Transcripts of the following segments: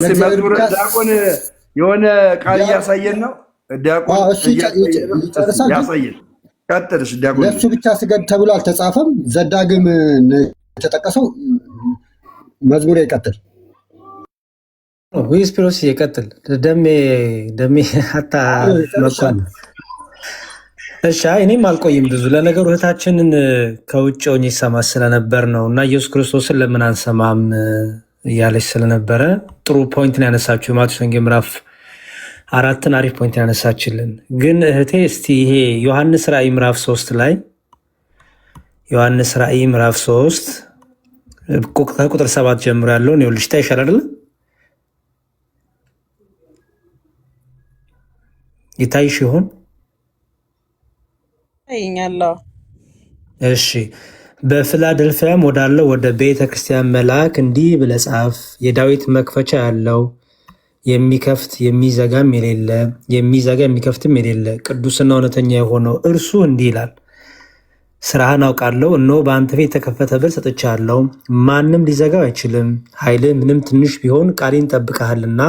መዝሙር ዲያቆን የሆነ ቃል እያሳየን ነው። ዲያቆን ያሳየን። ቀጥልሽ ዲያቆን። ለሱ ብቻ ስገድ ተብሎ አልተጻፈም። ዘዳግም የተጠቀሰው መዝሙር ይቀጥል ዊስፒሮስ ይቀጥል። ደሜ ሀታ መቋል። እሺ እኔም አልቆይም ብዙ ለነገሩ እህታችንን ከውጭ ሆኜ ይሰማ ስለነበር ነው እና ኢየሱስ ክርስቶስን ለምን አንሰማም እያለች ስለነበረ ጥሩ ፖይንትን ያነሳችሁ ማቴዎስ ወንጌል ምዕራፍ 4 አሪፍ ፖይንት ያነሳችልን። ግን እህቴ እስቲ ይሄ ዮሐንስ ራእይ ምዕራፍ 3 ላይ ዮሐንስ ራእይ ምዕራፍ 3 ከቁጥር 7 ጀምሮ ያለውን ይኸውልሽ ታይሻል አይደል? ይታይሽ ይሆን? ይኛለው። እሺ በፊላደልፊያም ወዳለው ወደ ቤተ ክርስቲያን መልአክ እንዲህ ብለህ ጻፍ፣ የዳዊት መክፈቻ ያለው የሚከፍት የሚዘጋም የሌለ የሚዘጋ የሚከፍትም የሌለ ቅዱስና እውነተኛ የሆነው እርሱ እንዲህ ይላል፣ ስራህን አውቃለሁ፣ እነሆ በአንተ ፊት የተከፈተ በር ሰጥቻለሁ፣ ማንም ሊዘጋው አይችልም። ኃይልህ ምንም ትንሽ ቢሆን ቃሌን ጠብቀሃልና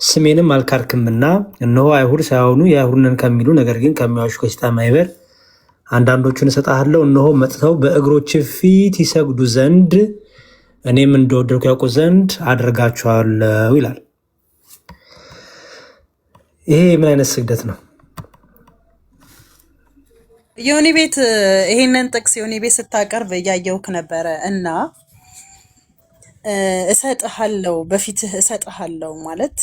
ስሜንም አልካድክምና፣ እነሆ አይሁድ ሳይሆኑ የአይሁድ ነን ከሚሉ ነገር ግን ከሚዋሹ ከሰይጣን ማህበር አንዳንዶቹን እሰጥሃለሁ። እነሆ መጥተው በእግሮች ፊት ይሰግዱ ዘንድ እኔም እንደወደድኩ ያውቁ ዘንድ አደርጋቸዋለሁ ይላል። ይሄ ምን አይነት ስግደት ነው? ዮኒ ቤት ይሄንን ጥቅስ ዮኒ ቤት ስታቀርብ እያየውክ ነበረ እና እሰጥሃለሁ በፊትህ እሰጥሃለሁ ማለት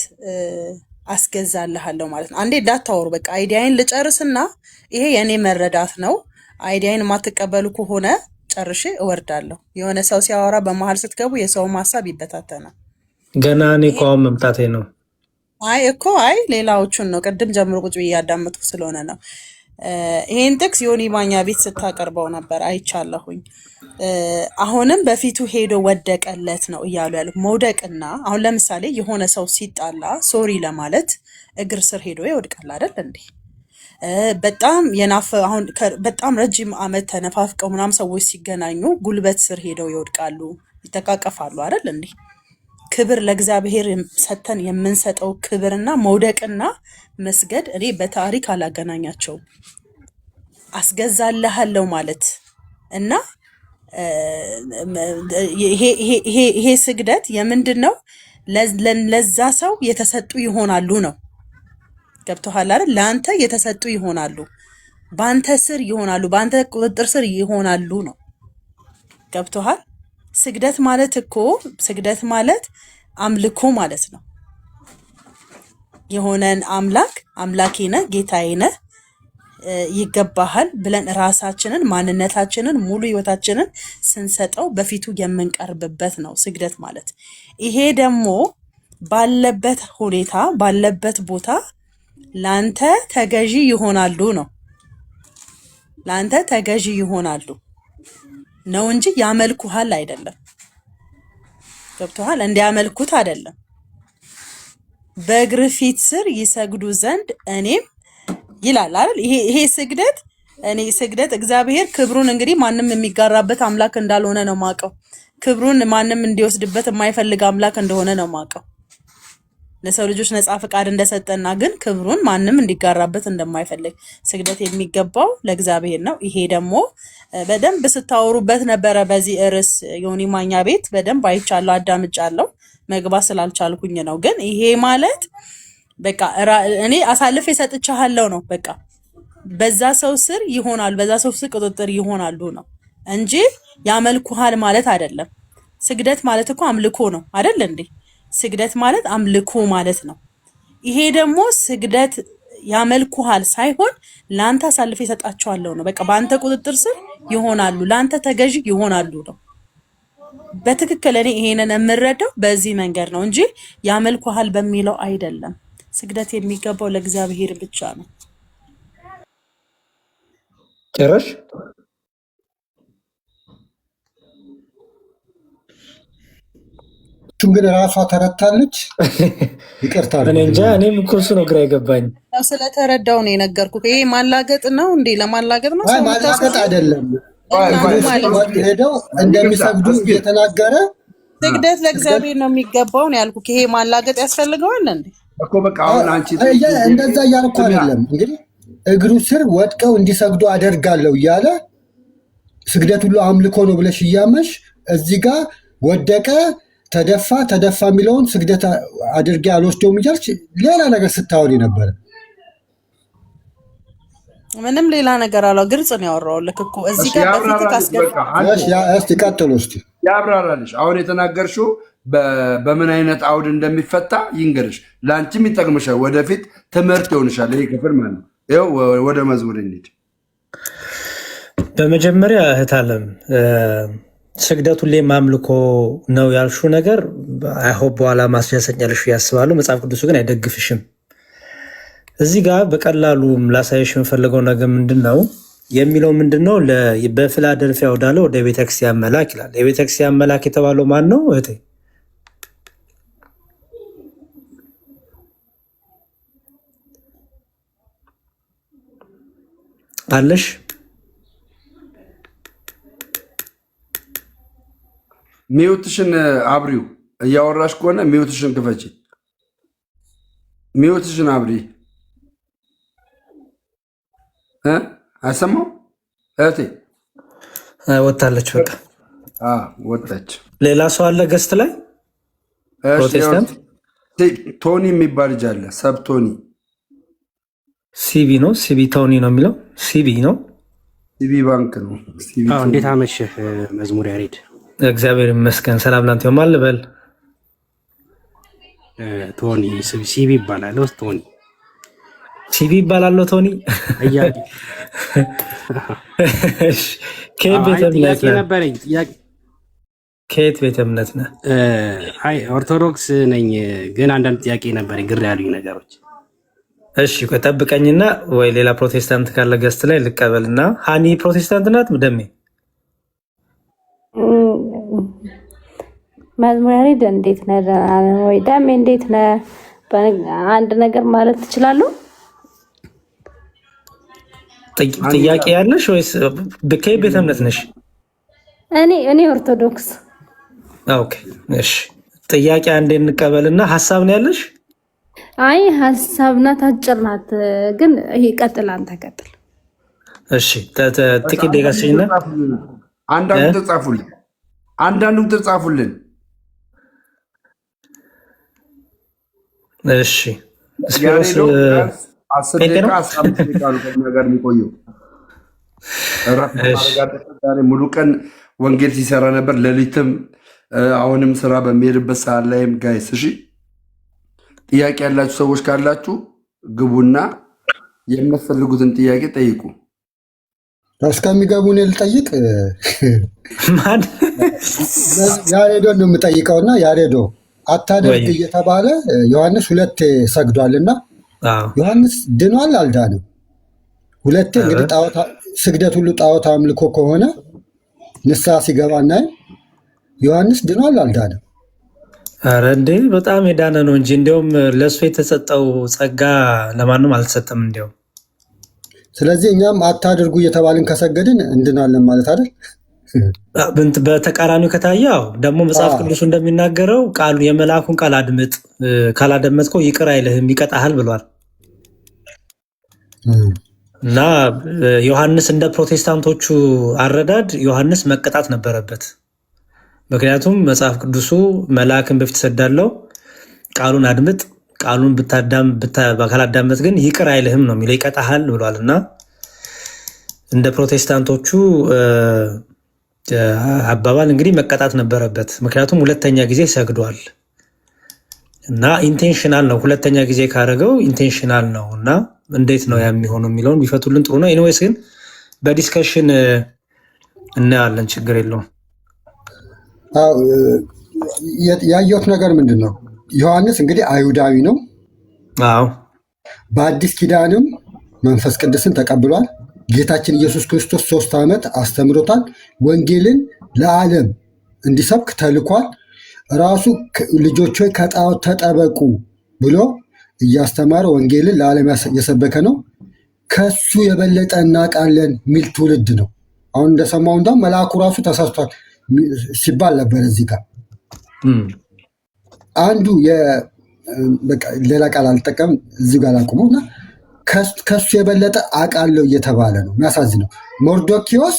አስገዛልሃለሁ ማለት ነው። አንዴ እንዳታወሩ በቃ አይዲያዬን ልጨርስና ይሄ የኔ መረዳት ነው። አይዲያዬን የማትቀበሉ ከሆነ ጨርሼ እወርዳለሁ። የሆነ ሰው ሲያወራ በመሀል ስትገቡ የሰው ሀሳብ ይበታተናል። ገና እኔ ቋም መምጣቴ ነው። አይ ሌላዎቹን ነው ቅድም ጀምሮ ቁጭ ብዬ እያዳመጥኩ ስለሆነ ነው። ይሄን ጥቅስ ዮኒ ማኛ ቤት ስታቀርበው ነበር አይቻለሁኝ። አሁንም በፊቱ ሄዶ ወደቀለት ነው እያሉ ያሉት። መውደቅና አሁን ለምሳሌ የሆነ ሰው ሲጣላ ሶሪ ለማለት እግር ስር ሄዶ ይወድቃል አይደል እንዴ? በጣም አሁን በጣም ረጅም ዓመት ተነፋፍቀው ምናምን ሰዎች ሲገናኙ ጉልበት ስር ሄደው ይወድቃሉ፣ ይተቃቀፋሉ አይደል እንዴ? ክብር ለእግዚአብሔር ሰተን የምንሰጠው ክብርና መውደቅና መስገድ እኔ በታሪክ አላገናኛቸውም። አስገዛልሃለሁ ማለት እና ይሄ ስግደት የምንድን ነው? ለዛ ሰው የተሰጡ ይሆናሉ ነው። ገብቶሃል አይደል? ለአንተ የተሰጡ ይሆናሉ፣ በአንተ ስር ይሆናሉ፣ በአንተ ቁጥጥር ስር ይሆናሉ ነው። ገብቶሃል? ስግደት ማለት አምልኮ ማለት ነው። የሆነን አምላኬ ነህ ጌታዬ ነህ ይገባሃል ብለን ራሳችንን ማንነታችንን ሙሉ ህይወታችንን ስንሰጠው በፊቱ የምንቀርብበት ነው ስግደት ማለት። ይሄ ደግሞ ባለበት ሁኔታ ባለበት ቦታ ላንተ ተገዢ ይሆናሉ ነው። ላንተ ተገዢ ይሆናሉ ነው እንጂ ያመልኩሃል አይደለም። ገብቶሃል? እንዲያመልኩት አይደለም። በእግር ፊት ስር ይሰግዱ ዘንድ እኔም ይላል አይደል? ይሄ ስግደት እግዚአብሔር ክብሩን እንግዲህ ማንም የሚጋራበት አምላክ እንዳልሆነ ነው ማቀው። ክብሩን ማንም እንዲወስድበት የማይፈልግ አምላክ እንደሆነ ነው ማቀው። ለሰው ልጆች ነፃ ፍቃድ እንደሰጠና ግን ክብሩን ማንም እንዲጋራበት እንደማይፈልግ ስግደት የሚገባው ለእግዚአብሔር ነው። ይሄ ደግሞ በደንብ ስታወሩበት ነበረ። በዚህ ርዕስ ዮኒ ማኛ ቤት በደንብ አይቻለሁ፣ አዳምጫለሁ። መግባት ስላልቻልኩኝ ነው። ግን ይሄ ማለት በቃ እኔ አሳልፌ ሰጥቻለሁ ነው። በቃ በዛ ሰው ስር ይሆናሉ፣ በዛ ሰው ስር ቁጥጥር ይሆናሉ ነው እንጂ ያመልኩሃል ማለት አይደለም። ስግደት ማለት እኮ አምልኮ ነው አይደል እንዴ? ስግደት ማለት አምልኮ ማለት ነው። ይሄ ደግሞ ስግደት ያመልኩሃል ሳይሆን ላንተ አሳልፌ ሰጣቸዋለሁ ነው። በቃ በአንተ ቁጥጥር ስር ይሆናሉ፣ ላንተ ተገዢ ይሆናሉ ነው። በትክክል እኔ ይሄንን የምረዳው በዚህ መንገድ ነው እንጂ ያመልኩሃል በሚለው አይደለም። ስግደት የሚገባው ለእግዚአብሔር ብቻ ነው። ጭራሽ ግን ራሷ ተረታለች። ይቅርታ እኔ እንጃ። እኔም እኮ እሱ ነው ግራ የገባኝ። ስለተረዳው ነው የነገርኩህ። ይሄ ማላገጥ ነው እንዴ? ለማላገጥ ነው? ማላገጥ አይደለም። ሄደው እንደሚሰግዱ እየተናገረ ስግደት ለእግዚአብሔር ነው የሚገባው ነው ያልኩህ። ይሄ ማላገጥ ያስፈልገዋል እንዴ? እኮ በቃ አሁን አንቺ እንደዛ እያልኩ አይደለም። እንግዲህ እግሩ ስር ወድቀው እንዲሰግዱ አደርጋለሁ እያለ ስግደት ሁሉ አምልኮ ነው ብለሽ እያመሽ እዚህ ጋር ወደቀ ተደፋ የሚለውን ስግደት አድርጌ አልወስደውም እያልሽ ሌላ ነገር ስታወሪ ነበረ። ምንም ሌላ ነገር አለው። ግልጽ ነው ያወራሁልህ እኮ እዚህ ጋር በፊት እስቲ ቀጥሉ እስቲ ያብራራልሽ። አሁን የተናገርሽው በምን አይነት አውድ እንደሚፈታ ይንገርሽ። ለአንቺም ይጠቅምሻል፣ ወደፊት ትምህርት ይሆንሻል። ይሄ ክፍል ማለት ነው። ይኸው ወደ መዝሙር እንሂድ። በመጀመሪያ እህት አለም ስግደት ሁሌም አምልኮ ነው ያልሽው ነገር አይሆን በኋላ ማስያሰኛልሽ ያስባለሁ። መጽሐፍ ቅዱሱ ግን አይደግፍሽም። እዚህ ጋር በቀላሉ ላሳየሽ የምፈልገው ነገር ምንድነው የሚለው ምንድነው በፊላደልፊያ ወዳለ ወደ ቤተክርስቲያን መላክ ይላል። የቤተክርስቲያን መላክ የተባለው ማን ነው እህቴ? አለሽ? ሚውትሽን አብሪው። እያወራሽ ከሆነ ሚውትሽን ክፈቺ። ሚውትሽን አብሪ። አሰማው እህቴ ወጣለች። በቃ ወጣች። ሌላ ሰው አለ ገስት ላይ ፕሮቴስታንት ቶኒ የሚባል ልጅ አለ። ሰብ ቶኒ ሲቢ ነው። ሲቢ ቶኒ ነው የሚለው። ሲቢ ነው። ሲቢ ባንክ ነው። እንዴት አመሸህ መዝሙር ያሬድ? እግዚአብሔር ይመስገን። ሰላም ላንተ ይሁን። ማን ልበል? ቶኒ ሲቢ ይባላለሁ። ቶኒ ሲቢ ይባላለሁ። ቶኒ ከየት ቤተ እምነት ነበረኝ ጥያቄ። ከየት ቤተ እምነት ነህ? አይ ኦርቶዶክስ ነኝ፣ ግን አንዳንድ ጥያቄ ነበረኝ፣ ግር ያሉኝ ነገሮች። እሺ ጠብቀኝና ወይ ሌላ ፕሮቴስታንት ካለ ገስት ላይ ልቀበልና። ሃኒ ፕሮቴስታንት ናት? ደሜ መዝሙር ያሬድ እንዴት ነህ? ወይ ደሜ እንዴት ነህ? አንድ ነገር ማለት ትችላለሁ? ጥያቄ ያለሽ ወይስ ከየት ቤተ እምነት ነሽ? እኔ ኦርቶዶክስ። ኦኬ እሺ፣ ጥያቄ አንዴ እንቀበልና ሀሳብ ነው ያለሽ? አይ ሀሳብ ናት፣ አጭር ናት። ግን ይሄ ቀጥል፣ አንተ ቀጥል። እሺ ጥቂት ደቂቃ ስጪኝና አንዳንዱን ተጻፉልን። እሺ ሙሉ ቀን ወንጌል ሲሰራ ነበር፣ ሌሊትም አሁንም ስራ በሚሄድበት ሰዓት ላይም ጋይስ። እሺ ጥያቄ ያላችሁ ሰዎች ካላችሁ ግቡና የምትፈልጉትን ጥያቄ ጠይቁ። እስከሚገቡ እኔ ልጠይቅ። ያሬዶን ነው የምጠይቀውና ያሬዶ አታደርግ እየተባለ ዮሐንስ 2 ሰግዷልና ዮሐንስ ድኗል አልዳንም? 2 እንግዲህ ስግደት ሁሉ ጣዖት አምልኮ ከሆነ ንስሐ ሲገባ እናይ ዮሐንስ ድኗል አልዳንም? ኧረ እንዴ በጣም የዳነ ነው እንጂ እንዲያውም ለእሱ የተሰጠው ጸጋ ለማንም አልተሰጠም እንዲያውም። ስለዚህ እኛም አታድርጉ እየተባልን ከሰገድን እንድናለን ማለት አይደል? በተቃራኒው ከታየው ደግሞ መጽሐፍ ቅዱሱ እንደሚናገረው ቃሉ የመልአኩን ቃል አድምጥ፣ ካላደመጥከው ይቅር አይልህም ይቀጣሃል ብሏል። እና ዮሐንስ እንደ ፕሮቴስታንቶቹ አረዳድ ዮሐንስ መቀጣት ነበረበት። ምክንያቱም መጽሐፍ ቅዱሱ መልአክን በፊት ሰዳለው ቃሉን አድምጥ፣ ቃሉን ካላዳመጥ ግን ይቅር አይልህም ነው የሚለው፣ ይቀጣሃል ብሏል። እና እንደ ፕሮቴስታንቶቹ አባባል እንግዲህ መቀጣት ነበረበት። ምክንያቱም 2ኛ ጊዜ ሰግዷል እና ኢንቴንሽናል ነው። 2ኛ ጊዜ ካደረገው ኢንቴንሽናል ነው እና እንዴት ነው የሚሆነው የሚለውን ቢፈቱልን ጥሩ ነው። ኤኒዌይስ ግን በዲስከሽን እናያለን፣ ችግር የለውም። ያየሁት ነገር ምንድን ነው? ዮሐንስ እንግዲህ አይሁዳዊ ነው። አዎ በአዲስ ኪዳንም መንፈስ ቅዱስን ተቀብሏል። ጌታችን ኢየሱስ ክርስቶስ 3 ዓመት አስተምሮታል። ወንጌልን ለዓለም እንዲሰብክ ተልኳል። ራሱ ልጆች ሆይ ከጣዖት ተጠበቁ ብሎ እያስተማረ ወንጌልን ለዓለም የሰበከ ነው። ከሱ የበለጠ እናውቃለን የሚል ትውልድ ነው። አሁን እንደሰማው እንዳውም መልአኩ ራሱ ተሰርቷል ሲባል ነበር እዚህ ጋር አንዱ ሌላ ቃል አልጠቀም እዚህ ጋር አቁመው እና ከሱ የበለጠ አውቃለሁ እየተባለ ነው። የሚያሳዝነው መርዶኪዎስ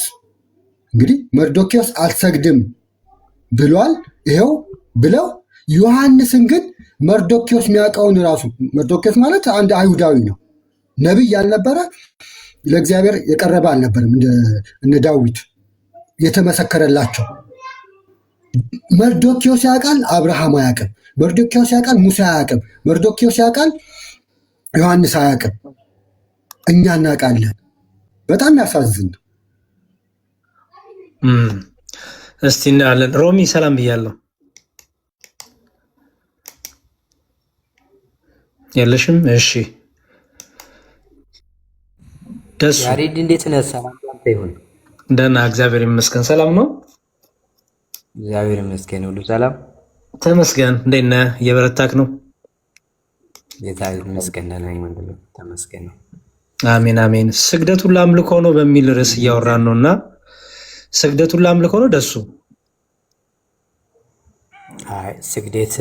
እንግዲህ መርዶኪዎስ አልሰግድም ብሏል። ይሄው ብለው ዮሐንስን ግን መርዶኪዎስ የሚያውቀውን ራሱ መርዶኪዎስ ማለት አንድ አይሁዳዊ ነው። ነቢይ ያልነበረ ለእግዚአብሔር የቀረበ አልነበረም። እነ ዳዊት የተመሰከረላቸው መርዶኪዎስ ያውቃል፣ አብርሃም አያውቅም። መርዶኪዎስ ያውቃል፣ ሙሴ አያውቅም። መርዶኪዎስ ያውቃል፣ ዮሐንስ አያውቅም። እኛ እናውቃለን። በጣም ያሳዝን። እስቲ እናያለን። ሮሚ ሰላም ብያለሁ። የለሽም? እሺ ደሱ ያሬድ እንዴት ነህ? ሰላም ይሁን። ደህና እግዚአብሔር ይመስገን። ሰላም ነው? እግዚአብሔር ይመስገን፣ ሁሉ ሰላም ተመስገን። እንዴት ነህ? እየበረታክ ነው? ጌታ ይመስገን። ነኝ ወንድም ተመስገን ነው። አሜን አሜን። ስግደት ሁሉ አምልኮ ነው በሚል ርዕስ እያወራን ነውና ስግደት ሁሉ አምልኮ ነው ደሱ? አይ ስግደት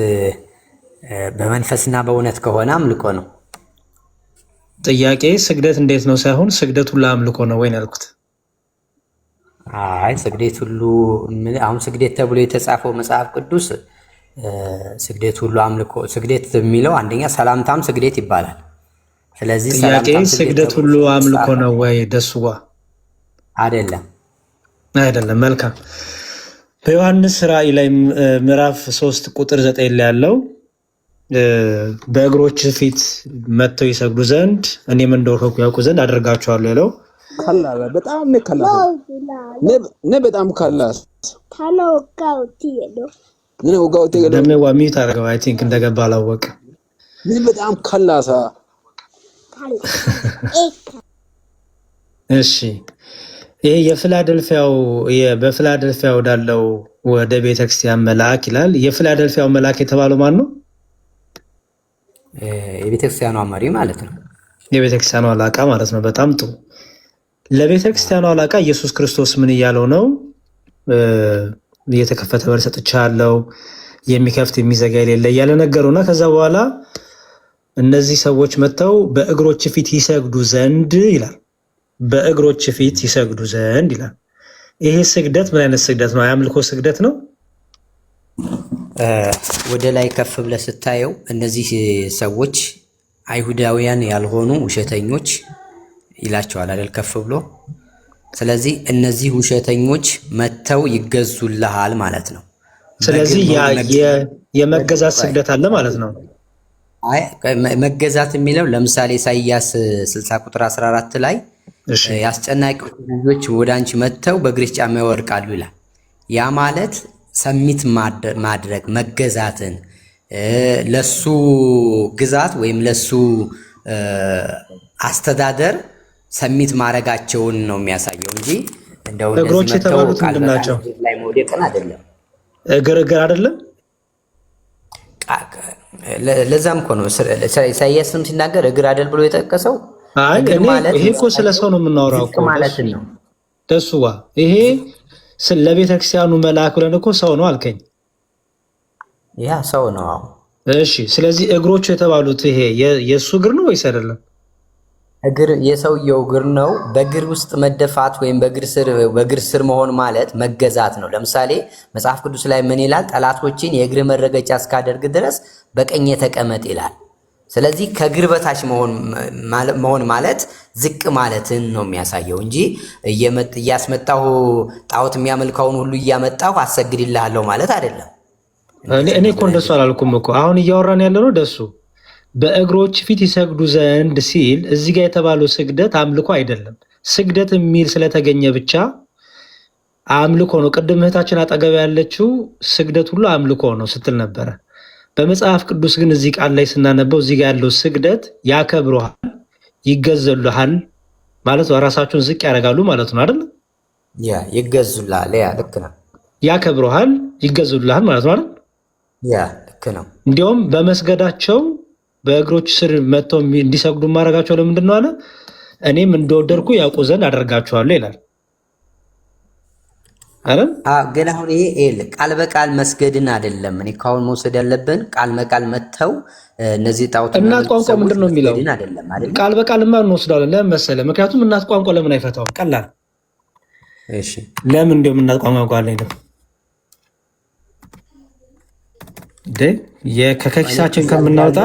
በመንፈስና በእውነት ከሆነ አምልኮ ነው። ጥያቄ ስግደት እንዴት ነው ሳይሆን ስግደት ሁሉ አምልኮ ነው ወይ ነው ያልኩት። አይ ስግደት ሁሉ አሁን ስግደት ተብሎ የተጻፈው መጽሐፍ ቅዱስ ስግደት ሁሉ አምልኮ፣ ስግደት የሚለው አንደኛ ሰላምታም ስግደት ይባላል። ስለዚህ ጥያቄ ስግደት ሁሉ አምልኮ ነው ወይ ደሱዋ? አይደለም አይደለም። መልካም። በዮሐንስ ራእይ ላይ ምዕራፍ 3 ቁጥር 9 ላይ ያለው በእግሮች ፊት መጥተው ይሰግዱ ዘንድ እኔም እንደወረድኩ ያውቁ ዘንድ አደርጋቸዋለሁ ያለው ከላላ በጣም ነው ከላላ ነ በጣም ከላስ ታለው ጋውቲ ነው ነው ጋውቲ ነው ደሜ ዋሚት አደረገው። አይ ቲንክ እንደገባ አላወቀ። በጣም ከላሳ እሺ ይሄ በፊላደልፊያ ወዳለው ወደ ቤተክርስቲያን መልአክ ይላል። የፊላደልፊያው መልአክ የተባለው ማን ነው? የቤተክርስቲያኗ መሪ ማለት ነው። የቤተክርስቲያኗ አለቃ ማለት ነው። በጣም ጥሩ። ለቤተክርስቲያኗ አለቃ ኢየሱስ ክርስቶስ ምን እያለው ነው? የተከፈተ በር ሰጥቻለሁ፣ የሚከፍት የሚዘጋ የሌለ እያለ ነገሩና ከዛ በኋላ እነዚህ ሰዎች መጥተው በእግሮች ፊት ይሰግዱ ዘንድ ይላል። በእግሮች ፊት ይሰግዱ ዘንድ ይላል። ይሄ ስግደት ምን አይነት ስግደት ነው? የአምልኮ ስግደት ነው? ወደ ላይ ከፍ ብለህ ስታየው እነዚህ ሰዎች አይሁዳውያን ያልሆኑ ውሸተኞች ይላቸዋል አይደል? ከፍ ብሎ ስለዚህ እነዚህ ውሸተኞች መጥተው ይገዙልሃል ማለት ነው። ስለዚህ የመገዛት ስግደት አለ ማለት ነው። አይ መገዛት የሚለው ለምሳሌ ኢሳይያስ 60 ቁጥር 14 ላይ ያስጨናቂዎች ልጆች ወደ አንቺ መጥተው በእግርሽ ጫማ ይወድቃሉ ይላል። ያ ማለት ሰሚት ማድረግ መገዛትን ለሱ ግዛት ወይም ለሱ አስተዳደር ሰሚት ማድረጋቸውን ነው የሚያሳየው እንጂ እንደው እግሮች የተባሉት ምንድን ናቸው? ላይ መውደቅን አይደለም። እግር አይደለም። ለዛም እኮ ነው ኢሳይያስም ሲናገር እግር አይደል ብሎ የጠቀሰው። ይሄ እኮ ስለ ሰው ነው የምናወራው እኮ ማለት ነው። ደሱዋ ይሄ ለቤተ ክርስቲያኑ መልአክ ብለን እኮ ሰው ነው አልከኝ። ያ ሰው ነው። እሺ፣ ስለዚህ እግሮቹ የተባሉት ይሄ የእሱ እግር ነው ወይስ አይደለም? እግር የሰውየው እግር ነው። በእግር ውስጥ መደፋት ወይም በእግር ስር መሆን ማለት መገዛት ነው። ለምሳሌ መጽሐፍ ቅዱስ ላይ ምን ይላል? ጠላቶችን የእግር መረገጫ እስካደርግ ድረስ በቀኜ ተቀመጥ ይላል። ስለዚህ ከእግር በታች መሆን ማለት ዝቅ ማለትን ነው የሚያሳየው እንጂ እያስመጣሁ ጣዖት የሚያመልከውን ሁሉ እያመጣሁ አሰግድልሃለሁ ማለት አይደለም። እኔ እኮ እንደሱ አላልኩም እኮ። አሁን እያወራን ያለ ነው ደሱ በእግሮች ፊት ይሰግዱ ዘንድ ሲል እዚህ ጋር የተባለው ስግደት አምልኮ አይደለም። ስግደት የሚል ስለተገኘ ብቻ አምልኮ ነው። ቅድም እህታችን አጠገብ ያለችው ስግደት ሁሉ አምልኮ ነው ስትል ነበረ። በመጽሐፍ ቅዱስ ግን እዚህ ቃል ላይ ስናነበው እዚህ ጋር ያለው ስግደት ያከብሩሃል፣ ይገዘሉሃል ማለት ነው። ራሳቸውን ዝቅ ያደርጋሉ ማለት ነው አይደል? ያ ይገዙልሃል። ያ ልክ ነው። ያከብሩሃል፣ ይገዙልሃል ማለት ነው አይደል? ያ ልክ ነው። እንዲያውም በመስገዳቸው በእግሮች ስር መጥተው እንዲሰግዱ ማድረጋቸው ለምንድን ነው አለ? እኔም እንደወደድኩ ያውቁ ዘንድ አደርጋቸዋለሁ ይላል። አይደል? ግን አሁን ይሄ ቃል በቃል መስገድን አይደለም። እኔ ካሁን መውሰድ ያለብን ቃል በቃል መተው እነዚህ ጣዖት እናት ቋንቋ ምንድን ነው የሚለው? አይደለም አይደል? ቃል በቃልማ እንወስዳለን። ለምን መሰለህ? ምክንያቱም እናት ቋንቋ ለምን አይፈታውም? ቀላል። እሺ ለምን እንደውም እናት ቋንቋ አለኝ ከኪሳችን ከምናወጣ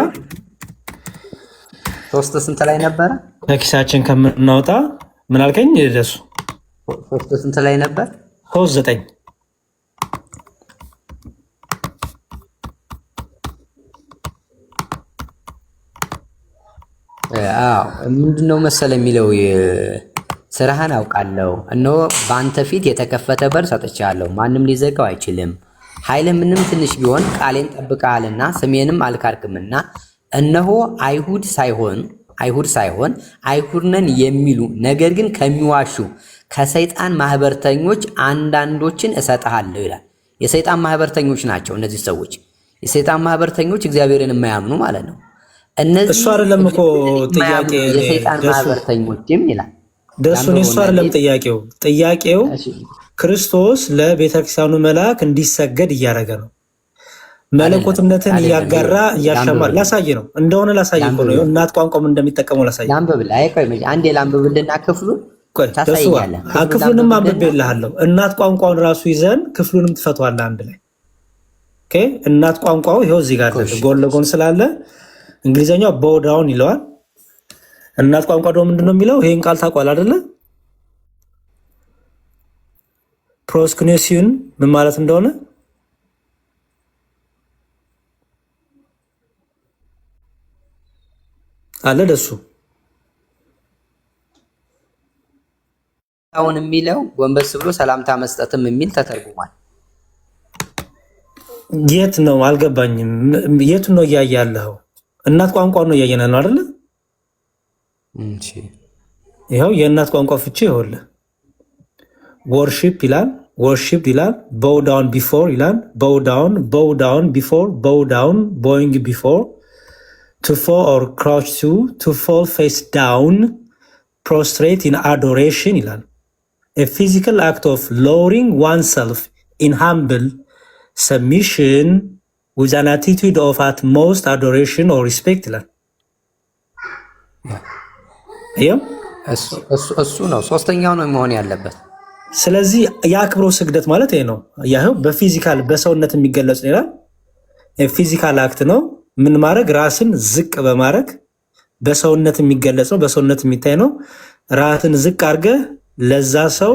3 ስንት ላይ ነበረ? ከኪሳችን ከምናወጣ ምን አልከኝ? ደሱ 3 ስንት ላይ ነበር? 3:9 ምንድነው መሰለ የሚለው ስራህን አውቃለሁ፣ እነሆ በአንተ ፊት የተከፈተ በር ሰጥቻለሁ፣ ማንም ሊዘጋው አይችልም። ኃይልህ ምንም ትንሽ ቢሆን ቃሌን ጠብቀሃልና ስሜንም አልካድክምና፣ እነሆ አይሁድ ሳይሆን አይሁድ ነን የሚሉ ነገር ግን ከሚዋሹ ከሰይጣን ማህበርተኞች አንዳንዶችን እሰጥሃለሁ ይላል። የሰይጣን ማህበርተኞች ናቸው እነዚህ ሰዎች። የሰይጣን ማህበርተኞች እግዚአብሔርን የማያምኑ ማለት ነው። እነዚህ እሱ አይደለም እኮ ጥያቄ የሰይጣን ማህበርተኞችም ይላል። ደሱን እሱ አይደለም ጥያቄው ክርስቶስ ለቤተክርስቲያኑ መልአክ እንዲሰገድ እያደረገ ነው። መለኮትነትን እያጋራ እያሻማል ላሳይ ነው እንደሆነ ላሳይ እኮ ነው። እናት ቋንቋም እንደሚጠቀመው ላሳይ። ላንብብል አንዴ ላንብብልና ክፍሉን ታሳያለህ። ክፍሉንም አንብቤልሃለሁ። እናት ቋንቋውን ራሱ ይዘን ክፍሉንም ትፈቷለህ አንድ ላይ። ኦኬ እናት ቋንቋው ይኸው እዚህ ጋር ጎን ለጎን ስላለ እንግሊዘኛው ቦው ዳውን ይለዋል። እናት ቋንቋ ደግሞ ምንድነው የሚለው? ይሄን ቃል ታውቋል አይደለ? ፕሮስኩኔሲዮን ምን ማለት እንደሆነ አለ ደሱ አሁን የሚለው ጎንበስ ብሎ ሰላምታ መስጠትም የሚል ተተርጉሟል። የት ነው አልገባኝም። የት ነው እያያለኸው? እናት ቋንቋ ነው እያየነ ነው አይደለ? ይኸው የእናት ቋንቋ ፍቺ ይኸውልህ። ወርሺፕ ይላል፣ ወርሺፕ ይላል። ቦው ዳውን ቢፎር ይላል። ቦው ዳውን ቢፎር፣ ቦው ዳውን ቦይንግ ቢፎር፣ to fall or crouch to fall face down, prostrate in adoration ይላል። a physical act of lowering oneself in humble submission with an attitude of utmost adoration or respect ይላል። እሱ ነው ሶስተኛው ነው መሆን ያለበት። ስለዚህ የአክብሮ ስግደት ማለት ይሄ ነው። ያው በፊዚካል በሰውነት የሚገለጽ ነው ይላል። ፊዚካል አክት ነው። ምን ማድረግ? ራስን ዝቅ በማድረግ በሰውነት የሚገለጽ ነው፣ በሰውነት የሚታይ ነው። ራስን ዝቅ አድርገህ ለዛ ሰው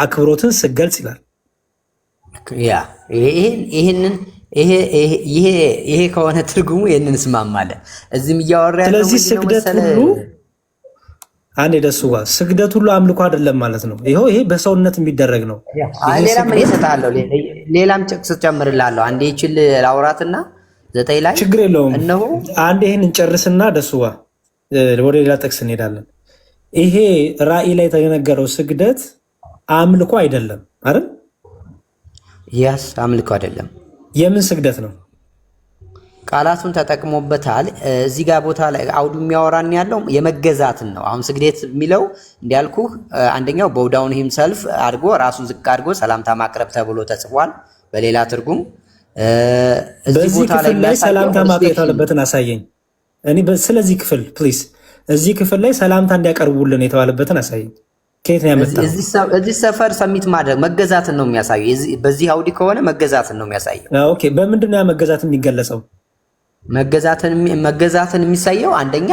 አክብሮትን ስገልጽ ይላል። ይሄ ከሆነ ትርጉሙ ይሄንን እስማማለሁ። እዚህም እያወራ ያለው ስለዚህ ስግደት ሁሉ አንዴ ደሱ ጋር ስግደት ሁሉ አምልኮ አይደለም ማለት ነው። ይሄ በሰውነት የሚደረግ ነው። ሌላም እኔ እሰጥሃለሁ፣ ሌላም ጥቅስ ጨምርልሃለሁ። አንዴ ይችል ላውራትና 9 ላይ ችግር የለውም። አንዴ ይሄን እንጨርስና ደሱ ጋር ወደ ሌላ ጥቅስ እንሄዳለን። ይሄ ራእይ ላይ የተነገረው ስግደት አምልኮ አይደለም አይደል? ያስ አምልኮ አይደለም። የምን ስግደት ነው? ቃላቱን ተጠቅሞበታል። እዚህ ጋር ቦታ ላይ አውዱ የሚያወራን ያለው የመገዛትን ነው። አሁን ስግደት የሚለው እንዲያልኩ አንደኛው ቦው ዳውን ሂምሰልፍ አድርጎ ራሱን ዝቅ አድርጎ ሰላምታ ማቅረብ ተብሎ ተጽፏል። በሌላ ትርጉም እዚህ ቦታ ላይ ሰላምታ ማቅረብ ያለበትን አሳየኝ። እኔ ስለዚህ ክፍል ፕሊዝ፣ እዚህ ክፍል ላይ ሰላምታ እንዲያቀርቡልን የተባለበትን አሳየኝ። ከየት ነው ያመጣው? እዚህ ሰፈር ሰሚት ማድረግ መገዛትን ነው የሚያሳየው። በዚህ አውዲ ከሆነ መገዛትን ነው የሚያሳየው። ኦኬ፣ በምንድን ነው ያ መገዛት የሚገለጸው? መገዛትን የሚሳየው አንደኛ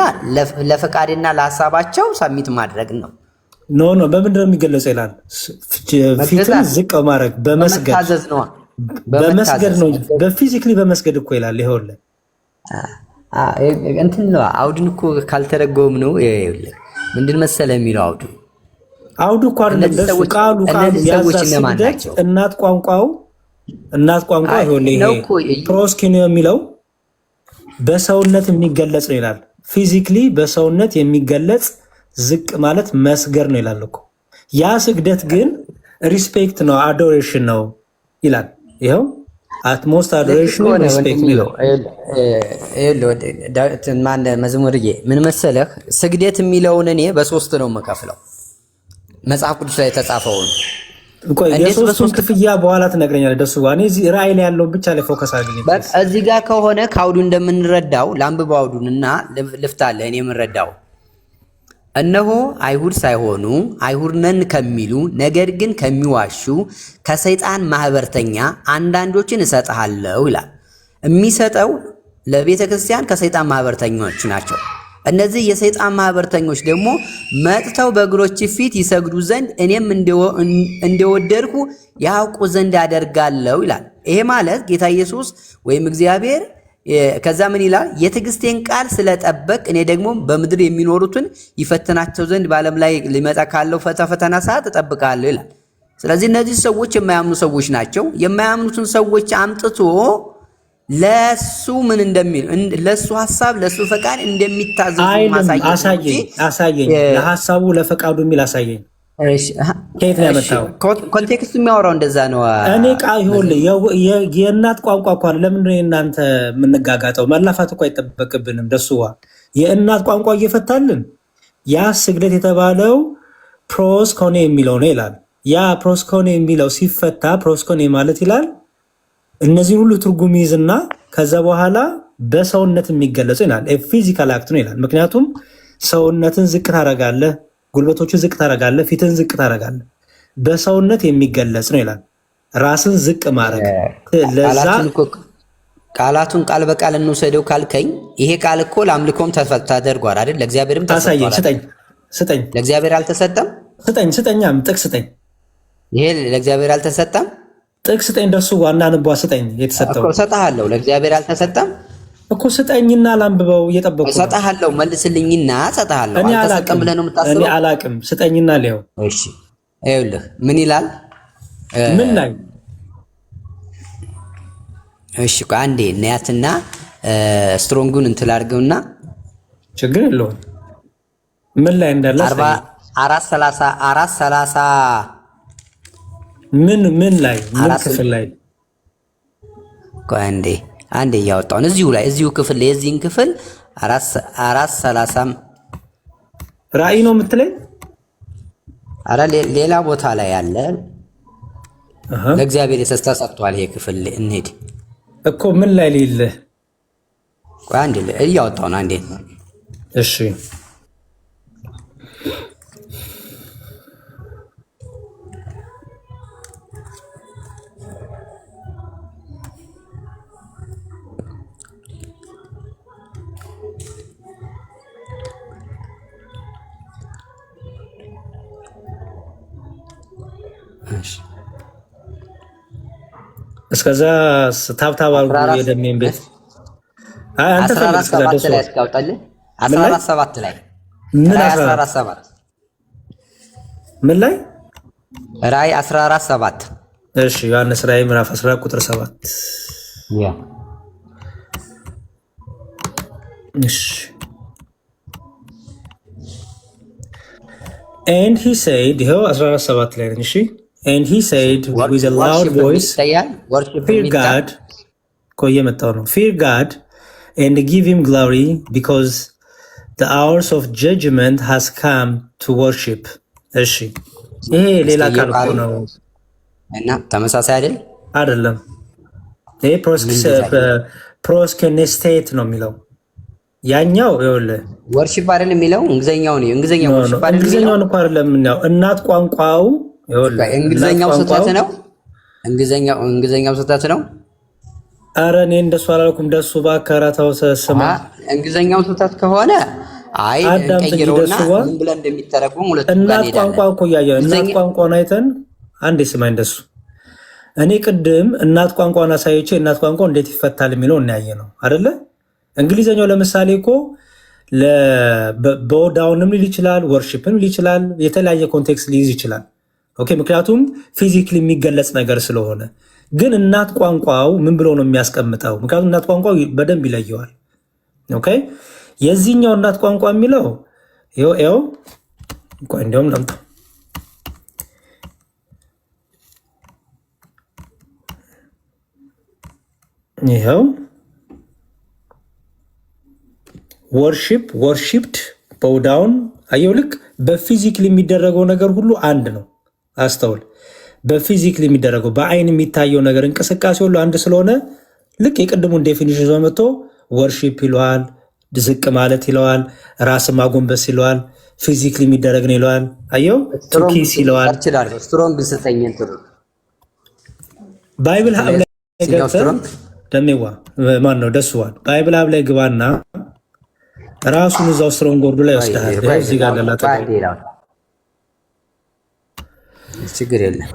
ለፈቃድና ለሐሳባቸው ሰሚት ማድረግ ነው። ኖ በምንድን ነው የሚገለጸው ይላል። ፊትን ዝቅ በማድረግ በመስገድ ነው። በመስገድ ነው። በፊዚክሊ በመስገድ እኮ ይላል። ይኸውልህ እንትን ነው አውድን እኮ ካልተረጎም ነው። ምንድን መሰለህ የሚለው አውዱ እኮ አይደለም ቃሉ ያዛስግደት እናት ቋንቋው ይኸውልህ ፕሮስኪኒዮ የሚለው በሰውነት የሚገለጽ ነው ይላል። ፊዚክሊ በሰውነት የሚገለጽ ዝቅ ማለት መስገድ ነው ይላል እኮ። ያ ስግደት ግን ሪስፔክት ነው፣ አዶሬሽን ነው ይላል። ይኸው አትሞስት አዶሬሽን ሪስፔክት ነው። መዝሙርዬ ምን መሰለህ ስግደት የሚለውን እኔ በ3 ነው የምከፍለው። መጽሐፍ ቅዱስ ላይ የተጻፈውን ቆይ የሶስቱን ክፍያ በኋላ ትነግረኛለህ። ደሱ እኔ እዚህ ራእይ ላይ ያለውን ብቻ ላይ ፎከስ አድርግ። በቃ እዚህ ጋር ከሆነ ከአውዱ እንደምንረዳው ላንብበው አውዱንና ልፍታለህ። እኔ የምንረዳው እነሆ አይሁድ ሳይሆኑ አይሁድ ነን ከሚሉ ነገር ግን ከሚዋሹ ከሰይጣን ማህበርተኛ አንዳንዶችን እሰጥሃለሁ ይላል። የሚሰጠው ለቤተ ክርስቲያን ከሰይጣን ማህበርተኞች ናቸው። እነዚህ የሰይጣን ማህበርተኞች ደግሞ መጥተው በእግሮች ፊት ይሰግዱ ዘንድ እኔም እንደወደድኩ ያውቁ ዘንድ አደርጋለሁ ይላል። ይሄ ማለት ጌታ ኢየሱስ ወይም እግዚአብሔር ከዛ ምን ይላል? የትዕግስቴን ቃል ስለጠበቅ እኔ ደግሞ በምድር የሚኖሩትን ይፈትናቸው ዘንድ በዓለም ላይ ሊመጣ ካለው ፈተና ሰዓት እጠብቃለሁ ይላል። ስለዚህ እነዚህ ሰዎች የማያምኑ ሰዎች ናቸው። የማያምኑትን ሰዎች አምጥቶ ለሱ ምን እንደሚል ለሱ ሐሳብ ለሱ ፈቃድ እንደሚታዘዙ አሳየኝ። ለሐሳቡ ለፈቃዱ የሚል አሳየኝ። እሺ ከየት ነው ያመጣው? ኮንቴክስቱ የሚያወራው እንደዛ ነው። እኔ የእናት ቋንቋ እንኳን ለምን ነው እናንተ የምንጋጋጠው? መላፋት እኮ አይጠበቅብንም። ደሱዋ የእናት ቋንቋ እየፈታልን ያ ስግደት የተባለው ፕሮስኮኔ የሚለው ነው ይላል። ያ ፕሮስኮኔ የሚለው ሲፈታ ፕሮስኮኔ ማለት ይላል እነዚህ ሁሉ ትርጉም ይዝና ከዛ በኋላ በሰውነት የሚገለጹ ይላል። ፊዚካል አክት ነው ይላል። ምክንያቱም ሰውነትን ዝቅ ታረጋለህ፣ ጉልበቶችን ዝቅ ታረጋለህ፣ ፊትን ዝቅ ታረጋለህ። በሰውነት የሚገለጽ ነው ይላል። ራስን ዝቅ ማድረግ ለዛ ቃላቱን ቃል በቃል እንውሰደው ካልከኝ ይሄ ቃል እኮ ለአምልኮም ተደርጓል አይደል? ለእግዚአብሔርም ተሰጥቷል። ስጠኝ። ለእግዚአብሔር አልተሰጠም? ስጠኛም ጥቅስ ስጠኝ። ይሄ ለእግዚአብሔር አልተሰጠም? ጥቅስ ስጠኝ። ደሱ ዋና ንቧ ስጠኝ። የተሰጠው እኮ እሰጥሃለሁ። ለእግዚአብሔር አልተሰጠም እኮ ስጠኝና ላንብበው። እየጠበቁ እሰጥሃለሁ። መልስልኝና እሰጥሃለሁ። አልተሰጠም ብለህ ነው የምታስበው? እኔ አላቅም። ስጠኝና ሊያው። እሺ ይኸውልህ ምን ይላል? ምን ላይ? እሺ ቆይ አንዴ ነያትና ስትሮንጉን እንትን አድርገውና ችግር የለውም። ምን ላይ እንዳለ 4:30 ምን ላይ ምን ክፍል ላይ? ቆይ አንዴ እያወጣሁ ነው። እዚሁ ክፍል ላይ የዚህን ክፍል 4:30 ራእይ ነው የምትለኝ? አረ ሌላ ቦታ ላይ ያለ ለእግዚአብሔር ተሰጥቷል ይሄ ክፍል። እንሂድ እኮ ምን ላይ ልልህ? ቆይ አንዴ እያወጣሁ ነው። አንዴ እሺ እስከዛ ታብታብ አድርጉ። የደሜን ቤት 14:7 ላይ አስቀምጣለህ። 14:7 ላይ ምን 14:7 ምን ላይ? ራእይ 14:7 እሺ ዮሐንስ ራእይ ምዕራፍ 14 ቁጥር 7 ያ እሺ and he said ይኸው 14:7 ላይ ነኝ። እሺ and he said with a loud voice fear God fear God and give him glory because the hours of judgment has come to worship. እሺ ይሄ ሌላ ቃል ነው እና ተመሳሳይ አይደለም። ይሄ ፕሮስኬኔስቴት ነው የሚለው። ያኛው ይኸውልህ ወርሺፕ አይደለም የሚለው እንግሊዘኛው ነው። እንግሊዘኛው ወርሺፕ አይደለም። እንግሊዘኛው እንኳን አይደለም ነው እናት ቋንቋው እንግሊዘኛው ስህተት ነው። እንግሊዘኛው ስህተት ነው። ኧረ እኔ እንደሱ አላልኩም። ደሱ ባከራታው ሰማ እንግሊዘኛው ስህተት ከሆነ አይ ቀይረውና ምን ብለን እንደሚተረጎም ሁለቱም ጋር እናት ቋንቋ እኮ ያየው እናት ቋንቋውን አይተን አንዴ ስማኝ። እንደሱ እኔ ቅድም እናት ቋንቋውን አሳይቼ እናት ቋንቋው እንዴት ይፈታል የሚለው እናያየ ነው አይደለ? እንግሊዘኛው ለምሳሌ እኮ በዳውንም ሊል ይችላል፣ ወርሺፕም ሊል ይችላል፣ የተለያየ ኮንቴክስት ሊይዝ ይችላል። ኦኬ ምክንያቱም ፊዚክሊ የሚገለጽ ነገር ስለሆነ። ግን እናት ቋንቋው ምን ብሎ ነው የሚያስቀምጠው? ምክንያቱም እናት ቋንቋው በደንብ ይለየዋል። ኦኬ የዚህኛው እናት ቋንቋ የሚለው ይኸው እንኳን እንደውም ለምጣ ይኸው ወርሺፕድ ቦውዳውን አየው። ልክ በፊዚክሊ የሚደረገው ነገር ሁሉ አንድ ነው። አስተውል። በፊዚክሊ የሚደረገው በአይን የሚታየው ነገር እንቅስቃሴ ሁሉ አንድ ስለሆነ ልክ የቅድሙን ዴፊኒሽን ይዞ መጥቶ ወርሺፕ ይለዋል፣ ዝቅ ማለት ይለዋል፣ ራስን ማጎንበስ ይለዋል፣ ፊዚክሊ የሚደረግ ነው ይለዋል። አየው ቱኪስ ይለዋል። ስትሮንግ ስጠኝ እንትሩ ባይብል ሀብ ላይ ገብተህ ደሜዋ ማን ነው ደስዋል ባይብል ሀብ ላይ ግባና ራሱን እዛው ስትሮንግ ወርዱ ላይ ይወስዳል። እዚህ ጋር ገላታ ችግር የለም።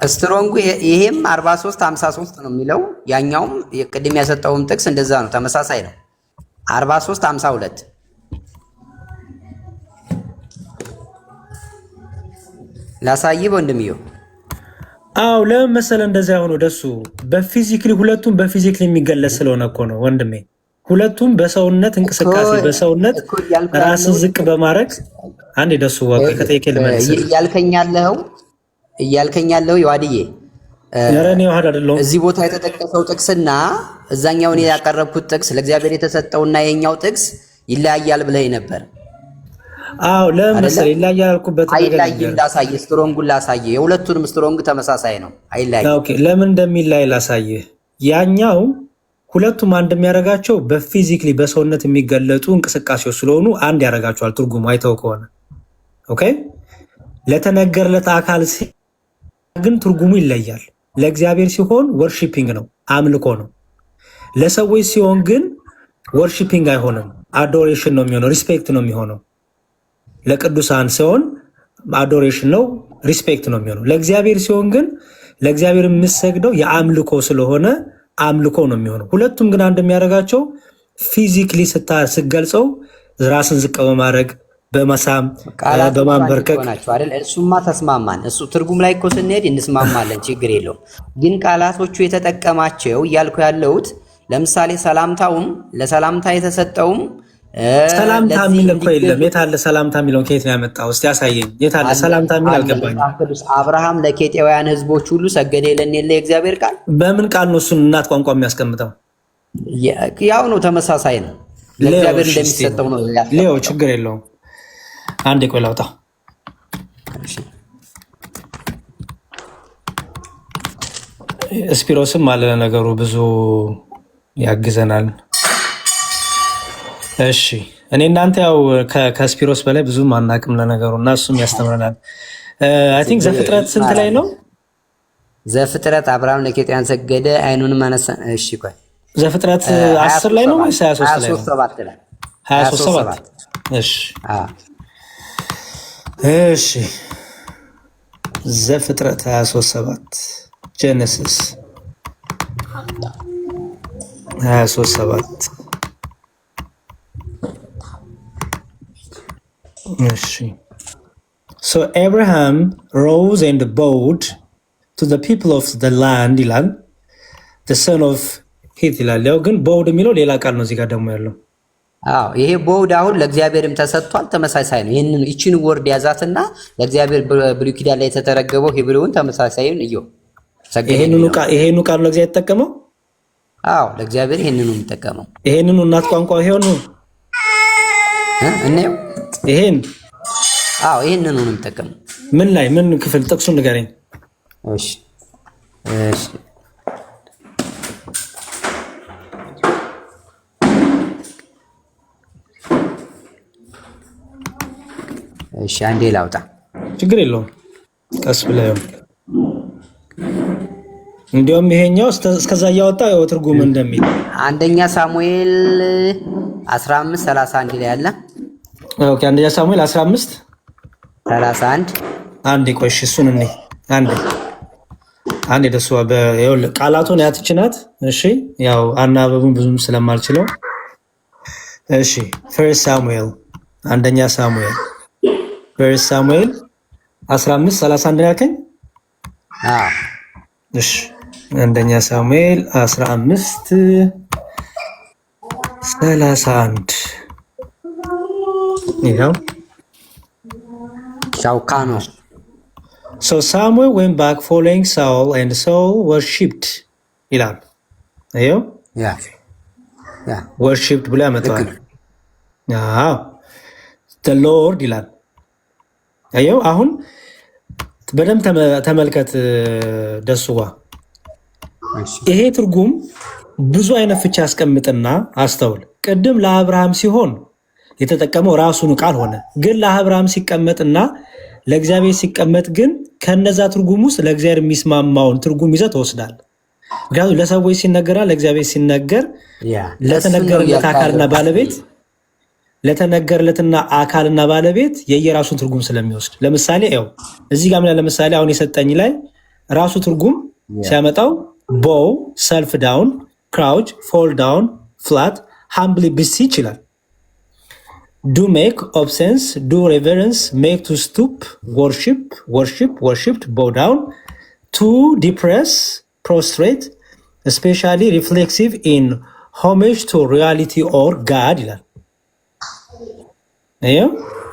ስትሮንጉ ይሄም 43 53 ነው የሚለው ያኛውም ቅድም ያሰጠውም ጥቅስ እንደዛ ነው፣ ተመሳሳይ ነው። 43 52 ላሳይህ ወንድምየው። አው ለምን መሰለ እንደዛ ሆኖ ደሱ በፊዚክሊ ሁለቱም በፊዚክሊ የሚገለጽ ስለሆነ እኮ ነው ወንድሜ። ሁለቱም በሰውነት እንቅስቃሴ በሰውነት ራስን ዝቅ በማድረግ አንድ ደሱ ወቀ ከጠይቄ ልመልስ እያልከኛለሁ ይዋድዬ ያረኔ ዋህድ አይደለም። እዚህ ቦታ የተጠቀሰው ጥቅስና እዛኛውን ያቀረብኩት ጥቅስ ለእግዚአብሔር የተሰጠውና የኛው ጥቅስ ይለያያል ብለህ ነበር። አው ለምን መሰለ ይለያያል አልኩበት ነገር አይለያይም። ላሳየ ስትሮንጉን ላሳየ የሁለቱንም ስትሮንግ ተመሳሳይ ነው፣ አይለያይም። ኦኬ ለምን እንደሚለያይ ላሳየ። ያኛው ሁለቱም አንድ የሚያደርጋቸው በፊዚክሊ በሰውነት የሚገለጡ እንቅስቃሴዎች ስለሆኑ አንድ ያደርጋቸዋል። ትርጉሙ አይተው ከሆነ ኦኬ። ለተነገረለት አካል ግን ትርጉሙ ይለያል። ለእግዚአብሔር ሲሆን ወርሺፒንግ ነው፣ አምልኮ ነው። ለሰዎች ሲሆን ግን ወርሺፒንግ አይሆንም፣ አዶሬሽን ነው የሚሆነው፣ ሪስፔክት ነው የሚሆነው። ለቅዱሳን ሲሆን አዶሬሽን ነው፣ ሪስፔክት ነው የሚሆነው። ለእግዚአብሔር ሲሆን ግን ለእግዚአብሔር የምሰግደው የአምልኮ ስለሆነ አምልኮ ነው የሚሆነው። ሁለቱም ግን አንድ የሚያደርጋቸው ፊዚክሊ ስትገልጸው ራስን ዝቅ በማድረግ በመሳም በማንበርከክ ናቸው አይደል? እሱማ ተስማማን። እሱ ትርጉም ላይ እኮ ስንሄድ እንስማማለን፣ ችግር የለውም። ግን ቃላቶቹ የተጠቀማቸው እያልኩ ያለሁት ለምሳሌ ሰላምታውም ለሰላምታ የተሰጠውም ሰላምታ የሚል እኮ የለም። የት አለ ሰላምታ የሚለውን ከየት ነው ያመጣው? እስቲ ያሳየኝ። የት አለ ሰላምታ የሚል አልገባኝም። አብርሃም ለኬጢያውያን ህዝቦች ሁሉ ሰገደ ይለን የለ የእግዚአብሔር ቃል በምን ቃል ነው እሱን እናት ቋንቋ የሚያስቀምጠው? ያው ነው፣ ተመሳሳይ ነው። ለእግዚአብሔር እንደሚሰጠው ነው። ሌው ችግር የለውም። አንዴ ቆይ ላውጣ። ስፒሮስም አለ ነገሩ ብዙ ያግዘናል። እሺ እኔ እናንተ ያው ከስፒሮስ በላይ ብዙም አናቅም ለነገሩ እና እሱም ያስተምረናል። አይ ቲንክ ዘፍጥረት ስንት ላይ ነው? ዘፍጥረት አብርሃም ለኬጢያን ሰገደ አይኑንም አነሳ። እሺ ቆይ ዘፍጥረት 10 ላይ ነው ወይስ 23 ላይ ነው? 23 ላይ 23 እሺ እሺ ዘፍጥረት 23:7 ጄኔሲስ 23:7 So Abraham rose and bowed to the people of the land ይላል the son of Heth ይላል። ያው ግን bowed የሚለው ሌላ ቃል ነው እዚህ ጋር ደግሞ ያለው። አዎ ይሄ bowed አሁን ለእግዚአብሔርም ተሰጥቷል፣ ተመሳሳይ ነው። ይህችን ወርድ ያዛትና ለእግዚአብሔር ብሉይ ኪዳን ላይ የተተረገበው ሂብሩውን ተመሳሳይን እዩ። ይሄንኑ ቃል ነው እግዚአብሔር የተጠቀመው። አዎ ለእግዚአብሔር ይሄንኑ የሚጠቀመው ይሄንኑ እናት ቋንቋ ይሄው ነው እኔው ይሄን ይሄንን ነው የምጠቀመው። ምን ላይ ምን ክፍል ጥቅሱን ንገረኝ። እሺ አንዴ ላውጣ። ችግር የለውም ቀስ ብለህ እንዲያውም ይሄኛው እስከዛ እያወጣ ትርጉም እንደሚል አንደኛ ሳሙኤል 15:31 ላይ ያለ ኦኬ። አንደኛ ሳሙኤል 15:31 አንዴ ቆይ እሱን እኔ አንዴ ደሱ ቃላቱን ያትችናት። እሺ ያው አናበቡን ብዙም ስለማልችለው እሺ። ፈርስት ሳሙኤል አንደኛ ሳሙኤል ፈርስት ሳሙኤል 15:31 ያልከኝ? እሺ አንደኛ ሳሙኤል 15:31 ይሄው ሻውካኖ So Samuel went back following Saul and Saul worshipped ይላል። አየው ወርሺፕድ ብሎ ያመጣዋል። አዎ ሎርድ ይላል። አየው አሁን በደንብ ተመልከት ደሱዋ። ይሄ ትርጉም ብዙ አይነት ፍቻ ያስቀምጥና አስተውል። ቅድም ለአብርሃም ሲሆን የተጠቀመው ራሱን ቃል ሆነ፣ ግን ለአብርሃም ሲቀመጥና ለእግዚአብሔር ሲቀመጥ ግን ከነዛ ትርጉም ውስጥ ለእግዚአብሔር የሚስማማውን ትርጉም ይዘህ ትወስዳለህ። ምክንያቱም ለሰዎች ሲነገራ ለእግዚአብሔር ሲነገር ለተነገረለት አካልና ባለቤት ለተነገረለትና አካልና ባለቤት የየራሱን ትርጉም ስለሚወስድ፣ ለምሳሌ ያው እዚህ ጋር ለምሳሌ አሁን የሰጠኝ ላይ ራሱ ትርጉም ሲያመጣው ቦው ሰልፍ ዳውን ክራውች ፎል ዳውን ፍላት ሃምብሊ ቢሲች ይላል። ዱ ሜክ ኦብሰንስ ዱ ሬቨረንስ ሜክ ቱ ስቱፕ ወርሺፕ ወርሺፕ ወርሺፕድ ቦው ዳውን ቱ ዲፕሬስ ፕሮስትሬት ስፔሻሊ ሪፍሌክሲቭ ኢን ሆሜጅ ቱ ሪያሊቲ ኦር ጋድ ይላል።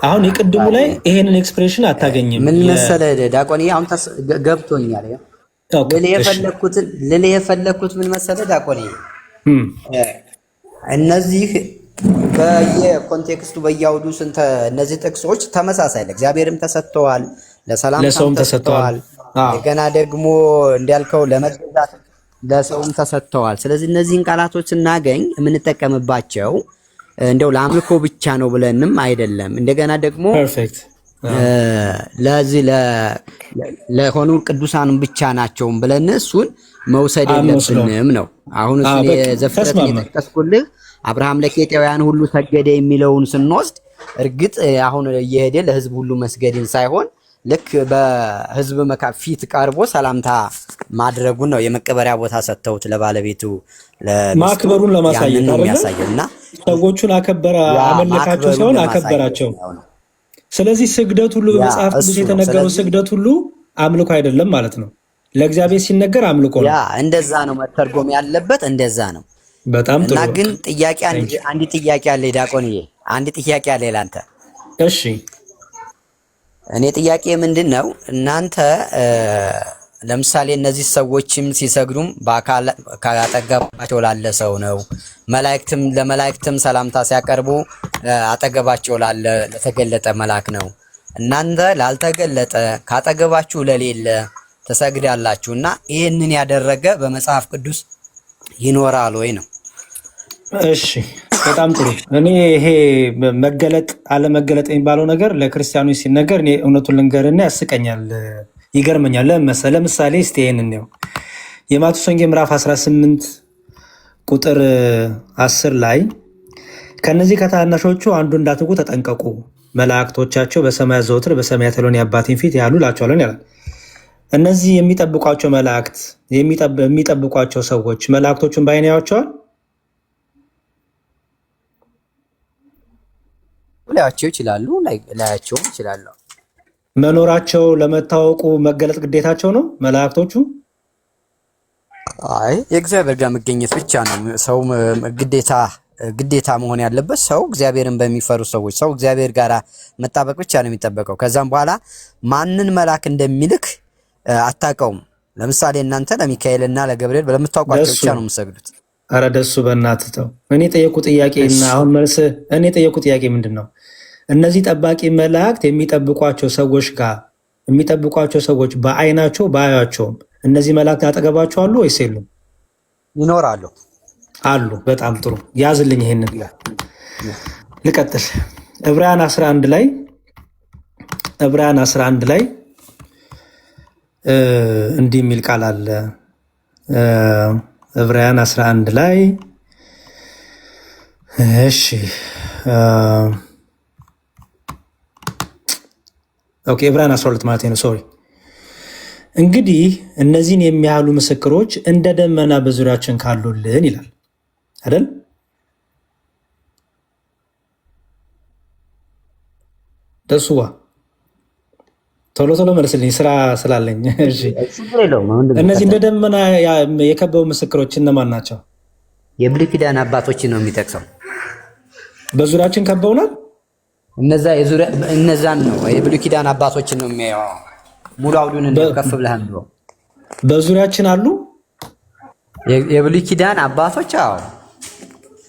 አሁን የቅድሙ ላይ ይሄንን ኤክስፕሬሽን አታገኝም። ምን መሰለህ ዲያቆን፣ አሁን ገብቶኛል። ልልህ የፈለኩት ምን መሰለህ ዲያቆን፣ እነዚህ በየኮንቴክስቱ በየአውዱ እነዚህ ጥቅሶች ተመሳሳይ ለእግዚአብሔርም ተሰጥተዋል፣ ለሰላምታም ተሰጥተዋል፣ ገና ደግሞ እንዲያልከው ለመገዛት ለሰውም ተሰጥተዋል። ስለዚህ እነዚህን ቃላቶች ስናገኝ የምንጠቀምባቸው እንደው ለአምልኮ ብቻ ነው ብለንም አይደለም። እንደገና ደግሞ ለዚህ ለሆኑ ቅዱሳን ብቻ ናቸው ብለን እሱን መውሰድ የለብንም ነው። አሁን እሱን የዘፍጥረትን የጠቀስኩልህ አብርሃም ለኬጢያውያን ሁሉ ሰገደ የሚለውን ስንወስድ እርግጥ አሁን እየሄደ ለህዝብ ሁሉ መስገድን ሳይሆን ልክ በህዝብ ፊት ቀርቦ ሰላምታ ማድረጉን ነው የመቀበሪያ ቦታ ሰጥተውት ለባለቤቱ ማክበሩን ለማሳየት አይደለም። ሰዎቹን አከበረ አመለካቸው ሳይሆን አከበራቸው። ስለዚህ ስግደት ሁሉ በመጽሐፍ ቅዱስ የተነገረው ስግደት ሁሉ አምልኮ አይደለም ማለት ነው። ለእግዚአብሔር ሲነገር አምልኮ ነው። እንደዛ ነው መተርጎም ያለበት፣ እንደዛ ነው። በጣም ጥሩ። እና ግን ጥያቄ አንድ ጥያቄ አለ ዲያቆንዬ፣ አንድ ጥያቄ አለ ላንተ። እሺ እኔ ጥያቄ ምንድነው እናንተ ለምሳሌ እነዚህ ሰዎችም ሲሰግዱም በአካል አጠገባቸው ላለ ሰው ነው። ለመላእክትም ሰላምታ ሲያቀርቡ አጠገባቸው ላለ ለተገለጠ መልአክ ነው። እናንተ ላልተገለጠ ካጠገባችሁ ለሌለ ተሰግዳላችሁና ይህንን ያደረገ በመጽሐፍ ቅዱስ ይኖራል ወይ ነው? እሺ በጣም ጥሩ። እኔ ይሄ መገለጥ አለመገለጥ የሚባለው ነገር ለክርስቲያኖች ሲነገር እኔ እውነቱን ልንገርና ያስቀኛል፣ ይገርመኛል። ለምሳሌ እስቲ ይሄንን ነው የማቴዎስ ወንጌል ምዕራፍ 18 ቁጥር 10 ላይ ከነዚህ ከታናሾቹ አንዱ እንዳትንቁ ተጠንቀቁ፣ መላእክቶቻቸው በሰማያት ዘወትር በሰማያት ያለውን የአባቴን ፊት ያሉ እላቸዋለሁ ያላል። እነዚህ የሚጠብቋቸው መላእክት የሚጠብቋቸው ሰዎች መላእክቶቹን በዓይን ያዩዋቸዋል? ላያቸው ይችላሉ፣ ላያቸው ይችላሉ። መኖራቸው ለመታወቁ መገለጥ ግዴታቸው ነው መላእክቶቹ? አይ የእግዚአብሔር ጋር መገኘት ብቻ ነው ሰው ግዴታ መሆን ያለበት። ሰው እግዚአብሔርን በሚፈሩ ሰዎች ሰው እግዚአብሔር ጋር መጣበቅ ብቻ ነው የሚጠበቀው። ከዛም በኋላ ማንን መልአክ እንደሚልክ አታውቀውም። ለምሳሌ እናንተ ለሚካኤልና ለገብርኤል ለምታውቋቸው ብቻ ነው የምትሰግዱት። አረ ደሱ በእናትህ ተው። እኔ ጠየቁ ጥያቄና አሁን መልስ እኔ ጠየቁ ጥያቄ ምንድነው? እነዚህ ጠባቂ መላእክት የሚጠብቋቸው ሰዎች በአይናቸው ባያቸውም እነዚህ መላእክት አጠገባቸው አሉ ወይስ የሉም? ይኖራሉ። አሉ። በጣም ጥሩ ያዝልኝ። ይሄንን ልቀጥል። ዕብራውያን 11 ላይ እንዲህ የሚል ቃል አለ። ዕብራውያን 11 ላይ እሺ ኦኬ ዕብራውያን 12 ማለት ነው። ሶሪ እንግዲህ እነዚህን የሚያህሉ ምስክሮች እንደ ደመና በዙሪያችን ካሉልን ይላል አይደል? ደሱዋ ቶሎ መልስልኝ፣ ስራ ስላለኝ። እሺ እነዚህ እንደ ደመና የከበቡ ምስክሮች እነማን ናቸው? የብሉይ ኪዳን አባቶችን ነው የሚጠቅሰው። በዙሪያችን ከበውናል። እነዛን ነው የብሉይ ኪዳን አባቶችን ነው የሚያየው። ሙሉ አውዱን ከፍ ብለህ ነው በዙሪያችን አሉ የብሉይ ኪዳን አባቶች። አዎ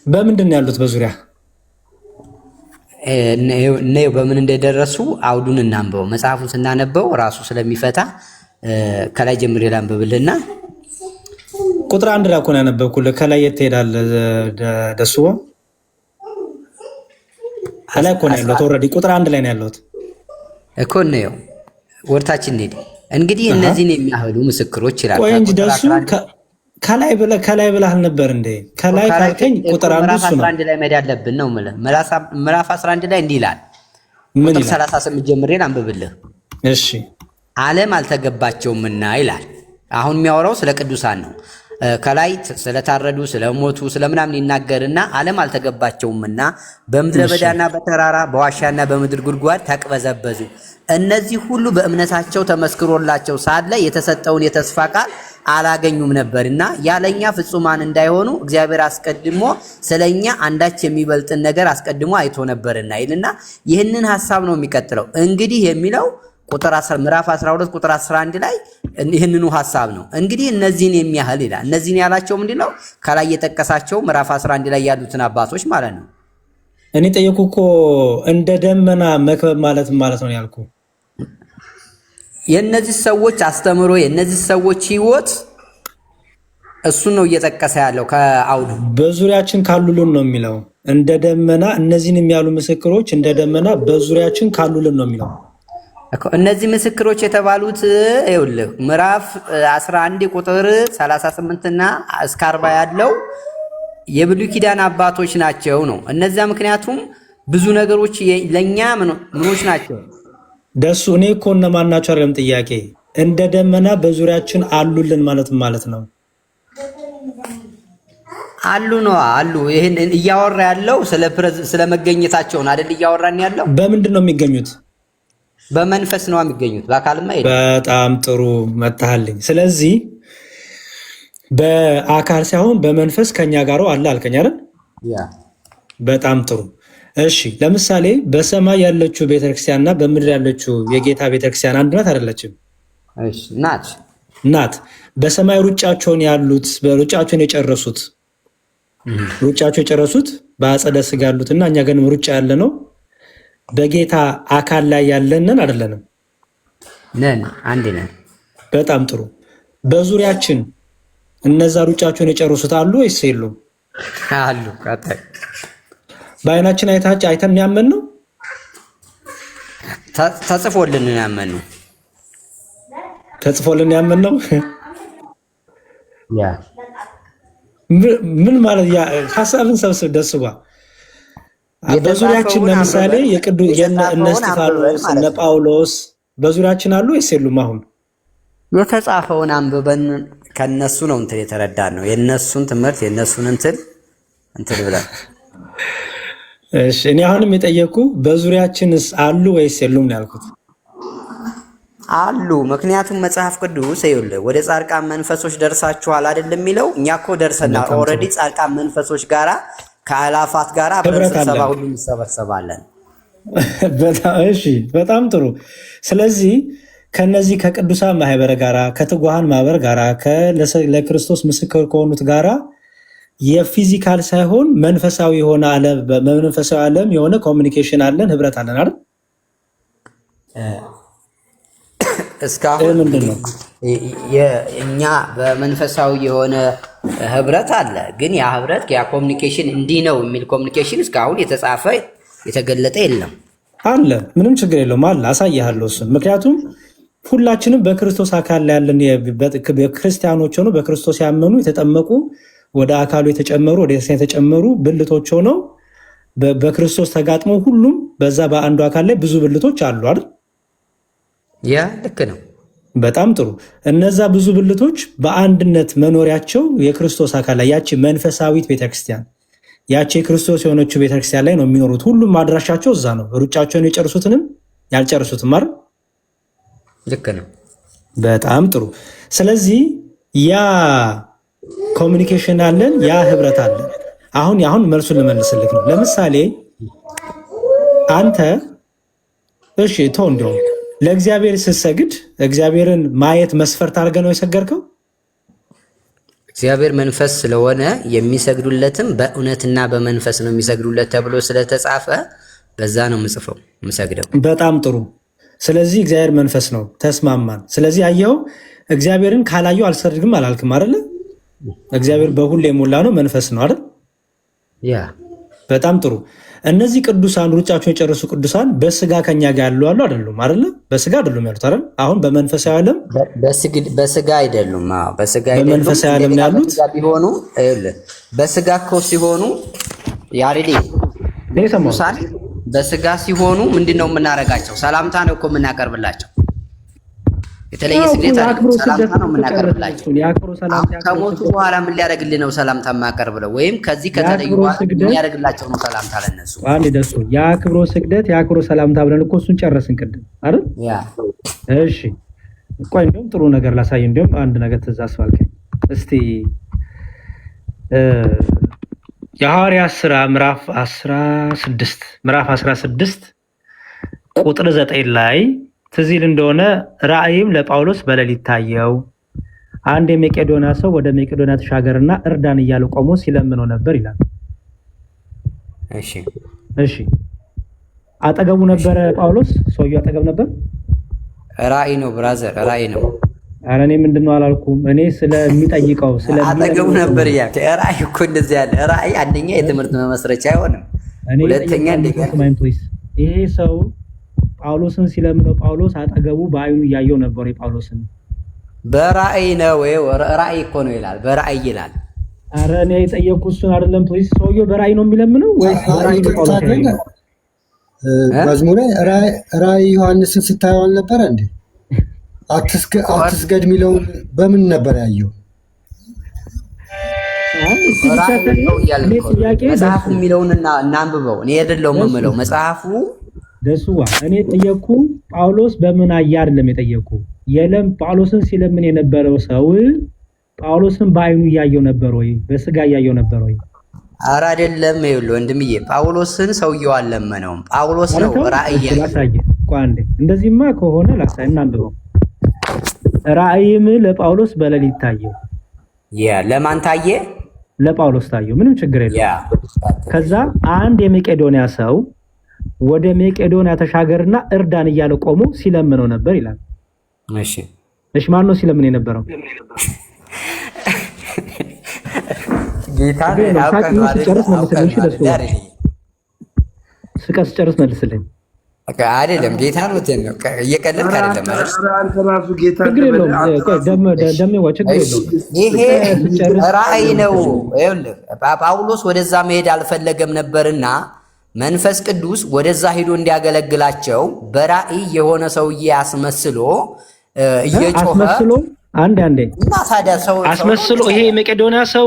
በምንድን ነው ያሉት በዙሪያ? እነው በምን እንደደረሱ አውዱን እናንበው። መጽሐፉን ስናነበው ራሱ ስለሚፈታ ከላይ ጀምሬ ላንብብልና ቁጥር 1 ላይ እኮ ነው ያነበብኩልህ። ከላይ የት ትሄዳለህ? ደሱ ከላይ እኮ ነው ያለሁት። ኦልሬዲ ቁጥር 1 ላይ ነው ያለሁት እኮ ነው። ወርታችን እንሂድ እንግዲህ እነዚህን የሚያህሉ ምስክሮች ይላል። ቆይ እንጂ ደሱ ከላይ ብለህ አልነበር እንዴ? ከላይ ካልከኝ ቁጥር 1 እሱ ነው። 11 ላይ መሄድ ያለብን ነው ማለት ምዕራፍ 11 ላይ እንዲህ ይላል። ቁጥር 38 ጀምሬ ላንብብልህ። እሺ ዓለም አልተገባቸውምና ይላል። አሁን የሚያወራው ስለ ቅዱሳን ነው። ከላይ ስለታረዱ ስለሞቱ ስለምናምን ይናገርና ዓለም አልተገባቸውምና በምድረ በዳና በተራራ በዋሻና በምድር ጉድጓድ ተቅበዘበዙ። እነዚህ ሁሉ በእምነታቸው ተመስክሮላቸው ሳለ የተሰጠውን የተስፋ ቃል አላገኙም ነበርና ያለኛ ፍጹማን እንዳይሆኑ እግዚአብሔር አስቀድሞ ስለኛ አንዳች የሚበልጥን ነገር አስቀድሞ አይቶ ነበርና ይልና ይህንን ሐሳብ ነው የሚቀጥለው። እንግዲህ የሚለው ምዕራፍ 12 ቁጥር 11 ላይ ይህንኑ ሐሳብ ነው። እንግዲህ እነዚህን የሚያህል ይላል። እነዚህን ያላቸው ምንድነው? ከላይ የጠቀሳቸው ምዕራፍ 11 ላይ ያሉትን አባቶች ማለት ነው። እኔ ጠየኩ እኮ እንደ ደመና መክበብ ማለት ነው ያልኩ። የነዚህ ሰዎች አስተምሮ የነዚህ ሰዎች ህይወት እሱን ነው እየጠቀሰ ያለው ከአውዱ። በዙሪያችን ካሉልን ነው የሚለው። እንደ ደመና እነዚህን የሚያሉ ምስክሮች እንደ ደመና በዙሪያችን ካሉልን ነው የሚለው። እነዚህ ምስክሮች የተባሉት ይኸውልህ ምዕራፍ 11 ቁጥር 38 እና እስከ 40 ያለው የብሉይ ኪዳን አባቶች ናቸው ነው። እነዚያ ምክንያቱም ብዙ ነገሮች ለኛ ምኖች ናቸው። ደሱ እኔ እኮ እነማን ናቸው አይደለም ጥያቄ። እንደ ደመና በዙሪያችን አሉልን ማለት ነው። አሉ ነው አሉ። ይሄን እያወራ ያለው ስለ መገኘታቸው ነው አይደል? እያወራን ያለው በምንድን ነው የሚገኙት? በመንፈስ ነው የሚገኙት፣ በአካልማ አይደለም። በጣም ጥሩ መታህልኝ። ስለዚህ በአካል ሳይሆን በመንፈስ ከኛ ጋር አለ አልከኝ አይደል? ያ በጣም ጥሩ። እሺ ለምሳሌ በሰማይ ያለችው ቤተክርስቲያንና በምድር ያለችው የጌታ ቤተክርስቲያን አንድ ናት አይደለችም? እሺ ናት። በሰማይ ሩጫቸውን የጨረሱት በአጸደ ሥጋ ያሉትና እኛ ግን ሩጫ ያለ ነው በጌታ አካል ላይ ያለንን አይደለንም? ነን፣ አንድ ነን። በጣም ጥሩ። በዙሪያችን እነዛ ሩጫቸውን የጨረሱት አሉ ወይስ የሉም? አሉ። ቀጣይ በአይናችን አይተን ያመን ነው? ተጽፎልን ያመን ነው። ተጽፎልን ያመን ነው። ያ ምን ማለት ያ ሐሳብን ሰብስብ ደስባ በዙሪያችን ለምሳሌ እነ እስጢፋኖስ እነ ጳውሎስ በዙሪያችን አሉ ወይስ የሉም? አሁን የተጻፈውን አንብበን ከነሱ ነው እንትን የተረዳን ነው የነሱን ትምህርት የነሱን እንትን ብለን። እሺ እኔ አሁንም የጠየኩ በዙሪያችንስ አሉ ወይስ የሉም ነው ያልኩት። አሉ። ምክንያቱም መጽሐፍ ቅዱስ ይኸውልህ ወደ ጻድቃን መንፈሶች ደርሳችኋል አይደለም የሚለው። እኛ እኮ ደርሰናል ኦልሬዲ። ጻድቃን መንፈሶች ጋራ ከአላፋት ጋራ አብረን ስብሰባ ሁሉ እንሰበሰባለን። እሺ በጣም ጥሩ። ስለዚህ ከነዚህ ከቅዱሳን ማህበር ጋራ ከትጉሃን ማህበር ጋራ ለክርስቶስ ምስክር ከሆኑት ጋራ የፊዚካል ሳይሆን መንፈሳዊ የሆነ በመንፈሳዊ ዓለም የሆነ ኮሚኒኬሽን አለን፣ ህብረት አለን አይደል? እስካሁን እኛ በመንፈሳዊ የሆነ ህብረት አለ። ግን ያ ህብረት ያ ኮሚኒኬሽን እንዲህ ነው የሚል ኮሚኒኬሽን እስካሁን የተጻፈ የተገለጠ የለም። አለ፣ ምንም ችግር የለውም። አለ፣ አሳያለሁ እሱን። ምክንያቱም ሁላችንም በክርስቶስ አካል ላይ ያለን ክርስቲያኖች ሆነው በክርስቶስ ያመኑ የተጠመቁ ወደ አካሉ የተጨመሩ ወደ ክርስቲያን የተጨመሩ ብልቶች ሆነው በክርስቶስ ተጋጥመው ሁሉም በዛ በአንዱ አካል ላይ ብዙ ብልቶች አሉ አይደል? ያ ልክ ነው። በጣም ጥሩ። እነዛ ብዙ ብልቶች በአንድነት መኖሪያቸው የክርስቶስ አካል ላይ ያቺ መንፈሳዊት ቤተክርስቲያን ያቺ የክርስቶስ የሆነችው ቤተክርስቲያን ላይ ነው የሚኖሩት። ሁሉም ማድራሻቸው እዛ ነው። ሩጫቸውን የጨርሱትንም ያልጨርሱትም አይደል? ልክ ነው። በጣም ጥሩ። ስለዚህ ያ ኮሚኒኬሽን አለን፣ ያ ህብረት አለን። አሁን መልሱን ልመልስልክ ነው። ለምሳሌ አንተ እሺ ተው እንደው ለእግዚአብሔር ስትሰግድ እግዚአብሔርን ማየት መስፈርት አድርገህ ነው የሰገድከው? እግዚአብሔር መንፈስ ስለሆነ የሚሰግዱለትም በእውነትና በመንፈስ ነው የሚሰግዱለት ተብሎ ስለተጻፈ በዛ ነው የምሰግደው። በጣም ጥሩ። ስለዚህ እግዚአብሔር መንፈስ ነው፣ ተስማማን። ስለዚህ አየው እግዚአብሔርን ካላየው አልሰግድም አላልክም አይደለ? እግዚአብሔር በሁሉ የሞላ ነው፣ መንፈስ ነው አይደል? ያ በጣም ጥሩ። እነዚህ ቅዱሳን ሩጫቸውን የጨረሱ ቅዱሳን በስጋ ከኛ ጋር ያሉ አሉ አይደሉም? አይደለ? በስጋ አይደሉም ያሉት አይደል? አሁን በመንፈሳዊ ዓለም በስጋ አይደሉም። አዎ በስጋ አይደሉም። በመንፈሳዊ ዓለም ያሉት ቢሆኑ በስጋ እኮ ሲሆኑ ያሬዲ ቅዱሳን በስጋ ሲሆኑ ምንድነው የምናረጋቸው? ሰላምታ ነው እኮ የምናቀርብላቸው። የተለየ ስግደት አይደለም፣ ሰላምታ ነው የምናቀርብላቸው። ከሞቱ በኋላ ምን ሊያደርግልህ ነው ሰላምታ የማቀርብለው? ወይም ከዚህ ከተለዩ በኋላ ምን ሊያደርግላቸው ነው ሰላምታ ለነሱ? አንዴ ደሱ የአክብሮ ስግደት የአክብሮ ሰላምታ ብለን እኮ እሱን ጨረስን ቅድም አይደል? ያ እሺ፣ ቆይ እንደውም ጥሩ ነገር ላሳይ። እንደውም አንድ ነገር ትዝ አስባልከኝ። እስቲ የሐዋርያት ሥራ ምዕራፍ 16 ቁጥር 9 ላይ ትዝ ይል እንደሆነ ራእይም ለጳውሎስ በሌሊት ታየው፣ አንድ የመቄዶንያ ሰው ወደ መቄዶንያ ተሻገርና እርዳን እያለ ቆሞ ሲለምነው ነበር ይላል። እሺ አጠገቡ ነበረ ጳውሎስ? ሰውየው አጠገብ ነበር? ራእይ ነው ብራዘር፣ ራእይ ነው። ኧረ እኔ ምንድነው አላልኩም። እኔ ስለሚጠይቀው አጠገቡ ነበር ያ። ራእይ እኮ እንደዚህ ያለ ራእይ አንደኛ የትምህርት መመስረቻ አይሆንም። ሁለተኛ ይሄ ሰው ጳውሎስን ሲለምነው ጳውሎስ አጠገቡ በአይኑ እያየው ነበር። የጳውሎስን በራእይ ነው ራእይ እኮ ነው ይላል፣ በራእይ ይላል። ኧረ እኔ የጠየኩት እሱን አይደለም። ፖሊስ ሰውየው በራእይ ነው የሚለምነው ወይስ መዝሙር ራእይ ዮሐንስን ስታየው አልነበረ እንዴ? አትስገድ የሚለውን በምን ነበር ያየው? መጽሐፉ የሚለውን እናንብበው። እኔ አይደለሁም የምለው መጽሐፉ ደሱዋ እኔ ጠየቅኩ። ጳውሎስ በምን አየ አይደለም የጠየቅኩ። ጳውሎስን ሲለምን የነበረው ሰው ጳውሎስን በአይኑ እያየው ነበር ወይ? በስጋ እያየው ነበር ወይ? ኧረ አይደለም። ይኸውልህ ወንድምዬ ጳውሎስን ሰውየው አልለመነውም። ጳውሎስ ነው ራእይ ያሳየ። ቋንዴ እንደዚህማ ከሆነ ላሳይ እናንብበው። ራእይም ለጳውሎስ በሌሊት ታየው። ለማን ታየ? ለጳውሎስ ታየው። ምንም ችግር የለም። ከዛ አንድ የመቄዶንያ ሰው ወደ መቄዶንያ ተሻገርና እርዳን እያለ ቆሞ ሲለምነው ነበር ይላል። እሺ ማን ነው ሲለምን የነበረው? ጌታ ስጨርስ መልስልኝ። አይደለም ጌታ ነው ነው እየቀለድክ አይደለም አይደል? አንተ ራሱ ጌታ ይሄ ራእይ ነው። ይኸውልህ ጳውሎስ ወደዛ መሄድ አልፈለገም ነበርና መንፈስ ቅዱስ ወደዛ ሄዶ እንዲያገለግላቸው በራእይ የሆነ ሰውዬ አስመስሎ እየጮኸ አንዴ እና ታዲያ ሰው አስመስሎ ይሄ የመቄዶንያ ሰው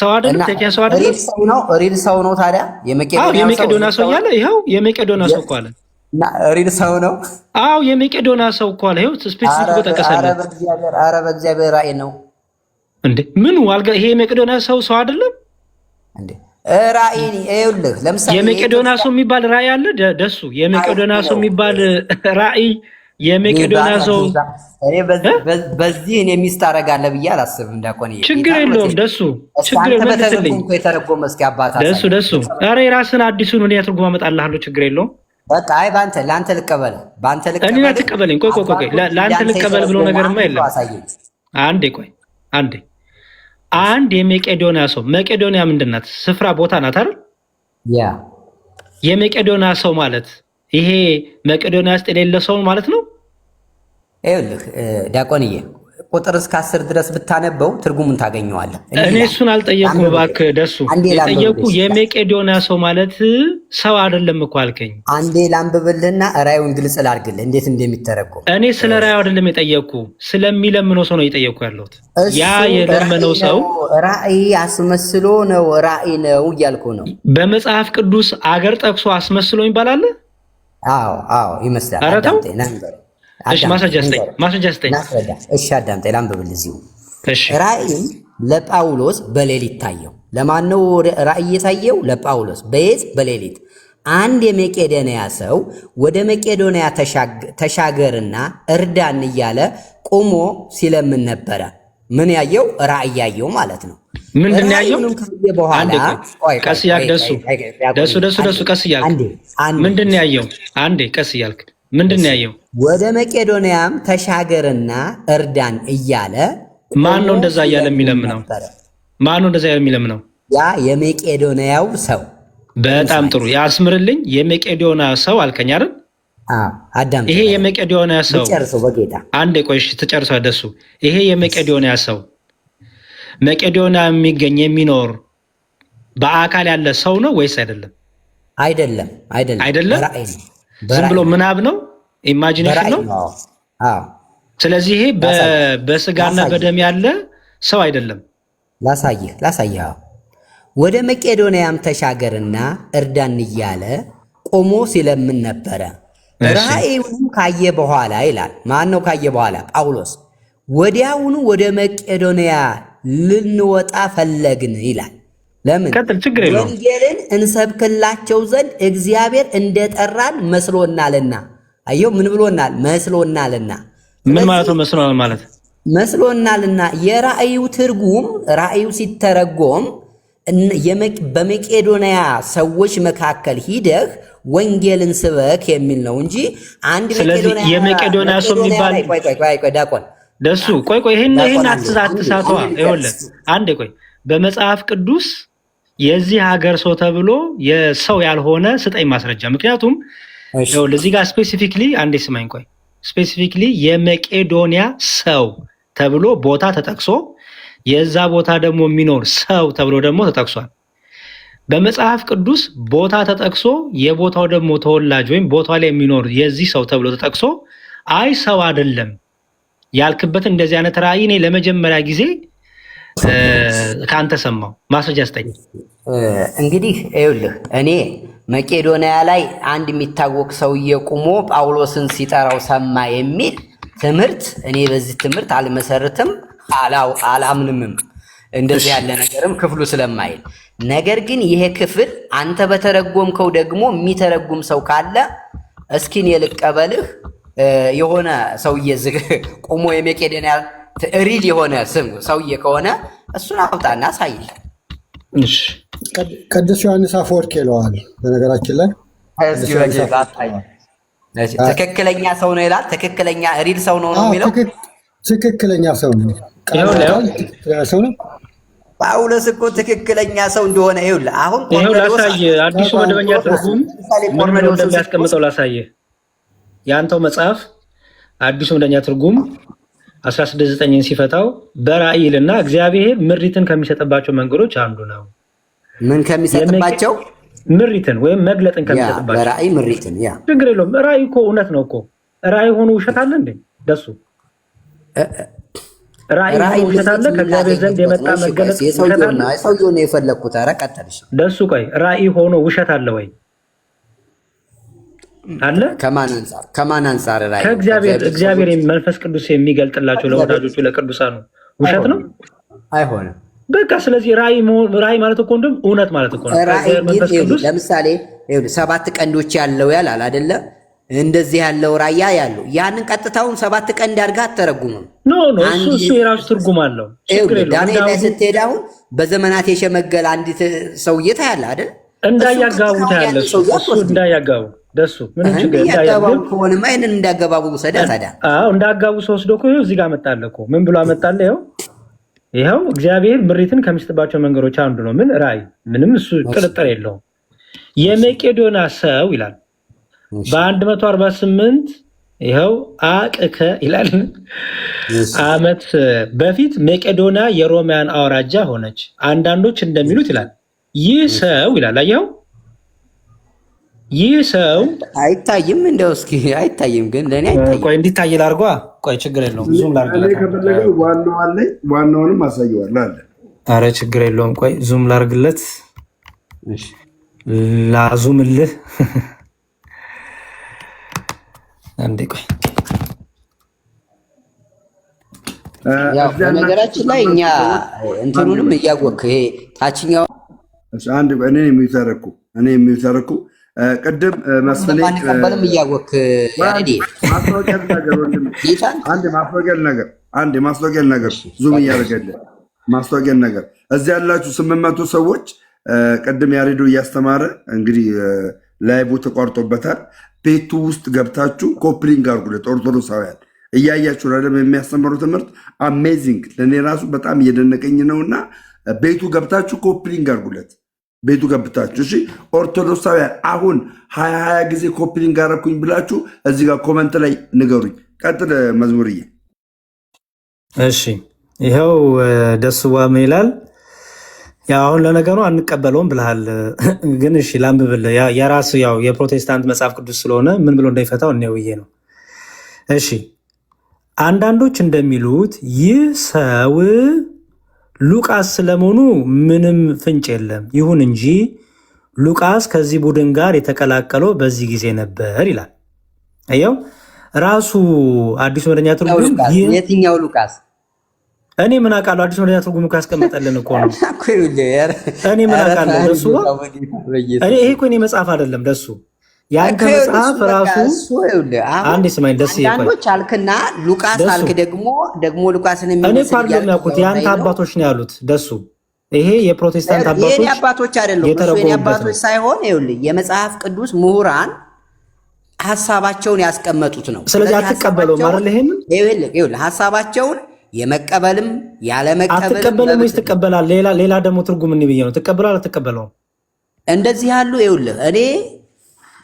አይደለም? ተኪያ ሰው አይደለም? ሪል ሰው ነው። ታዲያ የመቄዶንያ ሰው ያለ ይኸው የመቄዶንያ ሰው እኮ አለ እና ሪል ሰው ነው። አዎ የመቄዶንያ ሰው እኮ አለ። ይኸው ስፔሲፊክ ተጠቀሰለት። ኧረ በእግዚአብሔር ራእይ ነው እንዴ? ምን ዋልጋ ይሄ የመቄዶንያ ሰው አይደለም እንዴ? ራእይ ይኸውልህ፣ ለምሳሌ የመቄዶንያ ሰው የሚባል ራእይ አለ። ደሱ የመቄዶንያ ሰው የሚባል ራእይ የመቄዶንያ ሰው እኔ በዚህ እኔ ሚስት አደርጋለሁ ብዬ አላስብም። እንዳቆን ችግር የለውም። ደሱ ችግር የለውም። የተረጎመ እስኪ አባታ ደሱ ኧረ የራስን አዲሱን እኔ ትርጉም አመጣልሃለሁ። ችግር የለውም። በቃ አይ ለአንተ ልቀበል፣ እኔ ትቀበለኝ። ቆይ ለአንተ ልቀበል ብሎ ነገርማ የለም። አንዴ ቆይ አንዴ አንድ የመቄዶንያ ሰው መቄዶንያ ምንድን ናት? ስፍራ ቦታ ናት አይደል? ያ የመቄዶንያ ሰው ማለት ይሄ መቄዶንያ ውስጥ የሌለ ሰው ማለት ነው። ይኸውልህ ዲያቆንዬ ቁጥር እስከ 10 ድረስ ብታነበው ትርጉሙን ታገኘዋለህ። እኔ እሱን አልጠየኩም እባክህ ደሱ። የጠየቁ የመቄዶንያ ሰው ማለት ሰው አይደለም እኮ አልከኝ። አንዴ ላንብብልህና ራእዩን ግልጽ ላድርግልህ እንዴት እንደሚተረጎም። እኔ ስለ ራእዩ አይደለም የጠየቁ፣ ስለሚለምነው ሰው ነው የጠየቁ ያለሁት። ያ የለመነው ሰው ራእይ አስመስሎ ነው ራእይ ነው እያልኩ ነው። በመጽሐፍ ቅዱስ አገር ጠቅሶ አስመስሎ ይባላል። አዎ ይመስላል። እሺ ማስረጃ ስጠኝ። እሺ አዳምጠኝ ላንብብልህ እዚሁ። ራእይም ለጳውሎስ በሌሊት ታየው። ለማን ነው ራእይ የታየው? ለጳውሎስ። በየት? በሌሊት። አንድ የመቄዶንያ ሰው ወደ መቄዶንያ ተሻገርና እርዳን እያለ ቆሞ ሲለምን ነበረ። ምን ያየው? ራእይ ያየው ማለት ነው። ምንድን ያየው? በኋላ ቀስ እያልክ ደሱ ቀስ እያልክ ምንድን ያየው? አንዴ ቀስ እያልክ ምንድን ያየው? ወደ መቄዶንያም ተሻገርና እርዳን እያለ ማን ነው እንደዛ እያለ የሚለምነው? ማን ነው እንደዛ እያለ የሚለምነው? ያ የመቄዶንያው ሰው። በጣም ጥሩ ያስምርልኝ። የመቄዶንያ ሰው አልከኝ አይደል? አዳም ይሄ የመቄዶንያ ሰው ጨርሰው በጌታ አንዴ ቆይ ትጨርሰው ደሱ። ይሄ የመቄዶንያ ሰው መቄዶንያ የሚኖር በአካል ያለ ሰው ነው ወይስ አይደለም? አይደለም። ዝም ብሎ ምናብ ነው? ኢማጂኔሽን ነው? ስለዚህ ይሄ በስጋና በደም ያለ ሰው አይደለም። ላሳይህ። ወደ መቄዶንያም ተሻገርና እርዳን እያለ ቆሞ ሲለምን ነበረ። ራእዩንም ካየ በኋላ ይላል። ማን ነው ካየ በኋላ? ጳውሎስ። ወዲያውኑ ወደ መቄዶንያ ልንወጣ ፈለግን ይላል። ለምን? ወንጌልን እንሰብክላቸው ዘንድ እግዚአብሔር እንደጠራን መስሎናልና። አየው፣ ምን ብሎናል? መስሎናልና። ምን ማለት ነው መስሎናል ማለት? መስሎናልና የራእዩ ትርጉም ራእዩ ሲተረጎም በመቄዶንያ ሰዎች መካከል ሂደህ ወንጌልን ስበክ የሚል ነው እንጂ አንድ የመቄዶንያ ሰው የሚባል ዳቆን ደሱ ቆይ ይሄን አትሳቷ። ይኸውልህ አንዴ ቆይ፣ በመጽሐፍ ቅዱስ የዚህ ሀገር ሰው ተብሎ የሰው ያልሆነ ስጠኝ ማስረጃ። ምክንያቱም ይኸውልህ እዚህ ጋር ስፔሲፊክሊ አንዴ ስማኝ ቆይ፣ ስፔሲፊክሊ የመቄዶንያ ሰው ተብሎ ቦታ ተጠቅሶ የዛ ቦታ ደግሞ የሚኖር ሰው ተብሎ ደግሞ ተጠቅሷል። በመጽሐፍ ቅዱስ ቦታ ተጠቅሶ የቦታው ደግሞ ተወላጅ ወይም ቦታ ላይ የሚኖር የዚህ ሰው ተብሎ ተጠቅሶ አይ ሰው አይደለም ያልክበትን እንደዚህ አይነት ራእይ እኔ ለመጀመሪያ ጊዜ ካንተ ሰማው። ማስረጃ ስጠኝ። እንግዲህ ይኸውልህ እኔ መቄዶንያ ላይ አንድ የሚታወቅ ሰውዬ ቁሞ ጳውሎስን ሲጠራው ሰማ የሚል ትምህርት እኔ በዚህ ትምህርት አልመሰርትም፣ አላምንምም። እንደዚህ ያለ ነገርም ክፍሉ ስለማይል፣ ነገር ግን ይሄ ክፍል አንተ በተረጎምከው ደግሞ የሚተረጉም ሰው ካለ እስኪ እኔ ልቀበልህ። የሆነ ሰውዬ ቁሞ የመቄዶንያ ሪል የሆነ ስም ሰውዬ ከሆነ እሱን አውጣና አሳይል። ቅዱስ ዮሐንስ አፈወርቅ ይለዋል። በነገራችን ላይ ትክክለኛ ሰው ነው ይላል። ትክክለኛ ሪል ሰው ነው የሚለው። ትክክለኛ ሰው ነው። ጳውሎስ እኮ ትክክለኛ ሰው እንደሆነ ይኸውልህ። አሁን ላሳየህ፣ አዲሱ መደበኛ ትርጉም ምን እንደሚያስቀምጠው ላሳየህ። የአንተው መጽሐፍ አዲሱ መደበኛ ትርጉም 16:9 ሲፈታው በራእይልና እግዚአብሔር ምሪትን ከሚሰጥባቸው መንገዶች አንዱ ነው። ምን ከሚሰጥባቸው? ምሪትን ወይም መግለጥን ከሚሰጥባቸው። በራእይ ምሪትን። ያ ችግር የለውም። ራእይ እኮ እውነት ነው እኮ። ራእይ ሆኖ ውሸት አለ እንዴ? ደሱ ራእይ ሆኖ ውሸት አለ? ከእግዚአብሔር ዘንድ የመጣ መገለጥ የሰውየው ነው የፈለግኩት። ኧረ ቀጥልሽ። ደሱ ቆይ፣ ራእይ ሆኖ ውሸት አለ ወይ? አለ። ከማን አንጻር ራእይ? እግዚአብሔር መንፈስ ቅዱስ የሚገልጥላቸው ለወዳጆቹ ለቅዱሳኑ ውሸት ነው? አይሆንም። በቃ ስለዚህ ራእይ ማለት እኮ እንደውም እውነት ማለት እኮ ነው። መንፈስ ቅዱስ ለምሳሌ 7 ቀንዶች ያለው ያላል አይደለ? እንደዚህ ያለው ራእይ ያለው ያንን ቀጥታውን 7 ቀንድ አድርጋ አትተረጉምም። ኖ እሱ የራሱ ትርጉም አለው። ዳንኤል ላይ ስትሄድ አሁን በዘመናት የሸመገለ አንዲት ሰውዬ ታያለህ አይደል? እንዳያጋቡት ያለ እሱ እንዳያጋቡ ደሱ ምንም ችግር እንዳያጋቡ ከሆነማ ይሄንን እንዳያጋቡ ሰዳ ታዲያ። እንዳያጋቡ ሰው ወስዶ እኮ እዚህ ጋር መጣለ እኮ። ምን ብሎ አመጣለ? ይኸው እግዚአብሔር ምሪትን ከሚሰጥባቸው መንገዶች አንዱ ነው። ምን ራእይ፣ ምንም እሱ ጥርጥር የለውም። የመቄዶንያ ሰው ይላል በ148 ይኸው አቅከ ይላል ዓመት በፊት መቄዶንያ የሮማውያን አውራጃ ሆነች። አንዳንዶች እንደሚሉት ይላል ይህ ሰው ይላል። አየኸው፣ ይህ ሰው አይታይም። እንደው እስኪ አይታይም፣ ግን ለኔ አይታይም። ቆይ እንዲታይ ላድርጓ። ቆይ ችግር የለውም። ዙም ላድርግለት። ዋናውንም አሳየዋለሁ አለ። ኧረ ችግር የለውም። ቆይ ዙም ላድርግለት። ላዙምልህ አንዴ ቆይ። ያው በነገራችን ላይ እኛ እንትኑንም እያወቅህ ይሄ ታችኛው አንድ እኔ የሚተረኩ ቅድም መስፍኔ ባንቀበልም እያወክ ያሬድ ማስታወቂያ ነገር ወንድም አንድ ማስታወቂያ ነገር ዙም እያደረገልን ማስታወቂያ ነገር እዚህ ያላችሁ 800 ሰዎች ቅድም ያሬዶ እያስተማረ እንግዲህ ላይቡ ተቋርጦበታል። ቤቱ ውስጥ ገብታችሁ ኮፕሊንግ አድርጉለት። ኦርቶዶክሳውያን እያያችሁ አይደለም የሚያስተምሩ ትምህርት አሜዚንግ፣ ለእኔ ራሱ በጣም እየደነቀኝ ነውና ቤቱ ገብታችሁ ኮፕሊንግ አድርጉለት። ቤቱ ገብታችሁ እሺ። ኦርቶዶክሳውያን አሁን 20 ጊዜ ኮፕሊንግ አደረኩኝ ብላችሁ እዚህ ጋር ኮመንት ላይ ንገሩኝ። ቀጥል መዝሙርዬ። እሺ ይኸው ደሱ ዋም ይላል። ያው አሁን ለነገሩ አንቀበለውም ብለሃል፣ ግን እሺ ላንብብልህ። የራሱ ያው የፕሮቴስታንት መጽሐፍ ቅዱስ ስለሆነ ምን ብሎ እንዳይፈታው እኔው ብዬ ነው። እሺ አንዳንዶች እንደሚሉት ይህ ሰው ሉቃስ ስለመሆኑ ምንም ፍንጭ የለም። ይሁን እንጂ ሉቃስ ከዚህ ቡድን ጋር የተቀላቀለው በዚህ ጊዜ ነበር ይላል። አየው ራሱ አዲሱ መደበኛ ትርጉም የትኛው ሉቃስ? እኔ ምን አውቃለሁ? አዲሱ መደበኛ ትርጉም ካስቀመጠልን እኮ ነው። እኔ ምን አውቃለሁ? ደሱ ይሄ እኮ እኔ መጽሐፍ አይደለም ደሱ ያንተ መጽሐፍ ራሱ አንድ ስማኝ ደስ ይቆይ። አንዳንዶች አልክና ሉቃስ አልክ ደግሞ ሉቃስን እኔ ፓርሎ የሚያውቁት ያንተ አባቶች ነው ያሉት ደሱ። ይሄ የፕሮቴስታንት አባቶች የኔ አባቶች አይደሉም። የኔ አባቶች ሳይሆን ይኸውልህ የመጽሐፍ ቅዱስ ምሁራን ሐሳባቸውን ያስቀመጡት ነው። ስለዚህ አትቀበለውም አይደል? ይኸውልህ ሐሳባቸውን የመቀበልም ያለመቀበልም አትቀበልም ወይስ ትቀበላለህ? ሌላ ደግሞ ትርጉም ምን ብዬ ነው ትቀበላለህ አትቀበለውም? እንደዚህ ያሉ ይኸውልህ እኔ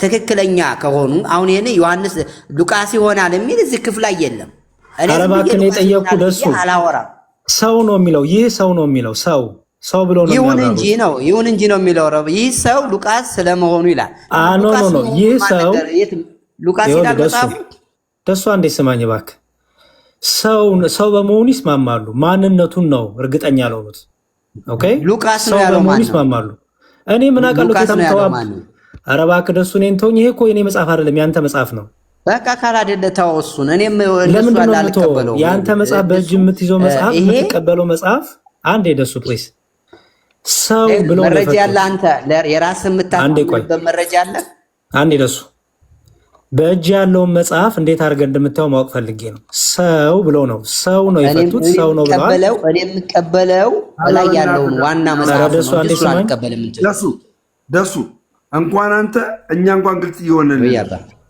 ትክክለኛ ከሆኑ አሁን ይሄን ዮሐንስ ሉቃስ ይሆናል የሚል እዚህ ክፍል ላይ የለም። እኔ አረባከን የጠየቁ ደሱ አላወራም። ሰው ነው የሚለው ይህ ሰው ነው የሚለው ሰው ብሎ ነው ይሁን እንጂ ነው የሚለው ይህ ሰው ሉቃስ ስለመሆኑ ይላል። ኖ ይህ ሰው ሉቃስ ይላል መጽሐፉ። ደሱ አንዴ ስማኝ እባክህ። ሰው በመሆኑ ይስማማሉ። ማንነቱን ነው እርግጠኛ ያልሆኑት። ኦኬ ሉቃስ ነው ያለው ማለት ይስማማሉ። እኔ ምን አውቃለሁ ከተምተዋብ ኧረ እባክህ ደሱ እኔን ተውኝ። ይሄ እኮ የኔ መጽሐፍ አይደለም ያንተ መጽሐፍ ነው። በቃ ካላደለ ተው እሱን። እኔም ለምንድን ነው የምትወው? ያንተ መጽሐፍ በእጅ የምትይዘው መጽሐፍ የምትቀበለው መጽሐፍ አንዴ ደሱ ፕሊስ ሰው ብሎ መረጃ ያለ አንተ የራስህ የምታውቀው መረጃ አለ። አንዴ ደሱ በእጅ ያለውን መጽሐፍ እንዴት አድርገህ እንደምታየው ማወቅ ፈልጌ ነው። ሰው ብሎ ነው የፈቱት ሰው ነው ብለዋል። እኔ የምቀበለው ላይ ያለውን ዋና መጽሐፍ ነው። ደሱ አንቀበልም ደሱ እንኳን አንተ እኛ እንኳን ግልጽ እየሆነልን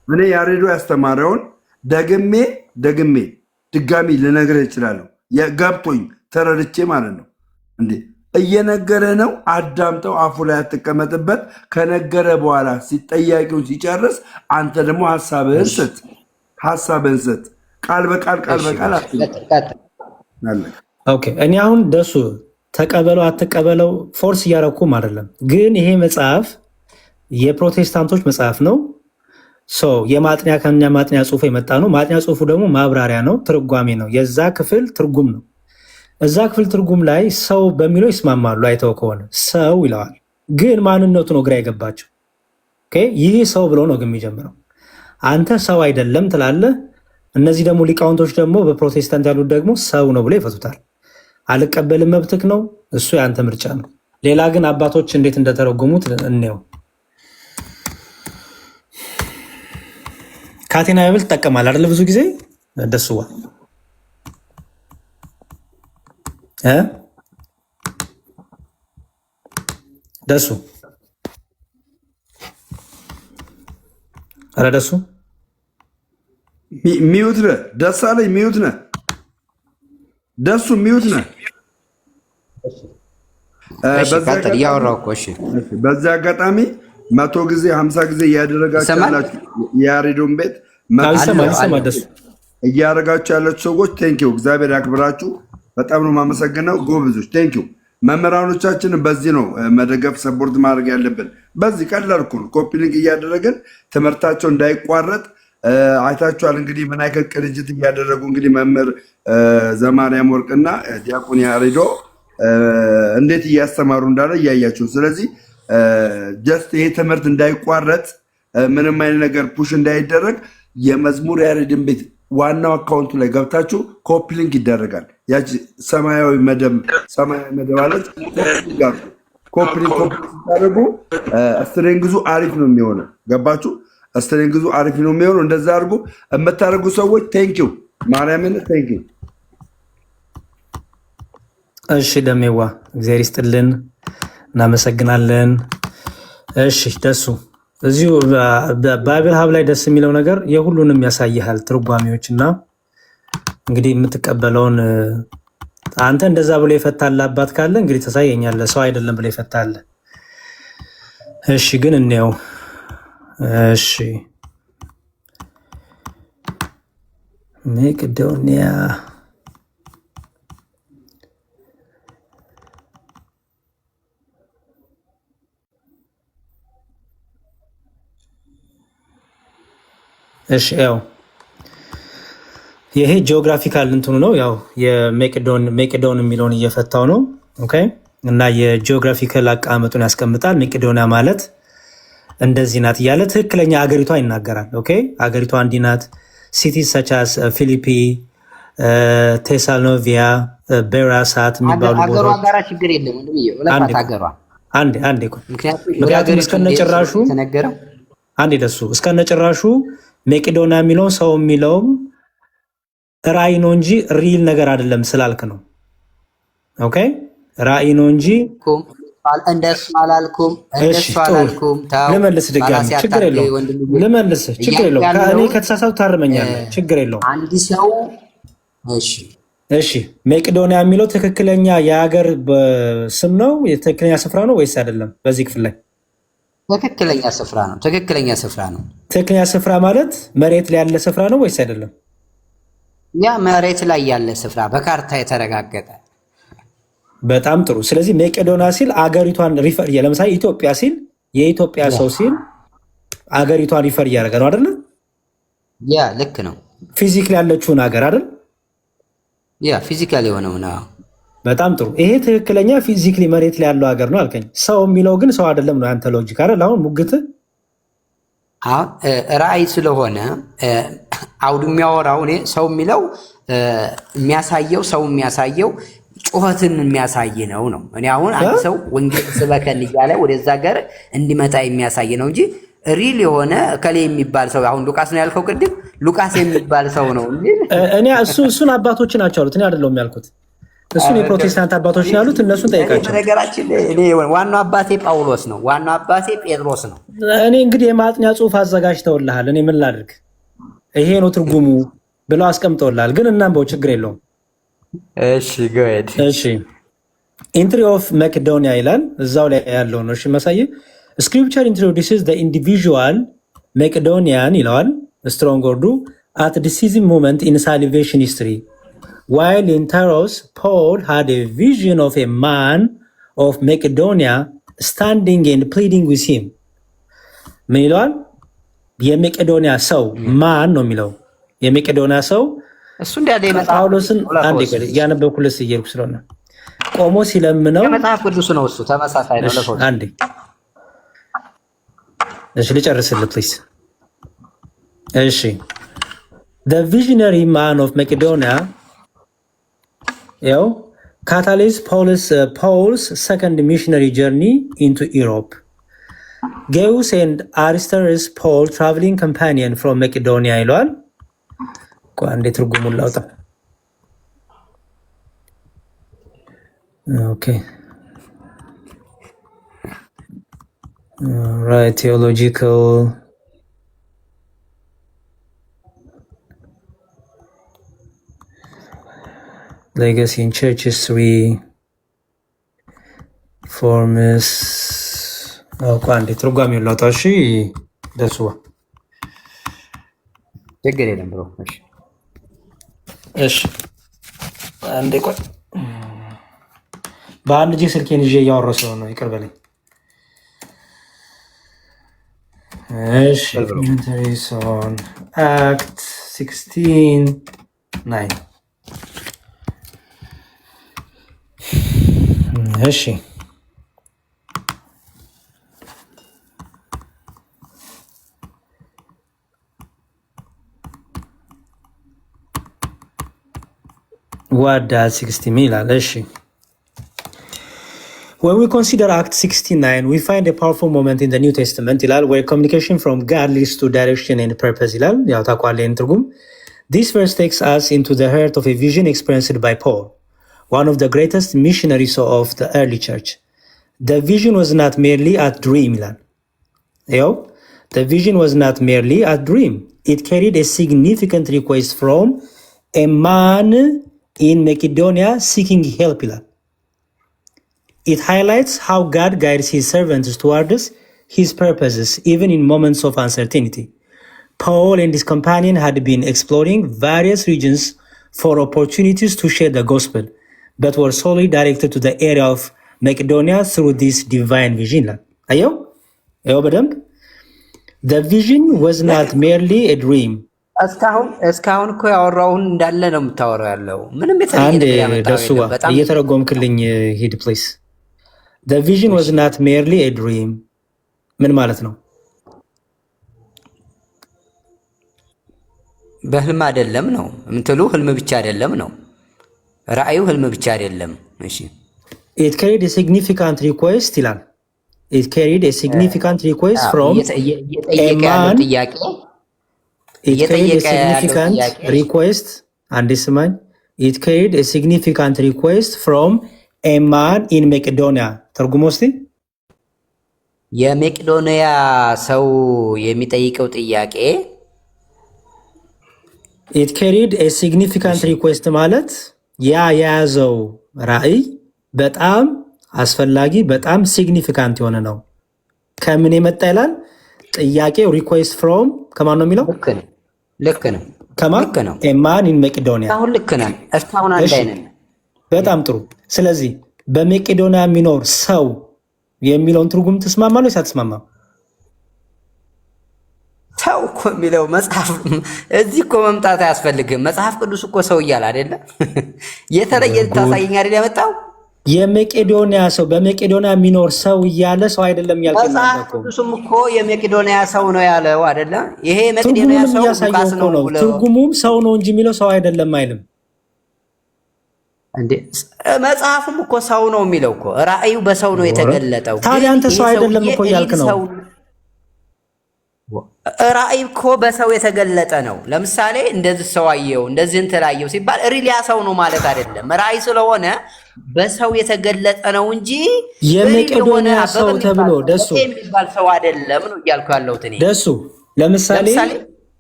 እኔ ያሬዶ ያስተማረውን ድጋሚ ልነግርህ እችላለሁ። ገብቶኝ ተረድቼ ማለት ነው። እንዴ እየነገረ ነው። አዳምጠው፣ አፉ ላይ አትቀመጥበት። ከነገረ በኋላ ሲጠያቂውን ሲጨርስ አንተ ደግሞ ሀሳብህን ስጥ። ቃል በቃል ኦኬ። እኔ አሁን ደሱ ተቀበለው አትቀበለው ፎርስ እያረኩም አይደለም፣ ግን ይሄ መጽሐፍ የፕሮቴስታንቶች መጽሐፍ ነው። የማጥኛ ከኛ ማጥኛ ጽሁፍ የመጣ ነው። ማጥኛ ጽሁፉ ደግሞ ማብራሪያ ነው፣ ትርጓሜ ነው። የዛ ክፍል ትርጉም ነው። እዛ ክፍል ትርጉም ላይ ሰው በሚለው ይስማማሉ። አይተው ከሆነ ሰው ይለዋል፣ ግን ማንነቱ ነው ግራ የገባቸው። ይህ ሰው ብሎ ነው ግን የሚጀምረው። አንተ ሰው አይደለም ትላለህ። እነዚህ ደግሞ ሊቃውንቶች ደግሞ በፕሮቴስታንት ያሉት ደግሞ ሰው ነው ብሎ ይፈቱታል። አልቀበልም መብትክ ነው፣ እሱ የአንተ ምርጫ ነው። ሌላ ግን አባቶች እንዴት እንደተረጎሙት እንየው። ካቴና ባይብል ትጠቀማለህ አይደል? ብዙ ጊዜ ደስዋ ደሱ ኧረ ደሱ ሚዩት ነህ። ደሳለኝ ሚዩት ነህ። ደሱ ሚዩት ነህ። በዚህ አጋጣሚ 100 ጊዜ 50 ጊዜ እያደረጋችሁ ያላችሁ የያሬዶን ቤት እያደረጋችሁ ያላችሁ ሰዎች ቴንኪው፣ እግዚአብሔር ያክብራችሁ። በጣም ነው የማመሰግነው። ጎበዞች ቴንኪው። መምህራኖቻችንን በዚህ ነው መደገፍ ሰፖርት ማድረግ ያለብን። በዚህ ቀላል እኮ ነው። ኮፒ ሊንክ እያደረግን ትምህርታቸው እንዳይቋረጥ አይታችኋል። እንግዲህ ምን አይነት ቅንጅት እያደረጉ እንግዲህ መምህር ዘማርያም ወርቅና ዲያቆን ያሬዶ እንዴት እያስተማሩ እንዳለ እያያችሁ። ስለዚህ ጀስት ይሄ ትምህርት እንዳይቋረጥ ምንም አይነት ነገር ፑሽ እንዳይደረግ የመዝሙር ያሬድን ቤት ዋናው አካውንቱ ላይ ገብታችሁ ኮፒ ሊንክ ይደረጋል። ያቺ ሰማያዊ መደብ አለች። ኮፕሊንግ ስታደርጉ ስትሬንግዙ አሪፍ ነው የሚሆነው። ገባችሁ? ስትሬንግዙ አሪፍ ነው የሚሆነው። እንደዛ አድርጉ የምታደርጉ ሰዎች። ቴንኪው ማርያምን ቴንኪው። እሺ ደሜዋ እግዚአብሔር ይስጥልን፣ እናመሰግናለን። እሺ ደሱ እዚሁ ባይብል ሀብ ላይ ደስ የሚለው ነገር የሁሉንም ያሳይሃል ትርጓሜዎች እና እንግዲህ የምትቀበለውን አንተ እንደዛ ብሎ የፈታል አባት ካለ እንግዲህ ተሳየኛለህ። ሰው አይደለም ብሎ ይፈታል። እሺ ግን እንየው። እሺ መቄዶንያ እሺ ያው ይሄ ጂኦግራፊካል እንትኑ ነው። ያው የመቄዶን የሚለውን እየፈታው ነው። ኦኬ እና የጂኦግራፊካል አቀማመጡን ያስቀምጣል። መቄዶንያ ማለት እንደዚህ ናት እያለ ትክክለኛ አገሪቷ ይናገራል። ኦኬ አገሪቷ እንዲህ ናት። ሲቲስ ሰቻስ ፊሊፒ፣ ቴሳሎኒያ፣ ቤራሳት የሚባሉ አገሯ ጋራ ችግር የለም ወንድምዬ። ለፋት አገሯ አንዴ ምክንያቱም እስከነጭራሹ አንዴ ደሱ እስከነጭራሹ መቄዶንያ የሚለው ሰው የሚለውም ራእይ ነው እንጂ ሪል ነገር አይደለም ስላልክ ነው። ኦኬ ራእይ ነው እንጂ እንደሱ አላልኩም። ልመልስ ድጋሚ ችግር የለውም። ልመልስ ችግር የለውም። ከእኔ ከተሳሳቱ ታርመኛለህ። ችግር የለውም። አንድ ሰው እሺ መቄዶንያ የሚለው ትክክለኛ የሀገር ስም ነው? የትክክለኛ ስፍራ ነው ወይስ አይደለም? በዚህ ክፍል ላይ ትክክለኛ ስፍራ ነው። ትክክለኛ ስፍራ ማለት መሬት ላይ ያለ ስፍራ ነው ወይስ አይደለም? ያ መሬት ላይ ያለ ስፍራ በካርታ የተረጋገጠ። በጣም ጥሩ። ስለዚህ መቄዶንያ ሲል አገሪቷን ሪፈር ለምሳሌ ኢትዮጵያ ሲል የኢትዮጵያ ሰው ሲል አገሪቷን ሪፈር እያደረገ ነው አይደል? ያ ልክ ነው። ፊዚካሊ ያለችውን ሀገር አይደል? ያ ፊዚካሊ የሆነው ነው። በጣም ጥሩ። ይሄ ትክክለኛ ፊዚካሊ መሬት ላይ ያለው ሀገር ነው አልከኝ። ሰው የሚለው ግን ሰው አይደለም ነው ያንተ ሎጂክ አይደል? አሁን ሙግት ራእይ ስለሆነ አውዱ የሚያወራው እኔ ሰው የሚለው የሚያሳየው ጩኸትን የሚያሳይ ነው። እኔ አሁን አንድ ሰው ወንጌል ስበከን እያለ ወደዛ ሀገር እንዲመጣ የሚያሳይ ነው እንጂ ሪል የሆነ እከሌ የሚባል ሰው አሁን ሉቃስ ነው ያልከው ቅድም ሉቃስ የሚባል ሰው ነው እኔ እሱን አባቶች ናቸው አሉት። እኔ አይደለሁም ያልኩት። እሱን የፕሮቴስታንት አባቶች ነው ያሉት። እነሱን ጠይቃቸው። ነገራችን እኔ ዋናው አባቴ ጳውሎስ ነው፣ ዋናው አባቴ ጴጥሮስ ነው። እኔ እንግዲህ የማጥኛ ጽሑፍ አዘጋጅተውልሃል። እኔ ምን ላድርግ? ይሄ ነው ትርጉሙ ብለው አስቀምጠውልሃል። ግን እናንበው፣ ችግር የለውም። እሺ ጎድ እሺ ኢንትሪ ኦፍ መቄዶንያ ይላል እዛው ላይ ያለው ነው። እሺ መሳይ ስክሪፕቸር ኢንትሮዲዩስስ ዘ ኢንዲቪጁዋል መቄዶኒያን ይለዋል ስትሮንግ ወርዱ at decisive moment in salvation history. While in Taros, Paul had a vision of a man of Macedonia standing and pleading with him. ምን ይለዋል? የመቄዶንያ ሰው ማን ነው የሚለው? የመቄዶንያ ሰው እሱ እንዳለ ጳውሎስን አንዴ ቆይ ያነበብኩልህ እየሄድኩ ስለሆነ ቆሞ ሲለምነው መጽሐፍ ቅዱስ ነው። እሱ ተመሳሳይ ነው ለፎቶ አንዴ እሺ ልጨርስልህ ፕሊዝ። እሺ the visionary man of Macedonia catalyzed Paul's second missionary journey into Europe. Gaius and Aristarchus, Paul traveling companion from Macedonia ይለዋል። አንዴ ትርጉሙን ላውጣ። Okay. Right, theological legacy in church history forms አንዴ ትርጓሜውን ላውጣ። እሺ ደስዋ ችግር የለም ብሮ። እሺ አንዴ ቆይ በአንድ ጊዜ ስልኬን ይዤ እያወራሁ ስለሆነ ነው፣ ይቅር በለኝ። እሺ commentaries on Act 16:9 እሺ ዋዳ 16 ይላል። እሺ When we consider Act 69, we find a powerful moment in the New Testament where communication from God leads to direction and purpose. This verse takes us into the heart of a vision experienced by Paul, one of the greatest missionaries of the early church. The vision was not merely a dream. The vision was not merely a dream. It carried a significant request from a man in Macedonia seeking help. It highlights how God guides his servants towards his purposes, even in moments of uncertainty. Paul and his companion had been exploring various regions for opportunities to share the gospel, but were solely directed to the area of Macedonia through this divine vision. The vision was not merely a dream. እስካሁን እኮ ያወራውን እንዳለ ነው የምታወራው ያለው ምንም የተለየ ነገር ያመጣው የለም። በጣም እየተረጎምክልኝ ሂድ ፕሊዝ። The vision was not merely a dream ምን ማለት ነው? በህልም አይደለም ነው የምትሉ? ህልም ብቻ አይደለም ነው ራእዩ፣ ህልም ብቻ አይደለም። እሺ It carried a significant request ይላል። It carried a significant request from a man. It carried a significant request, and this man, it carried a significant request from a man in Macedonia. ተርጉሞ እስቲ። የመቄዶንያ ሰው የሚጠይቀው ጥያቄ It carried a significant request ማለት ያ የያዘው ራእይ በጣም አስፈላጊ በጣም ሲግኒፊካንት የሆነ ነው። ከምን የመጣ ይላል ጥያቄው? ሪኩዌስት ፍሮም ከማን ነው የሚለው? ልክ ነው። ከማን? ልክ ነው። ኤማን ኢን መቄዶንያ። አሁን ልክ ነን። እስካሁን አንድ አይነን። በጣም ጥሩ። ስለዚህ በመቄዶንያ የሚኖር ሰው የሚለውን ትርጉም ትስማማለህ ወይስ አትስማማም? ሰው እኮ የሚለው መጽሐፍ እዚህ እኮ መምጣት አያስፈልግም። መጽሐፍ ቅዱስ እኮ ሰው እያለ አይደለም የተለየ ልታሳየኝ አይደል ያመጣው? የመቄዶንያ ሰው በመቄዶንያ የሚኖር ሰው እያለ ሰው አይደለም ያልከኝ ነው። መጽሐፍ ቅዱስም እኮ የመቄዶንያ ሰው ነው ያለው አይደለ? ይሄ የመቄዶንያ ሰው ሉቃስ ነው። ትርጉሙም ሰው ነው እንጂ የሚለው ሰው አይደለም አይልም እንዴ? መጽሐፉም እኮ ሰው ነው የሚለው እኮ ራእዩ በሰው ነው የተገለጠው። ታዲያ አንተ ሰው አይደለም እኮ እያልክ ነው። ራእይ እኮ በሰው የተገለጠ ነው። ለምሳሌ እንደዚህ ሰው አየው እንደዚህ እንተላየው ሲባል ሪሊያ ሰው ነው ማለት አይደለም። ራእይ ስለሆነ በሰው የተገለጠ ነው እንጂ የመቄዶንያ ሰው ተብሎ ደሱ የሚባል ሰው አይደለም ነው እያልኩ ያለሁት እኔ። ደሱ ለምሳሌ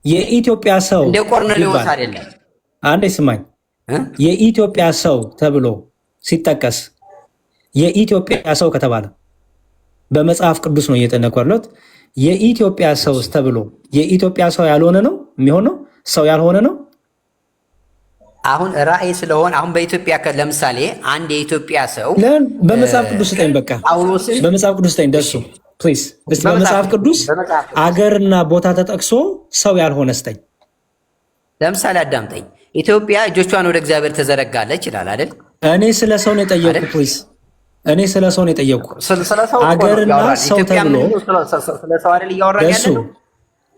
የኢትዮጵያ ሰው እንደ ቆርኔሌዎስ አይደለም። አንዴ ስማኝ። የኢትዮጵያ ሰው ተብሎ ሲጠቀስ የኢትዮጵያ ሰው ከተባለ በመጽሐፍ ቅዱስ ነው እየጠነኩ ያለሁት። የኢትዮጵያ ሰው ተብሎ የኢትዮጵያ ሰው ያልሆነ ነው የሚሆነው? ሰው ያልሆነ ነው። አሁን ራእይ ስለሆነ አሁን በኢትዮጵያ ለምሳሌ አንድ የኢትዮጵያ ሰው በመጽሐፍ ቅዱስ ስጠኝ። በቃ በመጽሐፍ ቅዱስ ስጠኝ ደሱ ፕሊዝ። እስቲ በመጽሐፍ ቅዱስ አገርና ቦታ ተጠቅሶ ሰው ያልሆነ ስጠኝ። ለምሳሌ አዳምጠኝ። ኢትዮጵያ እጆቿን ወደ እግዚአብሔር ተዘረጋለች ይላል አይደል? እኔ ስለ ሰው ነው የጠየቁ ፕሊዝ። እኔ ስለ ሰው ነው የጠየቁ። አገርና ሰው ተብሎ ደሱ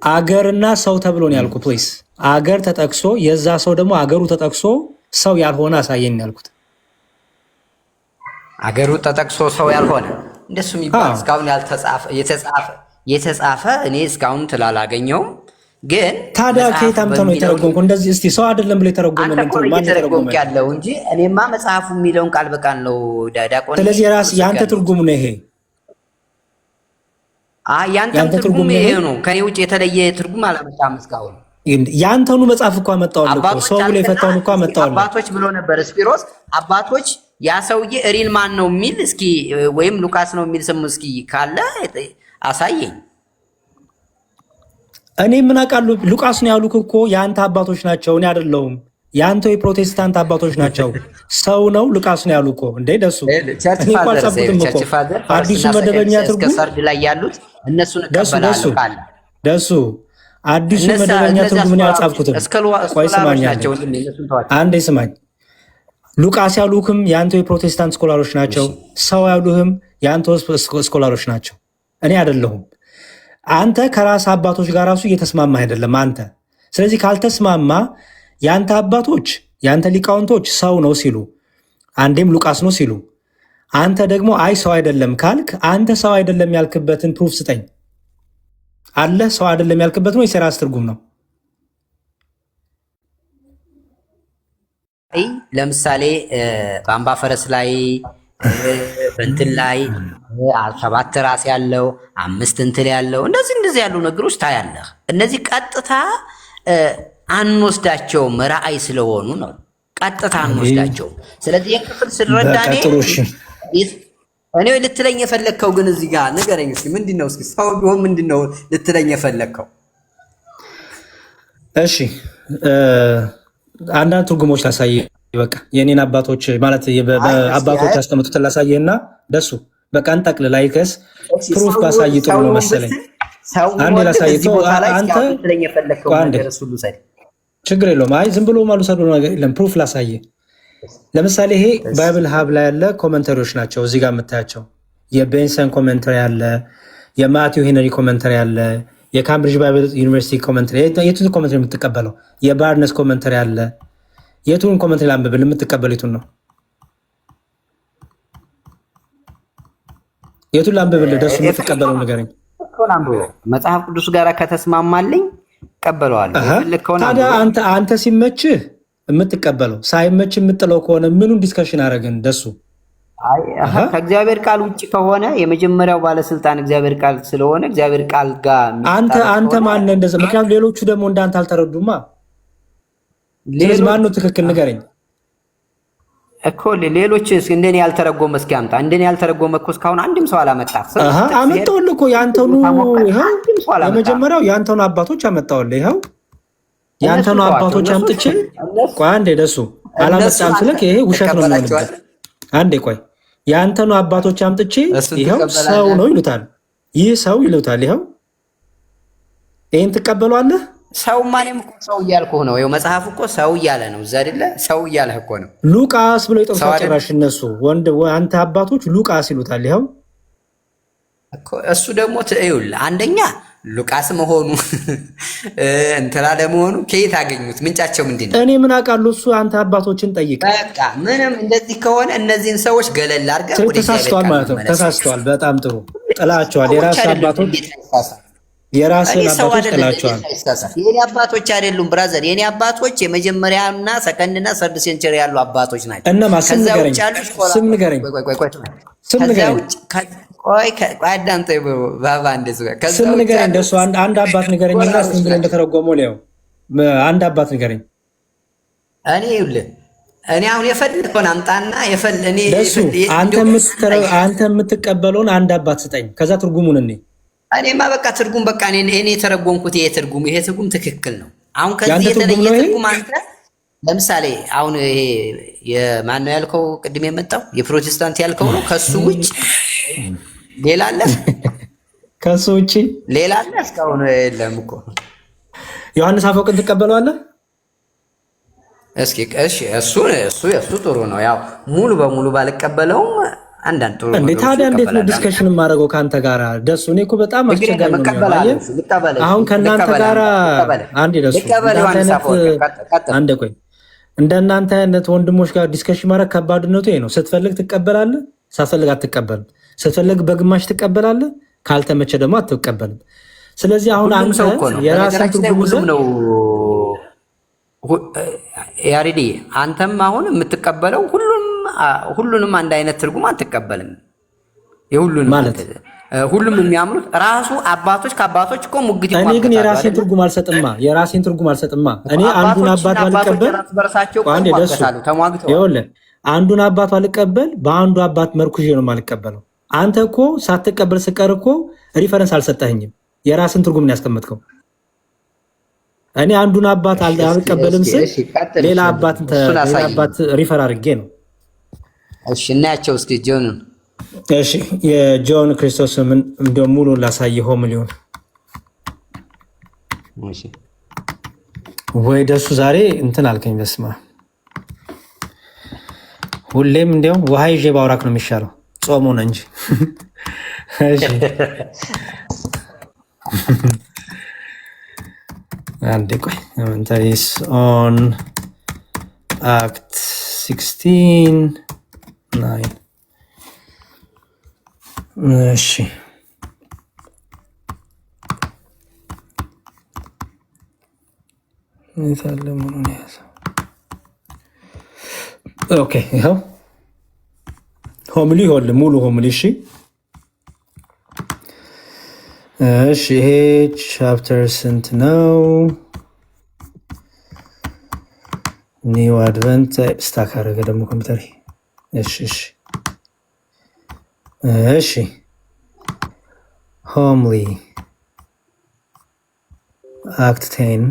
አገርና ሰው ተብሎ ነው ያልኩ ፕሊዝ። አገር ተጠቅሶ የዛ ሰው ደግሞ አገሩ ተጠቅሶ ሰው ያልሆነ አሳየኝ ያልኩት። አገሩ ተጠቅሶ ሰው ያልሆነ እንደሱ የሚባል እስካሁን የተጻፈ እኔ እስካሁን ትላላገኘውም። ግን ታዲያ ከየት አምጥተው ነው የተረጎምኩ? እንደዚህ እስቲ ሰው አይደለም ብሎ የተረጎመ ነው ማን የተረጎመ ያለው እንጂ እኔማ መጽሐፉ የሚለውን ቃል በቃል ነው ዳቆን። ስለዚህ ራስ ያንተ ትርጉም ነው ይሄ። ያንተ ትርጉም ይሄ ነው። ከኔ ውጭ የተለየ ትርጉም አላመጣም እስካሁን። ያንተኑ መጽሐፍ እኮ አመጣዋለሁ እኮ ሰው ብሎ የፈታውን እኮ አመጣዋለሁ። አባቶች ብሎ ነበር ስፒሮስ። አባቶች ያ ሰውዬ ሪል ማን ነው የሚል እስኪ ወይም ሉቃስ ነው የሚል ስም እስኪ ካለ አሳየኝ። እኔ ምን አውቃለሁ? ሉቃስ ነው ያሉት እኮ የአንተ አባቶች ናቸው፣ እኔ አይደለሁም። የአንተ የፕሮቴስታንት አባቶች ናቸው። ሰው ነው ሉቃስ ነው ያሉት እኮ እንዴ ደሱ። እኔ እኮ አልጻፍኩትም እኮ አዲሱ መደበኛ ትርጉም ላይ ያሉት እነሱን እቀበላለሁ ካለ ደሱ አዲሱ መደበኛ ትርጉም ነው ያልጻፍኩትም። ቆይ ስማኝ አንዴ ስማኝ። ሉቃስ ያሉህም የአንተ የፕሮቴስታንት ስኮላሮች ናቸው። ሰው ያሉህም የአንተ ስኮላሮች ናቸው፣ እኔ አይደለሁም። አንተ ከራስ አባቶች ጋር ራሱ እየተስማማ አይደለም አንተ። ስለዚህ ካልተስማማ የአንተ አባቶች የአንተ ሊቃውንቶች ሰው ነው ሲሉ፣ አንዴም ሉቃስ ነው ሲሉ፣ አንተ ደግሞ አይ ሰው አይደለም ካልክ አንተ ሰው አይደለም ያልክበትን ፕሩፍ ስጠኝ። አለ ሰው አይደለም ያልክበት ነው የራስ ትርጉም ነው? ለምሳሌ በአምባ ፈረስ ላይ በእንትን ላይ 7 ራስ ያለው 5 እንትን ያለው እንደዚህ ያሉ ነገሮች ታያለህ። እነዚህ ቀጥታ አንወስዳቸውም፣ ራእይ ስለሆኑ ነው። ቀጥታ አንወስዳቸውም። ስለዚህ የክፍል ስረዳ እኔ ልትለኝ የፈለግከው ግን እዚህ ጋር ንገረኝ እስኪ ምንድነው? እስኪ ሰው ቢሆን ምንድነው ልትለኝ የፈለግከው? እሺ አንዳንድ ትርጉሞች ላሳይ። በቃ የኔን አባቶች ማለት አባቶች ያስቀምጡትን ላሳይህና ደሱ በቃ እንጠቅልል። ላይከስ ፕሩፍ ባሳይ ጥሩ ነው መሰለኝ። አንዴ ላሳይ። አንዴ ችግር የለውም። አይ ዝም ብሎ ማሉሰዱ ነገር የለም። ፕሩፍ ላሳይ። ለምሳሌ ይሄ ባይብል ሀብ ላይ ያለ ኮመንተሪዎች ናቸው። እዚህ ጋር የምታያቸው የቤንሰን ኮመንተሪ አለ፣ የማቲው ሄነሪ ኮመንተሪ አለ፣ የካምብሪጅ ባይብል ዩኒቨርሲቲ ኮመንተሪ። የቱን ኮመንተሪ የምትቀበለው? የባርነስ ኮመንተሪ አለ። የቱን ኮመንተሪ ላንብብል? የምትቀበለው የቱን ነው? የቱን ላንብብል? ደሱ የምትቀበለው ንገረኝ። መጽሐፍ ቅዱስ ጋር ከተስማማልኝ እቀበለዋለሁ። ታዲያ አንተ ሲመችህ የምትቀበለው ሳይመች የምጥለው ከሆነ ምኑን ዲስከሽን አደረግን? ደሱ ከእግዚአብሔር ቃል ውጭ ከሆነ የመጀመሪያው ባለስልጣን እግዚአብሔር ቃል ስለሆነ እግዚአብሔር ቃል ጋር አንተ ማነህ እንደዛ? ምክንያቱም ሌሎቹ ደግሞ እንዳንተ አልተረዱማ። ስለዚህ ማነው ትክክል ንገረኝ እኮ። ሌሎች እንደኔ ያልተረጎመ እስኪ አምጣ። እንደኔ ያልተረጎመ እኮ እስካሁን አንድም ሰው አላመጣም። አመጣሁልህ እኮ ያንተኑ። ይኸው የመጀመሪያው ያንተኑ አባቶች አመጣሁልህ። ይኸው ያንተኑ አባቶች አምጥቼ ቆይ አንዴ ደሱ አላመጣም ስልክ ይሄ ውሸት ነው የሚሆንበት። አንዴ ቆይ ያንተኑ አባቶች አምጥቼ ይኸው ሰው ነው ይሉታል። ይህ ሰው ይሉታል። ይኸው ይሄን ትቀበሏለህ? ሰው ማንም እኮ ሰው እያልኩህ ነው። ይኸው መጽሐፍ እኮ ሰው እያለ ነው እዛ አይደለ? ሰው እያለህ እኮ ነው። ሉቃስ ብሎ ይጠቅሳል ጭራሽ እነሱ አንተ አባቶች ሉቃስ ይሉታል። ይኸው እሱ ደግሞ ይኸውልህ አንደኛ ሉቃስ መሆኑ እንትና ለመሆኑ ከየት አገኙት? ምንጫቸው ምንድን ነው? እኔ ምን አውቃለሁ? እሱ አንተ አባቶችን ጠይቅ። በቃ ምንም እንደዚህ ከሆነ እነዚህን ሰዎች ገለል አድርገህ ተሳስተዋል ማለት ነው። ተሳስተዋል። በጣም ጥሩ ጥላቸዋል። የራስህ አባቶች ጥላቸዋል። የኔ አባቶች አይደሉም ብራዘር። የኔ አባቶች የመጀመሪያና ሰከንድና ሰርድ ሴንቸሪ ያሉ አባቶች ናቸው። እነማ? ስም ንገረኝ። ቆይ አዳምጠ ባባ እንደዚህ ስም ንገረኝ። እንደሱ አንድ አባት ንገረኝና ስም ብሎ እንደተረጎመው ሊያው አንድ አባት ንገረኝ። እኔ አሁን የፈለከውን አምጣና አንተ የምትቀበለውን አንድ አባት ስጠኝ። ከዛ ትርጉሙን እኔማ በቃ ትርጉም በቃ እኔ የተረጎምኩት ይሄ ትርጉም ትክክል ነው። አሁን ከዚህ የተለየ ትርጉም አንተ ለምሳሌ አሁን ይሄ የማን ነው ያልከው? ቅድም የመጣው የፕሮቴስታንት ያልከው ነው። ከሱ ውጭ ሌላ አለ? ከሱ ውጭ ሌላ አለ? እስካሁን የለም እኮ። ዮሐንስ አፈወርቅን ትቀበለዋለህ? እስኪ እሺ፣ እሱ ጥሩ ነው። ያው ሙሉ በሙሉ ባልቀበለውም አንዳንድ ጥሩ ነው። ታዲያ እንዴት ነው ዲስከሽን የማደርገው ከአንተ ጋር ደሱ? እኔ እኮ በጣም አስቸጋሪ ነው። አሁን ከእናንተ ጋር አንዴ ደሱ አንዴ ቆይ እንደናንተ አይነት ወንድሞች ጋር ዲስከሽን ማድረግ ከባድነቱ ይሄ ነው። ስትፈልግ ትቀበላለህ፣ ሳትፈልግ አትቀበልም። ስትፈልግ በግማሽ ትቀበላለህ፣ ካልተመቸ ደግሞ አትቀበልም። ስለዚህ አሁን አንተ የራስህ ትርጉም ነው ያሬዲ። አንተም አሁን የምትቀበለው ሁሉንም አንድ አይነት ትርጉም አትቀበልም። የሁሉንም ማለት ሁሉም የሚያምኑት ራሱ አባቶች ከአባቶች እኮ ሙግት እኔ ግን የራሴን ትርጉም አልሰጥማ። እኔ አንዱን አባት ባልቀበል አንዴ ደሱ ይኸውልህ፣ አንዱን አባት ባልቀበል በአንዱ አባት መርኩዤ ነው የማልቀበለው። አንተ እኮ ሳትቀበል ስቀር እኮ ሪፈረንስ አልሰጠኸኝም። የራስን ትርጉም ነው ያስቀመጥከው። እኔ አንዱን አባት አልቀበልም ስል ሌላ አባት ሪፈር አድርጌ ነው። እሺ እናያቸው እስኪ ጆንን። እሺ የጆን ክርስቶስ ምን እንደው ሙሉ ላሳየው ሚሊዮን እሺ ወይ ደሱ ዛሬ እንትን አልከኝ። በስማ ሁሌም እንደው ውሃ ይዤ ባውራክ ነው የሚሻለው ጾሙ ነው እንጂ። እሺ አንዴ ቆይ ኢንተሪስ ኦን አክት 16 9 እሺ የታለ ምኑን ያዘው? ኦኬ ይኸው ሆምሊ ሆል ሙሉ ሆምሊ። እሺ እሺ ይሄ ቻፕተር ስንት ነው? ኒው አድቨንት ስታክ አደረገ ደግሞ ኮምፒውተር። እሺ እሺ እሺ ሆምሊ አክት 10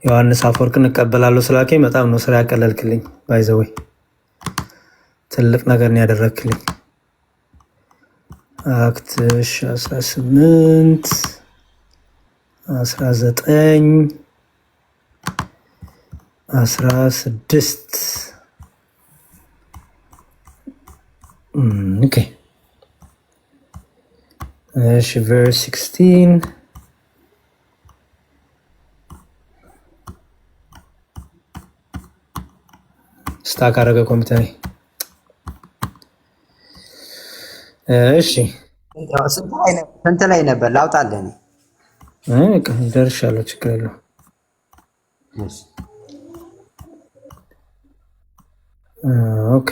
ዮሐንስ አፈወርቅን እቀበላለሁ ስላልከኝ በጣም ነው ስራ ያቀለልክልኝ። ባይዘወይ ትልቅ ነገር ነው ያደረክልኝ። አክት 18 19 16 ኦኬ እሺ ቨርስ 16 ስታክ አደረገ ኮምፒውተር። እሺ ስንት ላይ ነበር? ላውጣልህ ደርሻለሁ፣ ችግር የለውም። ኦኬ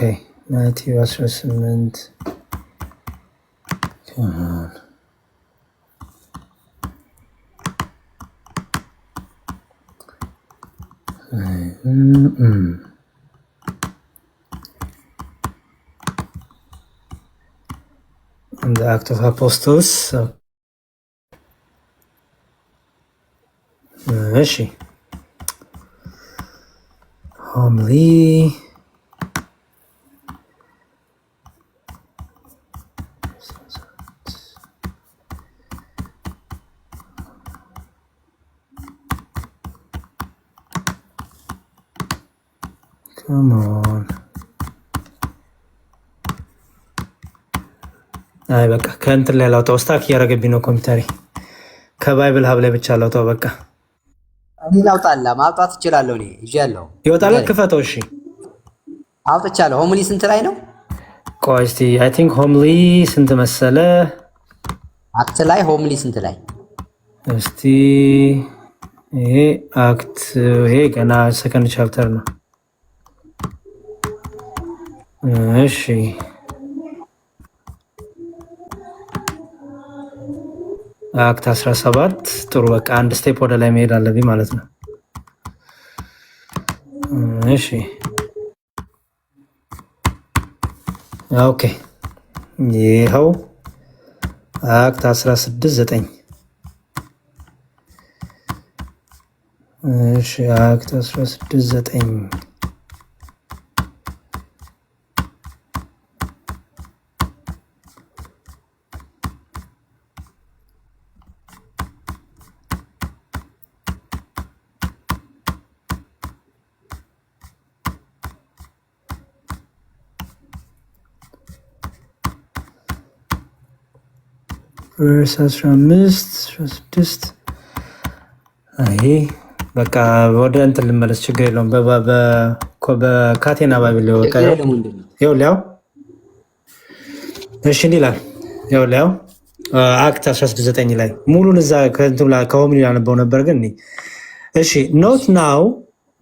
ማቴዎስ 18 the Act of Apostles. እሺ homily come on አይ በቃ ከእንትን ላይ ላውጣው። ስታክ እያደረገብኝ ነው ኮምፒውተሬ። ከባይብል ሀብ ላይ ብቻ ላውጣው። በቃ እኔ ላውጣላ ማውጣት እችላለሁ። እኔ ይዣለሁ። ይወጣል። ክፈተው። እሺ አውጥቻለሁ። ሆምሊ ስንት ላይ ነው? ቆይ እስቲ አይ ቲንክ ሆምሊ ስንት መሰለ? አክት ላይ ሆምሊ ስንት ላይ? እስቲ ይሄ አክት ይሄ ገና ሰከንድ ቻፕተር ነው። እሺ አክት 17 ጥሩ። በቃ አንድ ስቴፕ ወደ ላይ መሄድ አለብኝ ማለት ነው። እሺ ኦኬ ይኸው አክት 16:9 እሺ አክት 16:9 ቨርስ 15 16 አይ በቃ ወደ እንትን ልመለስ፣ ችግር የለውም። በካቴና ባይብል ይኸውልህ እሺ ይላል። ይኸውልህ አክት 16:9 ላይ ሙሉን እዛ ከሆምሊ ላነበው ነበር ግን እሺ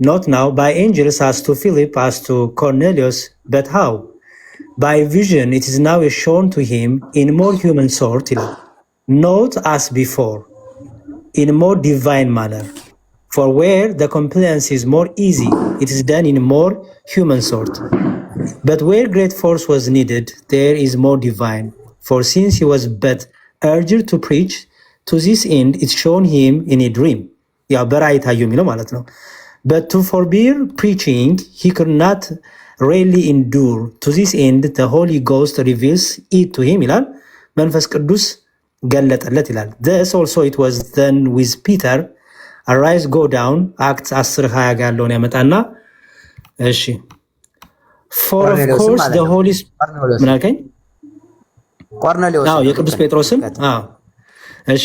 not now by angels as to Philip as to Cornelius but how by vision it is now shown to him in more human sort ይላል። not as before in more divine manner for where the compliance is more easy it is done in more human sort but where great force was needed there is more divine for since he was but urged to preach to this end it's shown him in a dream ያው በራእይ ታየው የሚለው ማለት ነው። but to forbear preaching he could not really endure to this end the Holy Ghost reveals it to him ይላል። መንፈስ ቅዱስ ገለጠለት ይላል። thus also it was then with Peter arise go down አክት 10:20 ጋር ያለውን ያመጣና እሺ for of course the Holy Spirit ምን አልከኝ? ቆርኔሌዎስ የቅዱስ ጴጥሮስን እሺ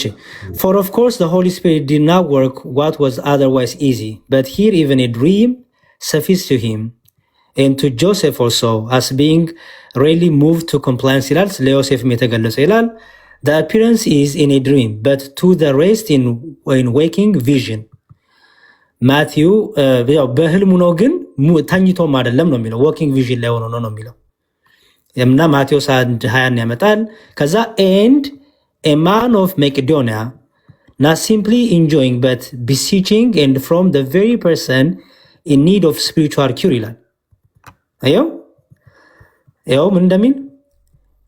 for of course the Holy Spirit did not work what was otherwise easy but here even a dream sufficed to him and to Joseph also as being really moved to compliance ይላል። ስለ ዮሴፍም የተገለጸው ይላል the appearance is in a dream but to the rest in waking vision ማቲው ያው በህልሙ ነው ግን ተኝቶም አይደለም ነው የሚለው walking vision ላይ ሆኖ ነው የሚለው እና ማቴዎስ 1:20 ያመጣል። ከዛ and a man of Macedonia not simply enjoying but beseeching and from the very person in need of spiritual cure ይላል። አየው ምን እንደሚል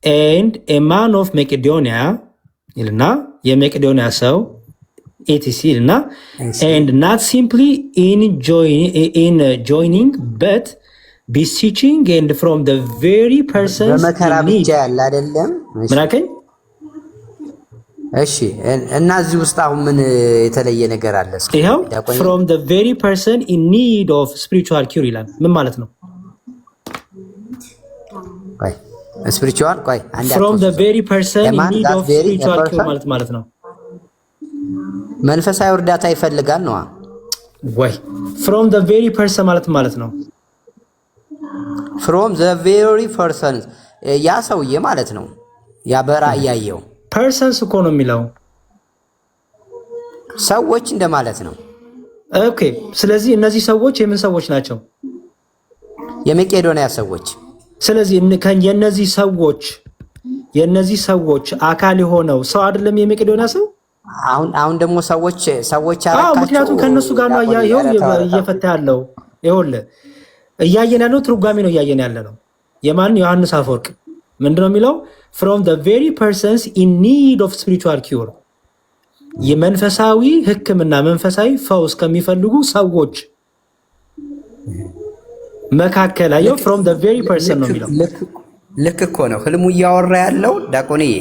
and a man of Macedonia ይልና የመቄዶንያ ሰው etc ይልና and not simply joining but beseeching and from the very person በመከራ ብቻ ያለ አይደለም ምናከኝ እሺ እና እዚህ ውስጥ አሁን ምን የተለየ ነገር አለ? ይሄው from the very person in need of spiritual cure ይላል። ምን ማለት ነው? ቆይ spiritual ቆይ አንዴ from the very person in need of spiritual cure ማለት ነው መንፈሳዊ እርዳታ ይፈልጋል ነው ወይ? from the very person ማለት ነው from the very person ያ ሰውዬ ማለት ነው። ያ በራእይ ያየው persons እኮ ነው የሚለው ሰዎች እንደማለት ነው። ኦኬ ስለዚህ እነዚህ ሰዎች የምን ሰዎች ናቸው? የመቄዶንያ ሰዎች። ስለዚህ የነዚህ ሰዎች አካል የሆነው ሰው አይደለም የመቄዶንያ ሰው? አሁን ደግሞ ሰዎች አረካቸው። ምክንያቱም ከነሱ ጋር ነው እየፈታ ያለው። ይኸውልህ እያየን ያለው ትርጓሜ ነው እያየን ያለ ነው። የማን ዮሐንስ አፈወርቅ ምንድነው የሚለው? from the very persons in need of spiritual cure የመንፈሳዊ ሕክምና መንፈሳዊ ፈውስ ከሚፈልጉ ሰዎች መካከል አየው from the very person ነው የሚለው። ልክ እኮ ነው ህልሙ እያወራ ያለው ዳቆንዬ።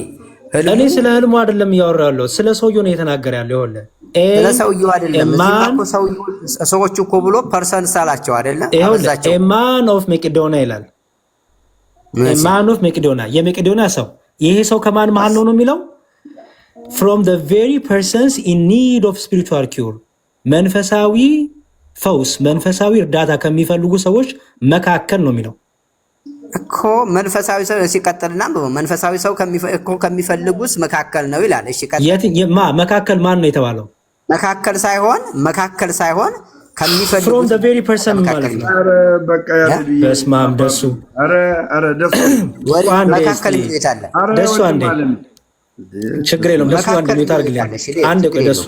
እኔ ስለ ህልሙ አይደለም እያወራ ያለው ስለ ሰውየው ነው የተናገረ ያለው። ይኸውልህ ስለ ሰውየው አይደለም ሰዎች እኮ ብሎ ፐርሰንስ አላቸው አይደለም? a man of Macedonia ይላል። man of Macedonia የመቄዶንያ ሰው። ይሄ ሰው ከማን መሃል ነው የሚለው? from the very persons in need of spiritual cure መንፈሳዊ ፈውስ መንፈሳዊ እርዳታ ከሚፈልጉ ሰዎች መካከል ነው የሚለው እኮ። መንፈሳዊ ሰው ሲቀጥልና መንፈሳዊ ሰው ከሚፈልጉስ መካከል ነው ይላል። እሺ መካከል ማን ነው የተባለው? መካከል ሳይሆን ከሚፈልጉ from the very person ማለት ነው። አረ በቃ በስማም ደሱ አረ ደሱ መካከል ይታለ ደሱ አንዴ ችግር የለውም። ደሱ አንዴ ሚውት አድርግልኝ። አንዴ ቆይ ደሱ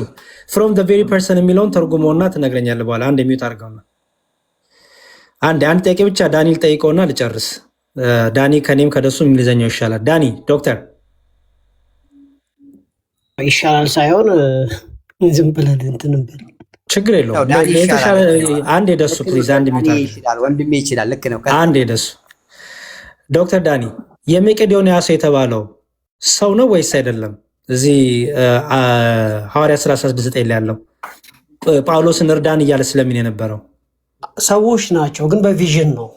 from the very person የሚለውን ተርጉመውና ትነግረኛለህ በኋላ። አንዴ ሚውት አድርገውና አንድ ጥያቄ ብቻ ዳንኤል ጠይቀውና ልጨርስ። ዳኒ ከኔም ከደሱ እንግሊዘኛው ይሻላል። ዳኒ ዶክተር ይሻላል ሳይሆን ዝም ብለን እንትን እንበል ችግር የለውም። አንዴ ደሱ ፕሊዝ አንድ ሚውት ይችላል ወንድሜ ይችላል። ልክ ነው። አንዴ ደሱ ዶክተር ዳኒ የመቄዶንያ ሰው የተባለው ሰው ነው ወይስ አይደለም? እዚህ ሐዋርያ 16:9 ላይ ያለው ጳውሎስን እርዳን እያለ ስለምን የነበረው ሰዎች ናቸው፣ ግን በቪዥን ነው።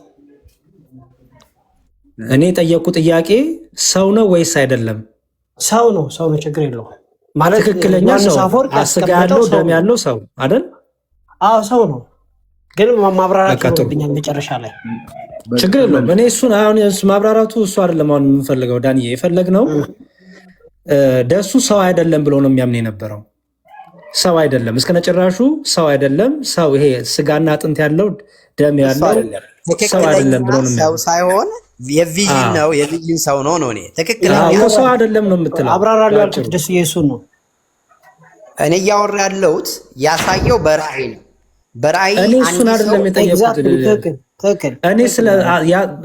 እኔ የጠየቁ ጥያቄ ሰው ነው ወይስ አይደለም? ሰው ነው። ችግር የለውም ማለት ትክክለኛ ሰው ስጋ ያለው ደም ያለው ሰው አይደል? አዎ ሰው ነው፣ ግን ማብራራት ይኖርብኛል መጨረሻ ላይ። ችግር የለውም። እኔ እሱን አሁን ማብራራቱ እሱ አይደለም አሁን የምንፈልገው። ዳንዬ የፈለግነው ደሱ ሰው አይደለም ብሎ ነው የሚያምን የነበረው። ሰው አይደለም እስከነጭራሹ ሰው አይደለም። ሰው ይሄ ስጋና አጥንት ያለው ደም ያለው ሰው አይደለም ብሎ ነው ሰው ሳይሆን የቪዥን ነው። የቪዥን ሰው ነው ነው። እኔ ትክክለኛ ሰው አይደለም ነው የምትለው። አብራራለሁ ያልኩት ደስ ኢየሱስ ነው። እኔ እያወራ ያለሁት ያሳየው በራእይ ነው። በራእይ እኔ እሱን አይደለም የጠየቁት። እኔ ስለ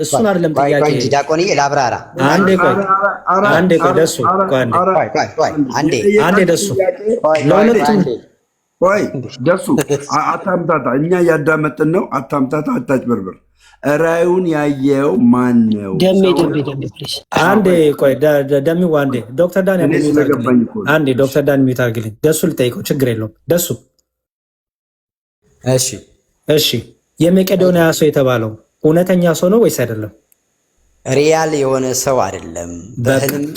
እሱን አይደለም ጥያቄ። ዲያቆንዬ ላብራራ። አንዴ ቆይ ደሱ አንዴ ደሱ ለሁለቱም ቆይ ደሱ አታምታታ። እኛ እያዳመጥን ነው። አታምታታ፣ አታጭበርብር። ራእዩን ያየው ማን ነው? አንዴ ቆይ ደሚው አንዴ ዶክተር ዳን አንዴ ዶክተር ዳን ሚውት አድርግልኝ። ደሱ ልጠይቀው ችግር የለውም። ደሱ እሺ የመቄዶንያ ሰው የተባለው እውነተኛ ሰው ነው ወይስ አይደለም? ሪያል የሆነ ሰው አይደለም።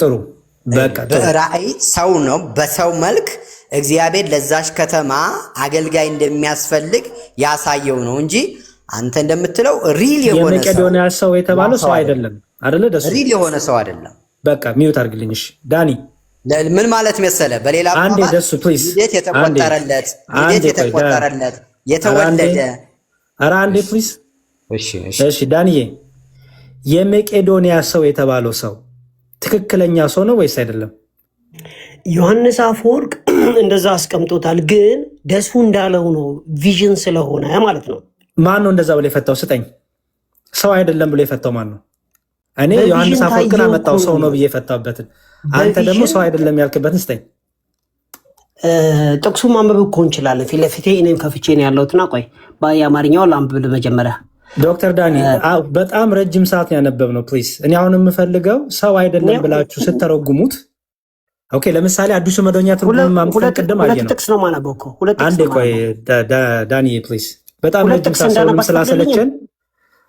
ጥሩ በራእይ ሰው ነው። በሰው መልክ እግዚአብሔር ለዛች ከተማ አገልጋይ እንደሚያስፈልግ ያሳየው ነው እንጂ አንተ እንደምትለው ሪል የሆነ የመቄዶንያ ሰው የተባለው ሰው አይደለም አይደለ? ደሱ ሪል የሆነ ሰው አይደለም። በቃ ሚዩት አድርግልኝ። እሺ ዳኒ ምን ማለት መሰለ? በሌላ አንዴ ደሱ ፕሊዝ ልደት የተቆጠረለት የተወለደ ኧረ አንዴ ፕሊዝ። እሺ ዳንዬ የመቄዶንያ ሰው የተባለው ሰው ትክክለኛ ሰው ነው ወይስ አይደለም? ዮሐንስ አፈወርቅ እንደዛ አስቀምጦታል። ግን ደሱ እንዳለው ነው ቪዥን ስለሆነ ማለት ነው። ማን ነው እንደዛ ብሎ የፈታው? ስጠኝ። ሰው አይደለም ብሎ የፈታው ማን ነው? እኔ ዮሐንስ አፈወርቅን አመጣው ሰው ነው ብዬ የፈታበትን፣ አንተ ደግሞ ሰው አይደለም ያልክበትን ስጠኝ። ጥቅሱ ማንበብ እኮ እንችላለን። ፊት ለፊቴ እኔም ከፍቼ ነው ያለሁትና ቆይ በአማርኛው ላንብብ መጀመሪያ። ዶክተር ዳኒ በጣም ረጅም ሰዓት ነው ያነበብነው። ፕሊዝ እኔ አሁን የምፈልገው ሰው አይደለም ብላችሁ ስተረጉሙት ኦኬ። ለምሳሌ አዲሱ መደበኛ ትርጉም ማምጣት ቀደም አየነው። ሁለት ጥቅስ ነው ማነበው እኮ ሁለት ጥቅስ። አንዴ ቆይ ዳኒ ፕሊዝ፣ በጣም ረጅም ሰዓት ሰውን ስላሰለቸን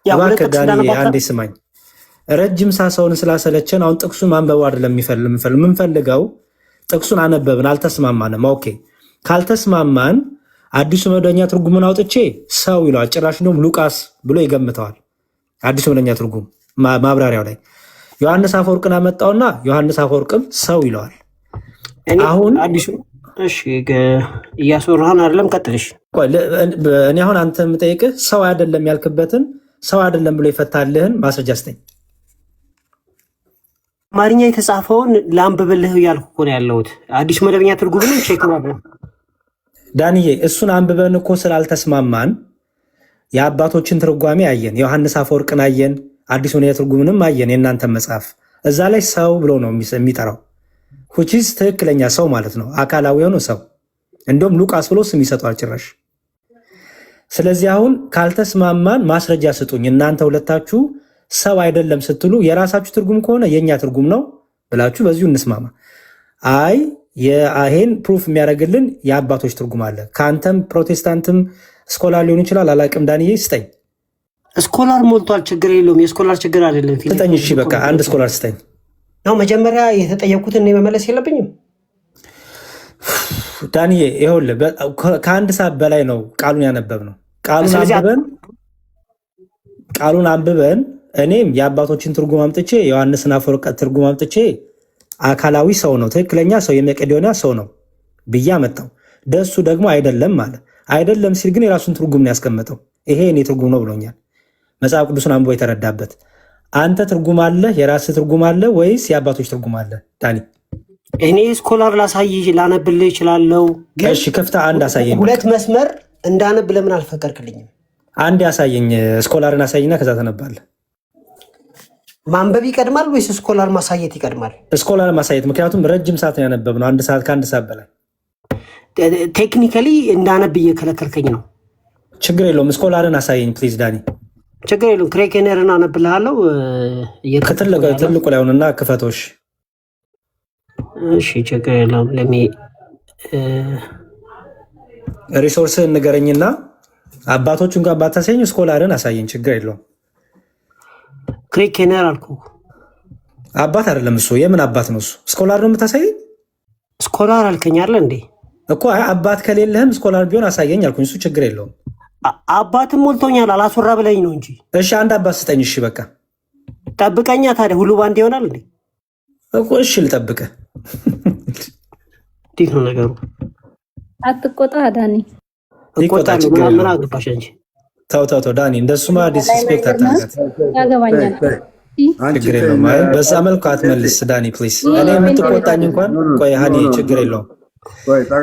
እባክህ ዳኒ አንዴ ስማኝ። ረጅም ሰዓት ሰውን ስላሰለቸን አሁን ጥቅሱን ማንበብ አይደለም የምንፈልገው። ጥቅሱን አነበብን፣ አልተስማማንም። ኦኬ ካልተስማማን አዲሱ መደበኛ ትርጉምን አውጥቼ ሰው ይለዋል። ጭራሽ እንደውም ሉቃስ ብሎ ይገምተዋል። አዲሱ መደበኛ ትርጉም ማብራሪያው ላይ ዮሐንስ አፈወርቅን አመጣውና ዮሐንስ አፈወርቅም ሰው ይለዋል። አሁን አዲሱ እሺ እያስወራህን አይደለም? ቀጥልሽ። እኔ አሁን አንተ የምጠይቅህ ሰው አይደለም ያልክበትን ሰው አይደለም ብሎ የፈታልህን ማስረጃ ስጠኝ። አማርኛ የተጻፈውን ለአንብብልህ እያልኩ እኮ ነው ያለሁት። አዲሱ መደበኛ ትርጉምን ቼክ ማድረግ ዳንዬ፣ እሱን አንብበን እኮ ስላልተስማማን የአባቶችን ትርጓሜ አየን፣ ዮሐንስ አፈወርቅን አየን፣ አዲሱ መደበኛ ትርጉምንም አየን። የእናንተ መጽሐፍ እዛ ላይ ሰው ብሎ ነው የሚጠራው። ሁቺስ ትክክለኛ ሰው ማለት ነው፣ አካላዊ የሆነ ሰው። እንደውም ሉቃስ ብሎ ስም ይሰጠዋል ጭራሽ። ስለዚህ አሁን ካልተስማማን ማስረጃ ስጡኝ። እናንተ ሁለታችሁ ሰው አይደለም ስትሉ የራሳችሁ ትርጉም ከሆነ የእኛ ትርጉም ነው ብላችሁ በዚሁ እንስማማ። አይ ይሄን ፕሩፍ የሚያደርግልን የአባቶች ትርጉም አለ። ከአንተም ፕሮቴስታንትም ስኮላር ሊሆን ይችላል፣ አላቅም። ዳንዬ ስጠኝ። ስኮላር ሞልቷል፣ ችግር የለውም። የስኮላር ችግር አይደለም። ስጠኝ። እሺ በቃ አንድ ስኮላር ስጠኝ። ነው መጀመሪያ የተጠየኩትን እኔ መመለስ የለብኝም? ዳንዬ ይኸውልህ ከአንድ ሰዓት በላይ ነው ቃሉን ያነበብነው። ቃሉን አንብበን እኔም የአባቶችን ትርጉም አምጥቼ ዮሐንስን አፈወርቅ ትርጉም አምጥቼ አካላዊ ሰው ነው፣ ትክክለኛ ሰው፣ የመቄዶንያ ሰው ነው ብዬ አመጣው። ደሱ ደግሞ አይደለም ማለት አይደለም ሲል ግን የራሱን ትርጉም ነው ያስቀመጠው። ይሄ እኔ ትርጉም ነው ብሎኛል። መጽሐፍ ቅዱስን አንብቦ የተረዳበት። አንተ ትርጉም አለ፣ የራስ ትርጉም አለ ወይስ የአባቶች ትርጉም አለ? ዳኒ እኔ ስኮላር ላሳይ ላነብልህ እችላለሁ። እሺ ከፍታ አንድ አሳየኝ። ሁለት መስመር እንዳነብ ለምን አልፈቀድክልኝም? አንድ ያሳየኝ፣ ስኮላርን አሳይና ከዛ ተነባለህ። ማንበብ ይቀድማል ወይስ ስኮላር ማሳየት ይቀድማል? ስኮላር ማሳየት፣ ምክንያቱም ረጅም ሰዓት ነው ያነበብነው፣ አንድ ሰዓት ከአንድ ሰዓት በላይ። ቴክኒካሊ እንዳነብ እየከለከልከኝ ነው። ችግር የለውም፣ ስኮላርን አሳየኝ ፕሊዝ ዳኒ። ችግር የለውም፣ ክሬኬነርን አነብልሃለሁ። ትልቁ ላይ ሆንና ክፈቶሽ። እሺ ችግር የለውም። ሪሶርስን ንገረኝና አባቶቹን ጋር ባታሳየኝ ስኮላርን አሳየኝ። ችግር የለውም። ክሬኬነር አልኩ። አባት አይደለም እሱ። የምን አባት ነው እሱ? ስኮላር ነው የምታሳየኝ? ስኮላር አልከኝ አለ እንዴ እኮ። አባት ከሌለህም ስኮላር ቢሆን አሳየኝ አልኩኝ። እሱ ችግር የለውም። አባትም ሞልቶኛል፣ አላስወራ ብለኝ ነው እንጂ። እሺ አንድ አባት ስጠኝ። እሺ በቃ ጠብቀኛ። ታዲያ ሁሉ ባንድ ይሆናል እንዴ እኮ። እሺ ልጠብቅህ። እንዴት ነው ነገሩ? አትቆጣ ዳኒ። እቆጣለሁ። ምን አገባሽ እንጂ። ተው ዳኒ፣ እንደሱማ ዲስሪስፔክት አታርጋት። ያገባኛል። ችግር የለውም። አይ በዛ መልኩ አትመልስ ዳኒ ፕሊዝ። እኔ የምትቆጣኝ እንኳን ቆይ ሀኒ፣ ችግር የለውም።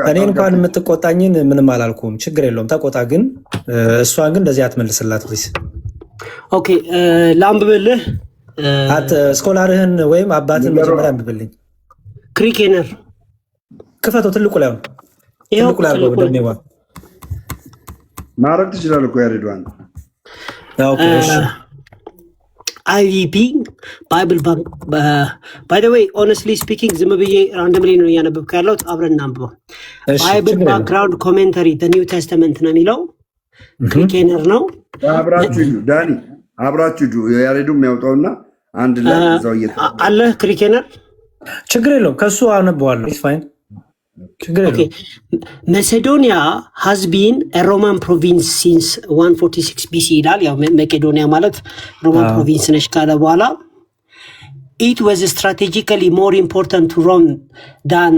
እኔ እንኳን የምትቆጣኝን ምንም አላልኩም። ችግር የለውም ተቆጣ። ግን እሷን ግን እንደዚህ አትመልስላት ፕሊዝ። ኦኬ ላንብብልህ። ስኮላርህን ወይም አባትን መጀመሪያ አንብብልኝ። ክሪኬነር ክፈተው። ትልቁ ላይ ነው። ትልቁ ላይ ነው። ደሜዋ ማረግ ትችላለህ እኮ ያሬድዋን። ኦኬ እሺ። IVP ባይብል ባንክ ባይ ዘ ዌይ ኦነስትሊ ስፒኪንግ ዝም ብዬ ራንደምሊ ነው እያነበብኩ ያለሁት። አብረን እናንብበው። ባይብል ባክግራውንድ ኮሜንተሪ ኒው ቴስተመንት ነው የሚለው። ክሪኬነር ነው። አብራችሁ ዳኒ፣ አብራችሁ ያሬዱ የሚያወጣውና አንድ ላይ እዛው አለ። ክሪኬነር ችግር የለውም። ከሱ አነበዋለሁ። ኢትስ ፋይን። መሴዶኒያ ሃዝ ቢን ሮማን ፕሮቪንስ ሲንስ 146 ቢሲ ይላል። ያው መቄዶኒያ ማለት ሮማን ፕሮቪንስ ነች ካለ በኋላ it was strategically more important to Rome than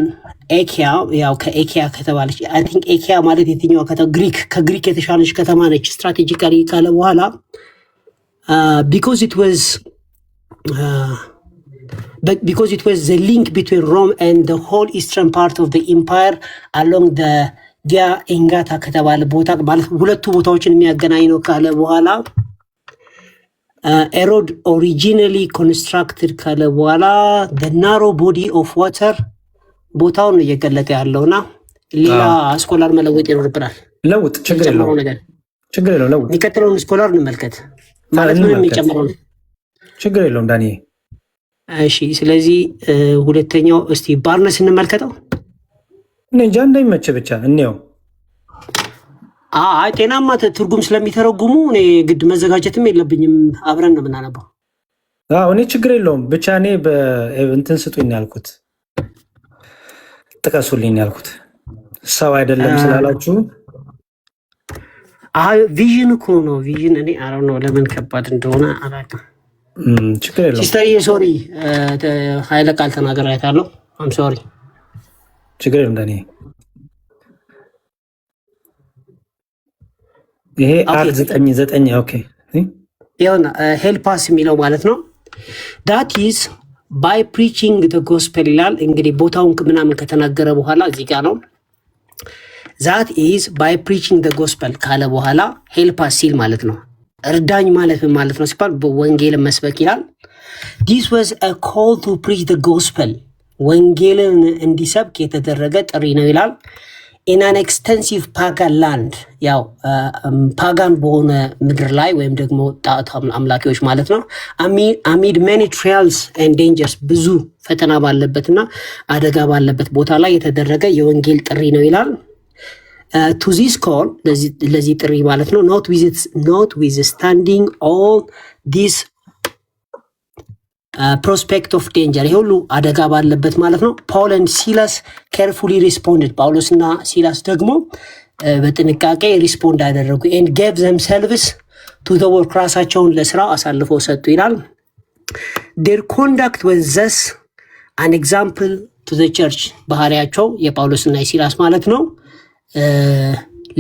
ኤኪያ ያው ከኤኪያ ከተባለች አይ ቲንክ ኤኪያ ማለት የትኛው ከተማ ግሪክ ከግሪክ የተሻለች ከተማ ነች ስትራቴጂካሊ ካለ በኋላ because it was the link between Rome and the whole eastern part of the empire along the via Engata ከተባለ ቦታ ማለት ሁለቱ ቦታዎችን የሚያገናኝ ነው ካለ በኋላ Herod originally constructed ካለ በኋላ the narrow body of water ቦታውን እየገለጠ ያለውና ሌላ ስኮላር መለወጥ ይኖርብናል። ለውጥ ችግር የለውም ለውጥ የሚቀጥለውን ስኮላር እንመልከት ማለት ምን የሚጨምረው ችግር የለውም ዳኒ። እሺ ስለዚህ ሁለተኛው እስቲ ባርነስ እንመልከተው። እንጃ እንዳይመች ብቻ እንየው። ጤናማ ትርጉም ስለሚተረጉሙ እኔ ግድ መዘጋጀትም የለብኝም አብረን ነው የምናነበው። እኔ ችግር የለውም ብቻ እኔ በእንትን ስጡኝ ያልኩት ጥቀሱልኝ ያልኩት ሰው አይደለም ስላላችሁ ቪዥን እኮ ነው ቪዥን። እኔ አረ ነው ለምን ከባድ እንደሆነ አላውቅም። ችግር የለውም ሲስተር ሶሪ ኃይለ ቃል ተናገር አይታለሁ። አም ሶሪ ችግር የለም ዳኒ። ይሄ R99 ኦኬ ይሁን ሄልፓስ የሚለው ማለት ነው that is by preaching the gospel ይላል። እንግዲህ ቦታውን ምናምን ከተናገረ በኋላ እዚህ ጋር ነው that is by preaching the gospel ካለ በኋላ ሄልፓስ ሲል ማለት ነው እርዳኝ ማለት ነው ሲባል ወንጌልን መስበክ ይላል። this was a call to preach the gospel ወንጌልን እንዲሰብክ የተደረገ ጥሪ ነው ይላል። in an extensive pagan land ያው ፓጋን በሆነ ምድር ላይ ወይም ደግሞ ጣዖት አምላኪዎች ማለት ነው amid many trials and dangers ብዙ ፈተና ባለበትና አደጋ ባለበት ቦታ ላይ የተደረገ የወንጌል ጥሪ ነው ይላል። to this call ለዚህ ጥሪ ማለት ነው notwithstanding all this prospect of danger ይሄ ሁሉ አደጋ ባለበት ማለት ነው ፓውል and ሲላስ carefully responded ጳውሎስና ሲላስ ደግሞ በጥንቃቄ ሪስፖንድ አደረጉ and gave themselves to the work ራሳቸውን ለስራው አሳልፈው ሰጡ ይላል። their conduct was thus an example to the church ባህሪያቸው የጳውሎስና የሲላስ ማለት ነው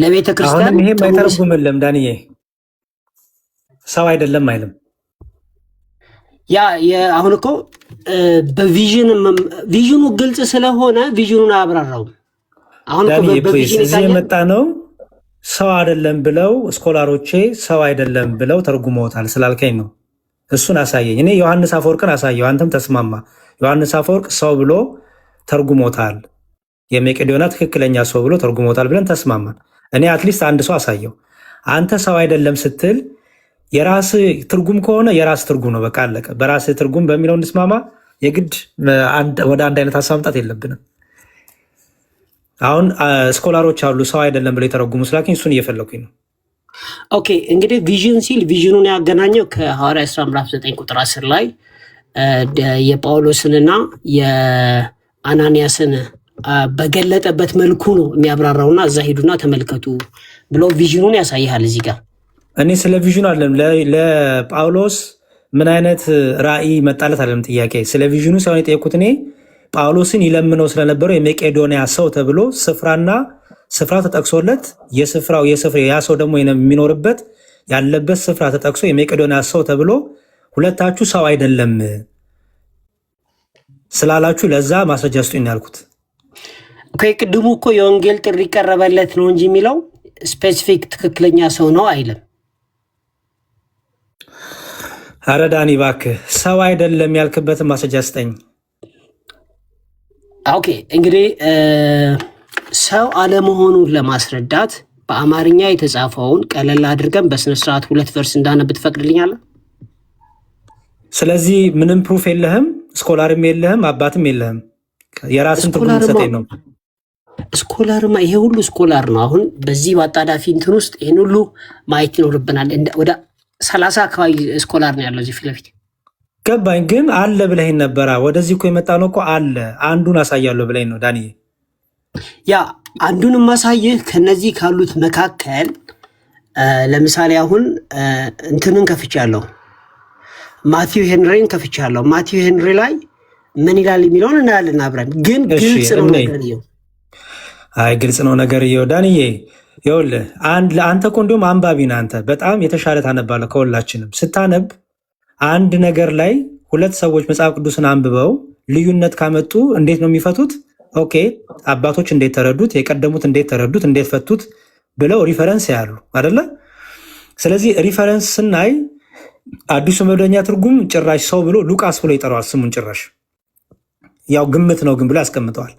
ለቤተ ክርስቲያን ይሄ ማይተረጉምልም ዳንዬ ሰው አይደለም አይልም። ያ አሁን እኮ ቪዥኑ ግልጽ ስለሆነ ቪዥኑን አያብራራውም። አሁን እኮ በቪዥን የመጣ ነው ሰው አይደለም ብለው ስኮላሮቼ ሰው አይደለም ብለው ተርጉመውታል ስላልከኝ ነው። እሱን አሳየኝ። እኔ ዮሐንስ አፈወርቅን አሳየው፣ አንተም ተስማማ። ዮሐንስ አፈወርቅ ሰው ብሎ ተርጉሞታል፣ የመቄዶንያ ትክክለኛ ሰው ብሎ ተርጉሞታል ብለን ተስማማን። እኔ አትሊስት አንድ ሰው አሳየው። አንተ ሰው አይደለም ስትል የራስ ትርጉም ከሆነ የራስ ትርጉም ነው፣ በቃ አለቀ። በራስ ትርጉም በሚለው እንስማማ። የግድ ወደ አንድ አይነት ሀሳብ መምጣት የለብንም። አሁን ስኮላሮች አሉ ሰው አይደለም ብለው የተረጉሙ ስላኪን እሱን እየፈለኩኝ ነው። ኦኬ እንግዲህ ቪዥን ሲል ቪዥኑን ያገናኘው ከሐዋርያት ሥራ ምዕራፍ 9 ቁጥር 10 ላይ የጳውሎስንና የአናንያስን በገለጠበት መልኩ ነው የሚያብራራውና እዛ ሄዱና ተመልከቱ ብሎ ቪዥኑን ያሳይሃል እዚህ ጋር። እኔ ስለ ቪዥኑ አይደለም ለጳውሎስ ምን አይነት ራእይ መጣለት አይደለም ጥያቄ። ስለ ቪዥኑ ሳይሆን የጠየኩት እኔ ጳውሎስን ይለምነው ስለነበረው የመቄዶንያ ሰው ተብሎ ስፍራ ተጠቅሶለት የስፍራው ያ ሰው ደግሞ የሚኖርበት ያለበት ስፍራ ተጠቅሶ የመቄዶንያ ሰው ተብሎ ሁለታችሁ ሰው አይደለም ስላላችሁ ለዛ ማስረጃ ስጡኝ ያልኩት። ቅድሙ እኮ የወንጌል ጥሪ ቀረበለት ነው እንጂ የሚለው ስፔሲፊክ ትክክለኛ ሰው ነው አይልም። ኧረ ዳኒ እባክህ ሰው አይደለም ያልክበትን ማስረጃ ስጠኝ። ኦኬ እንግዲህ ሰው አለመሆኑን ለማስረዳት በአማርኛ የተጻፈውን ቀለል አድርገን በስነስርዓት 2 ቨርስ እንዳነብ ትፈቅድልኛለህ? ስለዚህ ምንም ፕሩፍ የለህም፣ ስኮላርም የለህም፣ አባትም የለህም። የራስን ትርጉም ሰጠኝ ነው። ስኮላርማ ይሄ ሁሉ ስኮላር ነው። አሁን በዚህ በአጣዳፊ እንትን ውስጥ ይህን ሁሉ ማየት ይኖርብናል። ወደ 30 አካባቢ ስኮላር ነው ያለው እዚህ ፊት ለፊት። ገባኝ፣ ግን አለ ብለኸኝ ነበራ። ወደዚህ እኮ የመጣ ነው እኮ አለ። አንዱን አሳያለሁ ብለኸኝ ነው ዳንዬ። ያ አንዱን ማሳየህ ከነዚህ ካሉት መካከል ለምሳሌ አሁን እንትንን ከፍቻለሁ። ማቲው ሄንሪን ከፍቻለሁ። ማቲው ሄንሪ ላይ ምን ይላል የሚለውን እናያለን አብረን። ግን ግልጽ ነው ነገርየው። አይ ግልጽ ነው ነገርየው። ዳንዬ ይኸውልህ አንተ እኮ እንዲሁም አንባቢ ነህ። አንተ በጣም የተሻለ ታነባለህ ከሁላችንም። ስታነብ አንድ ነገር ላይ ሁለት ሰዎች መጽሐፍ ቅዱስን አንብበው ልዩነት ካመጡ እንዴት ነው የሚፈቱት? ኦኬ አባቶች እንዴት ተረዱት፣ የቀደሙት እንዴት ተረዱት፣ እንዴት ፈቱት ብለው ሪፈረንስ ያሉ አይደለ? ስለዚህ ሪፈረንስ ስናይ አዲሱ መደበኛ ትርጉም ጭራሽ ሰው ብሎ ሉቃስ ብሎ ይጠራዋል ስሙን። ጭራሽ ያው ግምት ነው ግን ብሎ ያስቀምጠዋል።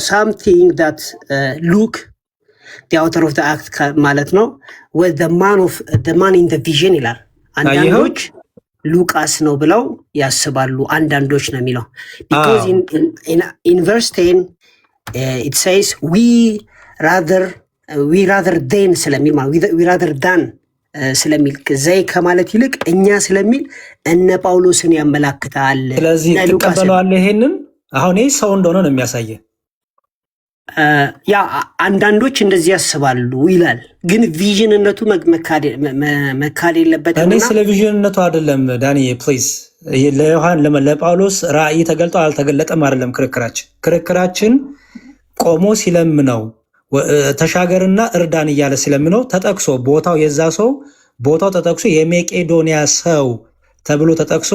something that Luke the author of the act ማለት ነው with the man in the vision ይላል። አንዳንዶች ሉቃስ ነው ብለው ያስባሉ፣ አንዳንዶች ነው የሚለው because in verse 10 it says we rather than ስለሚል ማለት we rather than ስለሚል ዘይ ከማለት ይልቅ እኛ ስለሚል እነ ጳውሎስን ያመላክታል። ስለዚህ ተቀበለዋል። ይሄንን አሁን ይሄ ሰው እንደሆነ ነው የሚያሳየ። ያ አንዳንዶች እንደዚህ ያስባሉ ይላል። ግን ቪዥንነቱ መካድ የለበትም። እኔ ስለ ቪዥንነቱ አይደለም ዳንኤ ፕሊዝ። ለጳውሎስ ራእይ ተገልጦ አልተገለጠም አይደለም ክርክራችን ቆሞ ሲለምነው ተሻገርና እርዳን እያለ ሲለምነው ተጠቅሶ ቦታው የዛ ሰው ቦታው ተጠቅሶ የመቄዶንያ ሰው ተብሎ ተጠቅሶ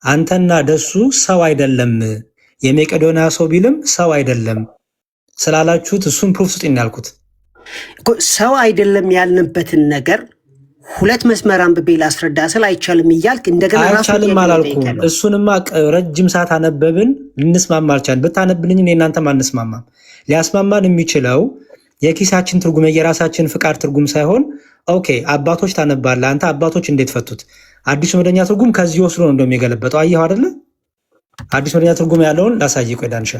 አንተና ደሱ ሰው አይደለም የመቄዶንያ ሰው ቢልም ሰው አይደለም ስላላችሁት እሱን ፕሩፍ ስጡኝ ያልኩት ሰው አይደለም ያልንበትን ነገር ሁለት መስመር አንብቤ ላስረዳ ስል አይቻልም እያልክ እንደገና ራሱ አይቻልም አላልኩም። እሱንማ ረጅም ሰዓት አነበብን ልንስማማ አልቻልን። ብታነብልኝ እናንተም አንስማማም። ሊያስማማን የሚችለው የኪሳችን ትርጉም የራሳችን ፍቃድ ትርጉም ሳይሆን ኦኬ አባቶች ታነባለህ አንተ አባቶች እንዴት ፈቱት? አዲሱ መደበኛ ትርጉም ከዚህ ወስዶ ነው እንደሚገለበጠው አየኸው አይደለ? አዲሱ መደበኛ ትርጉም ያለውን ላሳይህ። ቆይ ዳንሻ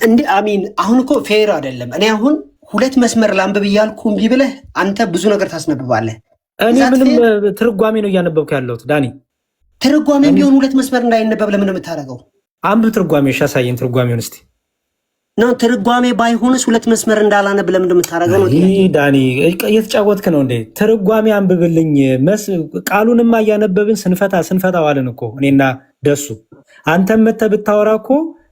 እንዴ አሚን አሁን እኮ ፌር አይደለም። እኔ አሁን ሁለት መስመር ላንብብ እያልኩ እምቢ ብለህ አንተ ብዙ ነገር ታስነብባለህ። እኔ ምንም ትርጓሜ ነው እያነበብኩ ያለሁት ዳኒ። ትርጓሜ ቢሆን ሁለት መስመር እንዳይነበብ ለምን ነው የምታደርገው? አንብብ ትርጓሜ ያሳየኝ ትርጓሜውን እስቲ ነው። ትርጓሜ ባይሆንስ ሁለት መስመር እንዳላነብ ለምን ነው የምታደርገው? ነው ዳኒ እየተጫወትክ ነው እንዴ? ትርጓሜ አንብብልኝ። ቃሉንማ እያነበብን ስንፈታ ዋልን እኮ እኔና ደሱ። አንተም መተህ ብታወራ እኮ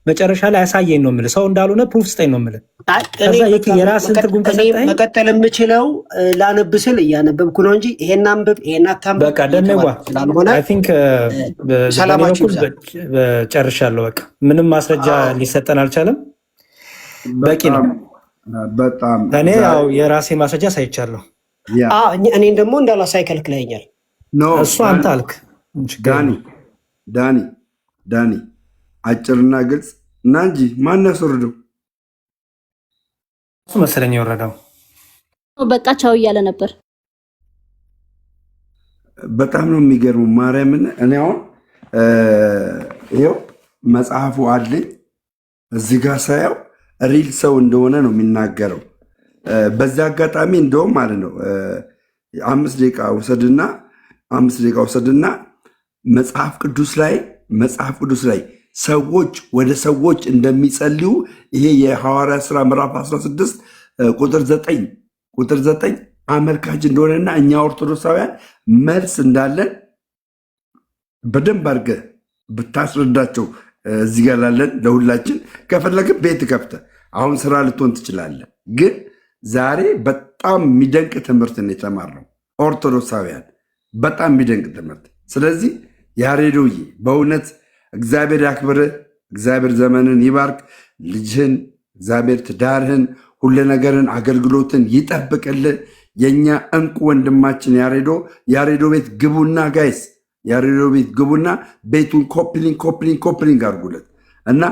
መጨረሻ ላይ ያሳየኝ ነው የምልህ። ሰው እንዳልሆነ ፕሩፍ ስጠኝ ነው የምልህ። የራስን ትርጉም ከሰጠኝ መቀጠል የምችለው ላነብ ስል እያነበብኩ ነው እንጂ ይሄን አንብብ ይሄን አታንብብ በቃ ደነዋ አይ ቲንክ ሰላማችሁ ጨርሻለሁ። በቃ ምንም ማስረጃ ሊሰጠን አልቻለም። በቂ ነው። በጣም እኔ ያው የራሴ ማስረጃ ሳይቻለሁ። እኔን ደግሞ እንዳላሳይ ከልክለኛል። እሱ አንተ አልክ። ዳኒ አጭርና ግልጽ እና እንጂ ማን ያስወርደው? እሱ መሰለኝ የወረደው። በቃ ቻው እያለ ነበር። በጣም ነው የሚገርመው። ማርያምን እኔ አሁን ይኸው መጽሐፉ አለኝ እዚህ ጋር ሳየው ሪል ሰው እንደሆነ ነው የሚናገረው። በዚህ አጋጣሚ እንደውም ማለት ነው 5 ደቂቃ ውሰድና መጽሐፍ ቅዱስ ላይ ሰዎች ወደ ሰዎች እንደሚጸልዩ ይሄ የሐዋርያ ሥራ ምዕራፍ 16 ቁጥር 9 አመልካች እንደሆነና እኛ ኦርቶዶክሳውያን መልስ እንዳለን በደንብ አድርገህ ብታስረዳቸው እዚህ ጋር ላለን ለሁላችን ከፈለግህ ቤት ከፍተህ አሁን ስራ ልትሆን ትችላለህ። ግን ዛሬ በጣም የሚደንቅ ትምህርት ነው የተማርነው ኦርቶዶክሳውያን፣ በጣም የሚደንቅ ትምህርት። ስለዚህ ያሬዶዬ በእውነት እግዚአብሔር ያክብርህ፣ እግዚአብሔር ዘመንን ይባርክ፣ ልጅህን እግዚአብሔር ትዳርህን፣ ሁሉ ነገርን አገልግሎትን ይጠብቅልህ። የኛ እንቁ ወንድማችን ያሬዶ ቤት ግቡና ጋይስ፣ ያሬዶ ቤት ግቡና ቤቱን ኮፕሊንግ አድርጉለት እና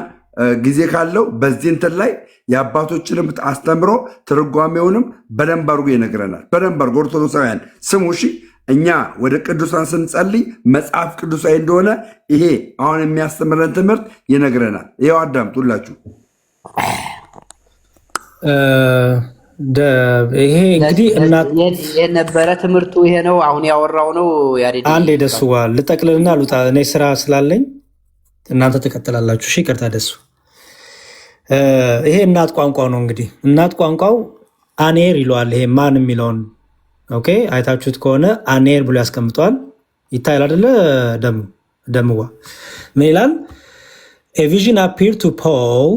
ጊዜ ካለው በዚህ እንትን ላይ የአባቶችንም አስተምሮ ትርጓሜውንም በደንብ አድርጎ ይነግረናል። በደንብ አድርጎ ኦርቶዶክሳውያን ስሙ እሺ። እኛ ወደ ቅዱሳን ስንጸልይ መጽሐፍ ቅዱሳዊ እንደሆነ ይሄ አሁን የሚያስተምረን ትምህርት ይነግረናል። ይኸው አዳምጡ ሁላችሁ። ይሄ እንግዲህ የነበረ ትምህርቱ ይሄ ነው። አሁን ያወራው ነው። አንድ ደሱዋ ልጠቅልልና ልውጣ፣ እኔ ስራ ስላለኝ እናንተ ትቀጥላላችሁ። እሺ ይቅርታ ደሱ። ይሄ እናት ቋንቋው ነው። እንግዲህ እናት ቋንቋው አኔር ይለዋል። ይሄ ማን የሚለውን ኦኬ አይታችሁት ከሆነ አኔር ብሎ ያስቀምጧል። ይታያል አይደለ? ደምዋ ምን ይላል? ኤ ቪዥን አፒር ቱ ፖል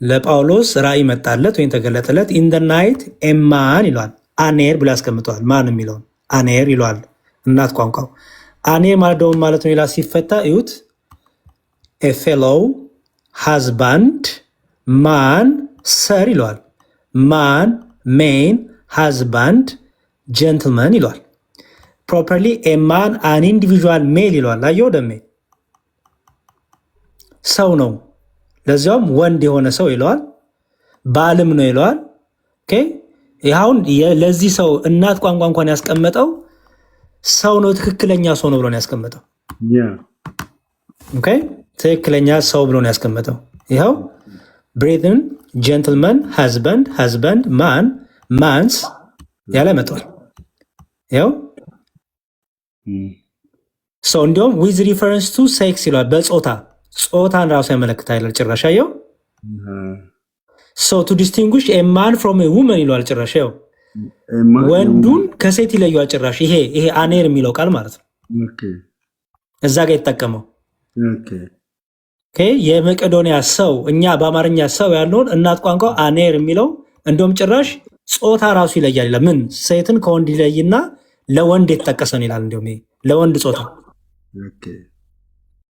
ለጳውሎስ ራእይ መጣለት ወይም ተገለጠለት። ኢን ደ ናይት ኤማን ይለዋል። አኔር ብሎ ያስቀምጠዋል። ማን የሚለውን አኔር ይለዋል እናት ቋንቋው። አኔር ማለት ደግሞ ማለት ነው ይላል ሲፈታ እዩት። ኤ ፌሎው ሃዝባንድ ማን ሰር ይለዋል። ማን ሜን ሃዝባንድ ጀንትልመን ይለዋል። ፕሮፐርሊ ኤ ማን አን ኢንዲቪዥዋል ሜል ይለዋል። አየው ደሜ ሰው ነው፣ ለዚያውም ወንድ የሆነ ሰው ይለዋል። ባልም ነው ይለዋል። ይኸውን ለዚህ ሰው እናት ቋንቋ እንኳን ያስቀመጠው ሰው ነው፣ ትክክለኛ ሰው ነው ብሎ ነው ያስቀመጠው። ትክክለኛ ሰው ብሎ ነው ያስቀመጠው። ይኸው ብሬትን ጀንትልመን ሃዝበንድ ማን ማንስ ያለ መጥቷል። ይኸው ሰው እንዲሁም ዊዝ ሪፈረንስ ቱ ሴክስ ይለዋል። ጾታን ራሱ ያመለክታል ይላል። ጭራሽ ያየው ሶ ቱ ዲስቲንጉሽ ኤ ማን ፍሮም ኤ ውመን ይለዋል። ጭራሽ ያው ወንዱን ከሴት ይለየዋል። ጭራሽ ይሄ አኔር የሚለው ቃል ማለት ነው እዛ ጋር የተጠቀመው የመቄዶንያ ሰው እኛ በአማርኛ ሰው ያለውን እናት ቋንቋ አኔር የሚለው እንዲሁም ጭራሽ ጾታ ራሱ ይለያል ይላል። ምን ሴትን ከወንድ ይለይና ለወንድ የተጠቀሰን ይላል። እንዲሁም ለወንድ ጾታ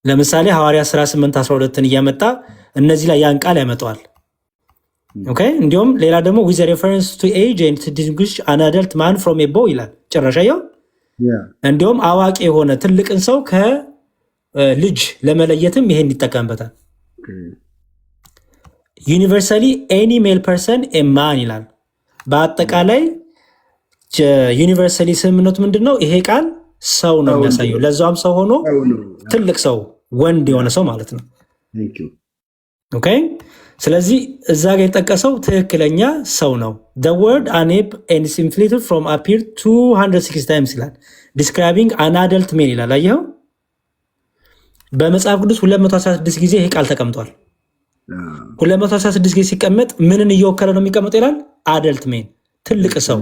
ለምሳሌ ሐዋርያ 18:12 እያመጣ እነዚህ ላይ ያን ቃል ያመጣዋል። እንዲሁም ሌላ ደግሞ with reference to age and to distinguish an adult man from a boy ይላል። ጭራሽ ያው እንዲሁም አዋቂ የሆነ ትልቅን ሰው ከልጅ ለመለየትም ይሄን ይጠቀምበታል። ዩኒቨርሳሊ any male person a man ይላል። በአጠቃላይ ዩኒቨርሳሊ ስምምነቱ ምንድነው? ይሄ ቃል ሰው ነው የሚያሳየው። ለዛውም ሰው ሆኖ ትልቅ ሰው ወንድ የሆነ ሰው ማለት ነው። ስለዚህ እዛ ጋር የጠቀሰው ትክክለኛ ሰው ነው። the word anep and inflated from appear 206 times ይላል describing an adult male ይላል። አየኸው በመጽሐፍ ቅዱስ 216 ጊዜ ይሄ ቃል ተቀምጧል። 216 ጊዜ ሲቀመጥ ምንን እየወከለ ነው የሚቀመጠው ይላል? አደልት ሜን ትልቅ ሰው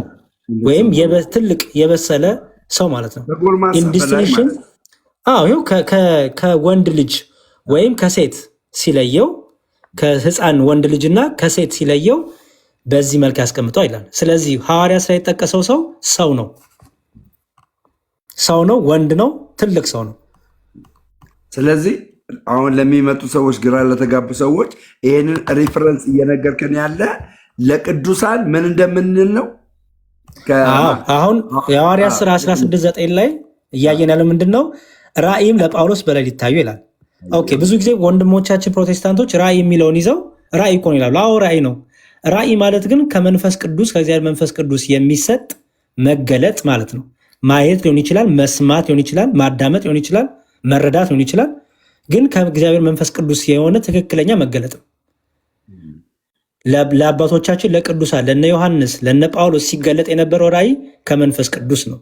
ወይም ትልቅ የበሰለ ሰው ማለት ነው። ኢንዲስቲንክሽን ይኸው ከወንድ ልጅ ወይም ከሴት ሲለየው ከህፃን ወንድ ልጅና ከሴት ሲለየው በዚህ መልክ ያስቀምጠው ይላል። ስለዚህ ሐዋርያ ስራ የጠቀሰው ሰው ነው፣ ወንድ ነው፣ ትልቅ ሰው ነው። ስለዚህ አሁን ለሚመጡ ሰዎች፣ ግራ ለተጋቡ ሰዎች ይህንን ሪፈረንስ እየነገርከን ያለ ለቅዱሳን ምን እንደምንል ነው። አሁን የሐዋርያ ስራ 16:9 ላይ እያየን ያለው ምንድን ነው? ራእይም ለጳውሎስ በሌሊት ታዩ ይላል። ብዙ ጊዜ ወንድሞቻችን ፕሮቴስታንቶች ራእይ የሚለውን ይዘው ራእይ እኮ ነው ይላሉ። ራእይ ነው። ራእይ ማለት ግን ከመንፈስ ቅዱስ ከእግዚአብሔር መንፈስ ቅዱስ የሚሰጥ መገለጥ ማለት ነው። ማየት ሊሆን ይችላል፣ መስማት ሊሆን ይችላል፣ ማዳመጥ ሊሆን ይችላል፣ መረዳት ሊሆን ይችላል። ግን ከእግዚአብሔር መንፈስ ቅዱስ የሆነ ትክክለኛ መገለጥ ነው። ለአባቶቻችን ለቅዱሳን ለነ ዮሐንስ ለነ ጳውሎስ ሲገለጥ የነበረው ራእይ ከመንፈስ ቅዱስ ነው።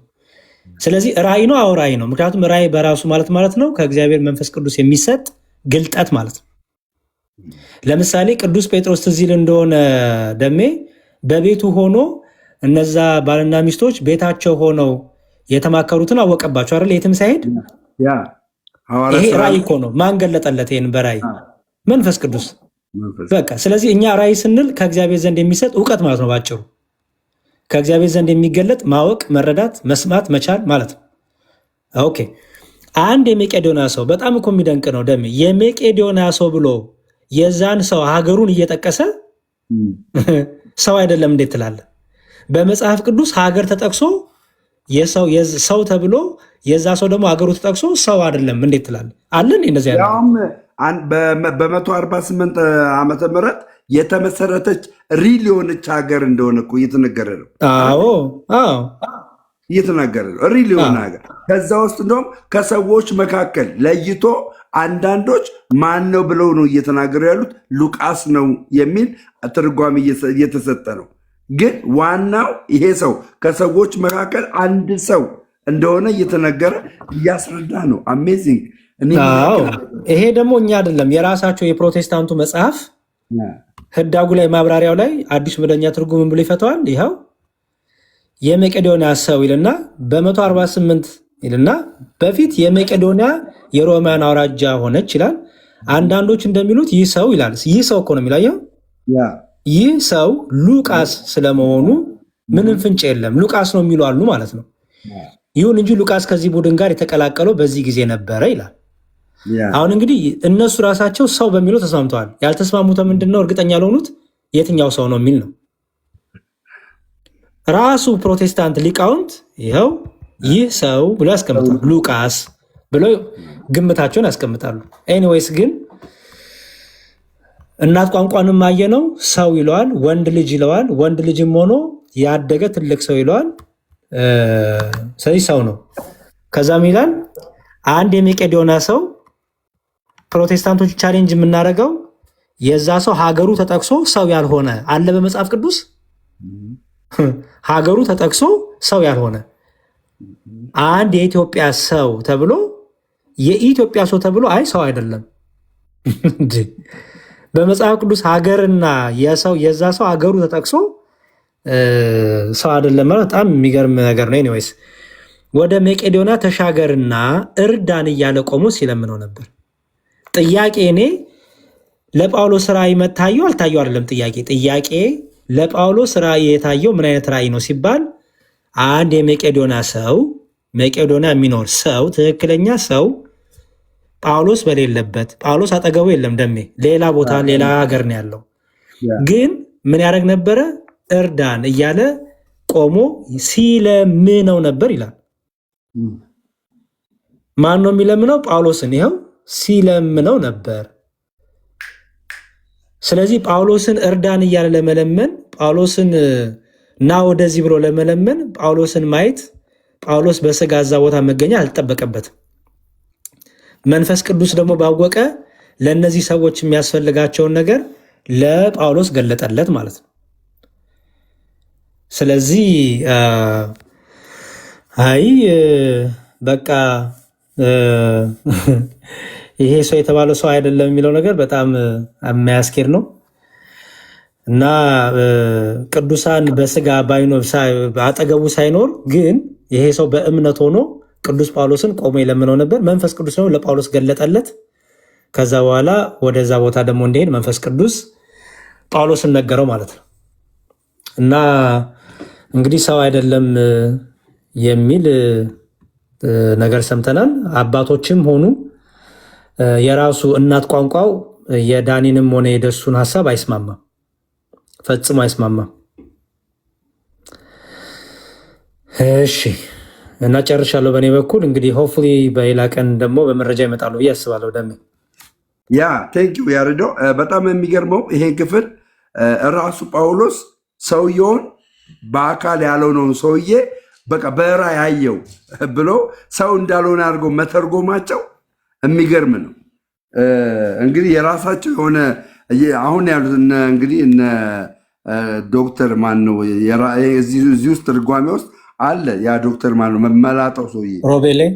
ስለዚህ ራእይ ነው። ራእይ ነው። ምክንያቱም ራእይ በራሱ ማለት ነው ከእግዚአብሔር መንፈስ ቅዱስ የሚሰጥ ግልጠት ማለት ነው። ለምሳሌ ቅዱስ ጴጥሮስ ትዝ ይል እንደሆነ ደሜ በቤቱ ሆኖ እነዛ ባልና ሚስቶች ቤታቸው ሆነው የተማከሩትን አወቀባቸው አይደል? የትም ሳይሄድ ይሄ ራእይ እኮ ነው። ማን ገለጠለት ይሄን በራእይ? መንፈስ ቅዱስ። በቃ ስለዚህ እኛ ራእይ ስንል ከእግዚአብሔር ዘንድ የሚሰጥ እውቀት ማለት ነው። ባጭሩ ከእግዚአብሔር ዘንድ የሚገለጥ ማወቅ፣ መረዳት፣ መስማት መቻል ማለት ነው። አንድ የመቄዶንያ ሰው በጣም እኮ የሚደንቅ ነው ደሜ። የመቄዶንያ ሰው ብሎ የዛን ሰው ሀገሩን እየጠቀሰ ሰው አይደለም እንዴት ትላለህ? በመጽሐፍ ቅዱስ ሀገር ተጠቅሶ ሰው ተብሎ የዛ ሰው ደግሞ ሀገሩ ተጠቅሶ ሰው አይደለም እንዴት ትላለህ? አለን እንደዚህ ያለ በ148 ዓመተ ምህረት የተመሰረተች ሪል የሆነች ሀገር እንደሆነ እኮ እየተነገረ ነው። እየተናገረ ነው። ሪል የሆነ ሀገር ከዛ ውስጥ እንደውም ከሰዎች መካከል ለይቶ አንዳንዶች ማን ነው ብለው ነው እየተናገሩ ያሉት ሉቃስ ነው የሚል ትርጓሜ እየተሰጠ ነው። ግን ዋናው ይሄ ሰው ከሰዎች መካከል አንድ ሰው እንደሆነ እየተነገረ እያስረዳ ነው። አሜዚንግ። ይሄ ደግሞ እኛ አይደለም የራሳቸው የፕሮቴስታንቱ መጽሐፍ ህዳጉ ላይ ማብራሪያው ላይ አዲሱ መደበኛ ትርጉም ብሎ ይፈተዋል። ይኸው የመቄዶንያ ሰው ይልና በ148 ይልና በፊት የመቄዶንያ የሮማን አውራጃ ሆነች ይላል። አንዳንዶች እንደሚሉት ይህ ሰው ይላል። ይህ ሰው እኮ ነው የሚላየው። ይህ ሰው ሉቃስ ስለመሆኑ ምንም ፍንጭ የለም። ሉቃስ ነው የሚሉ አሉ ማለት ነው። ይሁን እንጂ ሉቃስ ከዚህ ቡድን ጋር የተቀላቀለው በዚህ ጊዜ ነበረ ይላል። አሁን እንግዲህ እነሱ ራሳቸው ሰው በሚለው ተስማምተዋል። ያልተስማሙት ምንድነው? እርግጠኛ ያልሆኑት የትኛው ሰው ነው የሚል ነው። ራሱ ፕሮቴስታንት ሊቃውንት ይኸው ይህ ሰው ብሎ ያስቀምጣሉ፣ ሉቃስ ብለው ግምታቸውን ያስቀምጣሉ። ኤኒዌይስ ግን እናት ቋንቋንም አየነው ሰው ይለዋል፣ ወንድ ልጅ ይለዋል። ወንድ ልጅም ሆኖ ያደገ ትልቅ ሰው ይለዋል። ስለዚህ ሰው ነው። ከዛም ይላል አንድ የመቄዶንያ ሰው ፕሮቴስታንቶች ቻሌንጅ የምናደርገው የዛ ሰው ሀገሩ ተጠቅሶ ሰው ያልሆነ አለ በመጽሐፍ ቅዱስ። ሀገሩ ተጠቅሶ ሰው ያልሆነ አንድ የኢትዮጵያ ሰው ተብሎ የኢትዮጵያ ሰው ተብሎ አይ ሰው አይደለም። በመጽሐፍ ቅዱስ ሀገርና የዛ ሰው ሀገሩ ተጠቅሶ ሰው አይደለም ማለት በጣም የሚገርም ነገር ነው። ኤኒዌይስ ወደ መቄዶንያ ተሻገርና እርዳን እያለ ቆሞ ሲለምነው ነበር። ጥያቄ እኔ ለጳውሎስ ራእይ መታየው አልታየው አይደለም ጥያቄ ለጳውሎስ ራእይ የታየው ምን አይነት ራእይ ነው ሲባል አንድ የመቄዶንያ ሰው መቄዶንያ የሚኖር ሰው ትክክለኛ ሰው ጳውሎስ በሌለበት ጳውሎስ አጠገቡ የለም ደሜ ሌላ ቦታ ሌላ ሀገር ነው ያለው። ግን ምን ያደርግ ነበረ? እርዳን እያለ ቆሞ ሲለምነው ነበር ይላል። ማን ነው የሚለምነው? ጳውሎስን። ይኸው ሲለምነው ነበር። ስለዚህ ጳውሎስን እርዳን እያለ ለመለመን ጳውሎስን ና ወደዚህ ብሎ ለመለመን ጳውሎስን ማየት ጳውሎስ በስጋ እዛ ቦታ መገኘት አልጠበቀበትም። መንፈስ ቅዱስ ደግሞ ባወቀ ለእነዚህ ሰዎች የሚያስፈልጋቸውን ነገር ለጳውሎስ ገለጠለት ማለት ነው። ስለዚህ አይ በቃ ይሄ ሰው የተባለው ሰው አይደለም የሚለው ነገር በጣም የሚያስኬድ ነው እና ቅዱሳን በስጋ አጠገቡ ሳይኖር ግን ይሄ ሰው በእምነት ሆኖ ቅዱስ ጳውሎስን ቆሞ የለምነው ነበር። መንፈስ ቅዱስ ነው ለጳውሎስ ገለጠለት። ከዛ በኋላ ወደዛ ቦታ ደግሞ እንዲሄድ መንፈስ ቅዱስ ጳውሎስን ነገረው ማለት ነው እና እንግዲህ ሰው አይደለም የሚል ነገር ሰምተናል። አባቶችም ሆኑ የራሱ እናት ቋንቋው የዳኒንም ሆነ የደሱን ሀሳብ አይስማማም፣ ፈጽሞ አይስማማም። እሺ እና ጨርሻለሁ በእኔ በኩል። እንግዲህ ሆፕፉሊ በሌላ ቀን ደግሞ በመረጃ ይመጣሉ ብዬ አስባለሁ። ደሜ ቴንኪው ያሬዶ። በጣም የሚገርመው ይሄን ክፍል ራሱ ጳውሎስ ሰውየውን በአካል ያልሆነውን ሰውዬ በቃ በራእይ ያየው ብሎ ሰው እንዳልሆነ አድርገው መተርጎማቸው የሚገርም ነው። እንግዲህ የራሳቸው የሆነ አሁን ያሉት እንግዲህ እነ ዶክተር ማን ነው እዚህ ውስጥ ትርጓሜ ውስጥ አለ። ያ ዶክተር ማን ነው መመላጠው ሰውዬ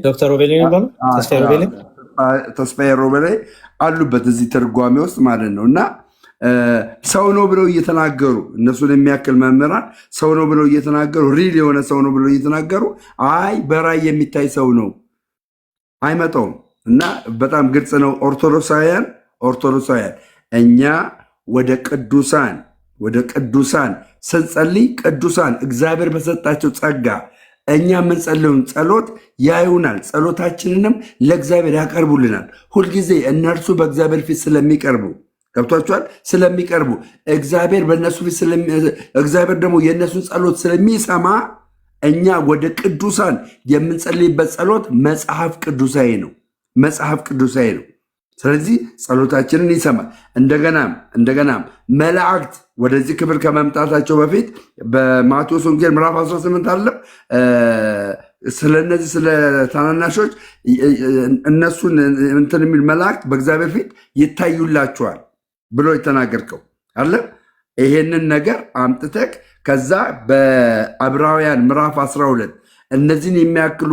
ዶክተር ሮቤሌ ተስፋዬ ሮቤሌ አሉበት እዚህ ትርጓሜ ውስጥ ማለት ነው። እና ሰው ነው ብለው እየተናገሩ እነሱን የሚያክል መምህራን ሰው ነው ብለው እየተናገሩ ሪል የሆነ ሰው ነው ብለው እየተናገሩ አይ በራእይ የሚታይ ሰው ነው አይመጣውም። እና በጣም ግልጽ ነው። ኦርቶዶክሳውያን እኛ ወደ ቅዱሳን ስንጸልይ ቅዱሳን እግዚአብሔር በሰጣቸው ጸጋ እኛ የምንጸልዩን ጸሎት ያዩናል፣ ጸሎታችንንም ለእግዚአብሔር ያቀርቡልናል። ሁልጊዜ እነርሱ በእግዚአብሔር ፊት ስለሚቀርቡ ገብቷቸዋል፣ ስለሚቀርቡ እግዚአብሔር በእነሱ ፊት እግዚአብሔር ደግሞ የእነሱን ጸሎት ስለሚሰማ እኛ ወደ ቅዱሳን የምንጸልይበት ጸሎት መጽሐፍ ቅዱሳዊ ነው። ስለዚህ ጸሎታችንን ይሰማል። እንደገናም መላእክት ወደዚህ ክፍል ከመምጣታቸው በፊት በማቴዎስ ወንጌል ምዕራፍ 18 አለው ስለነዚህ ስለ ታናናሾች እነሱን እንትን የሚል መላእክት በእግዚአብሔር ፊት ይታዩላቸዋል ብሎ የተናገርከው አለ። ይሄንን ነገር አምጥተክ ከዛ በዕብራውያን ምዕራፍ 12 እነዚህን የሚያክሉ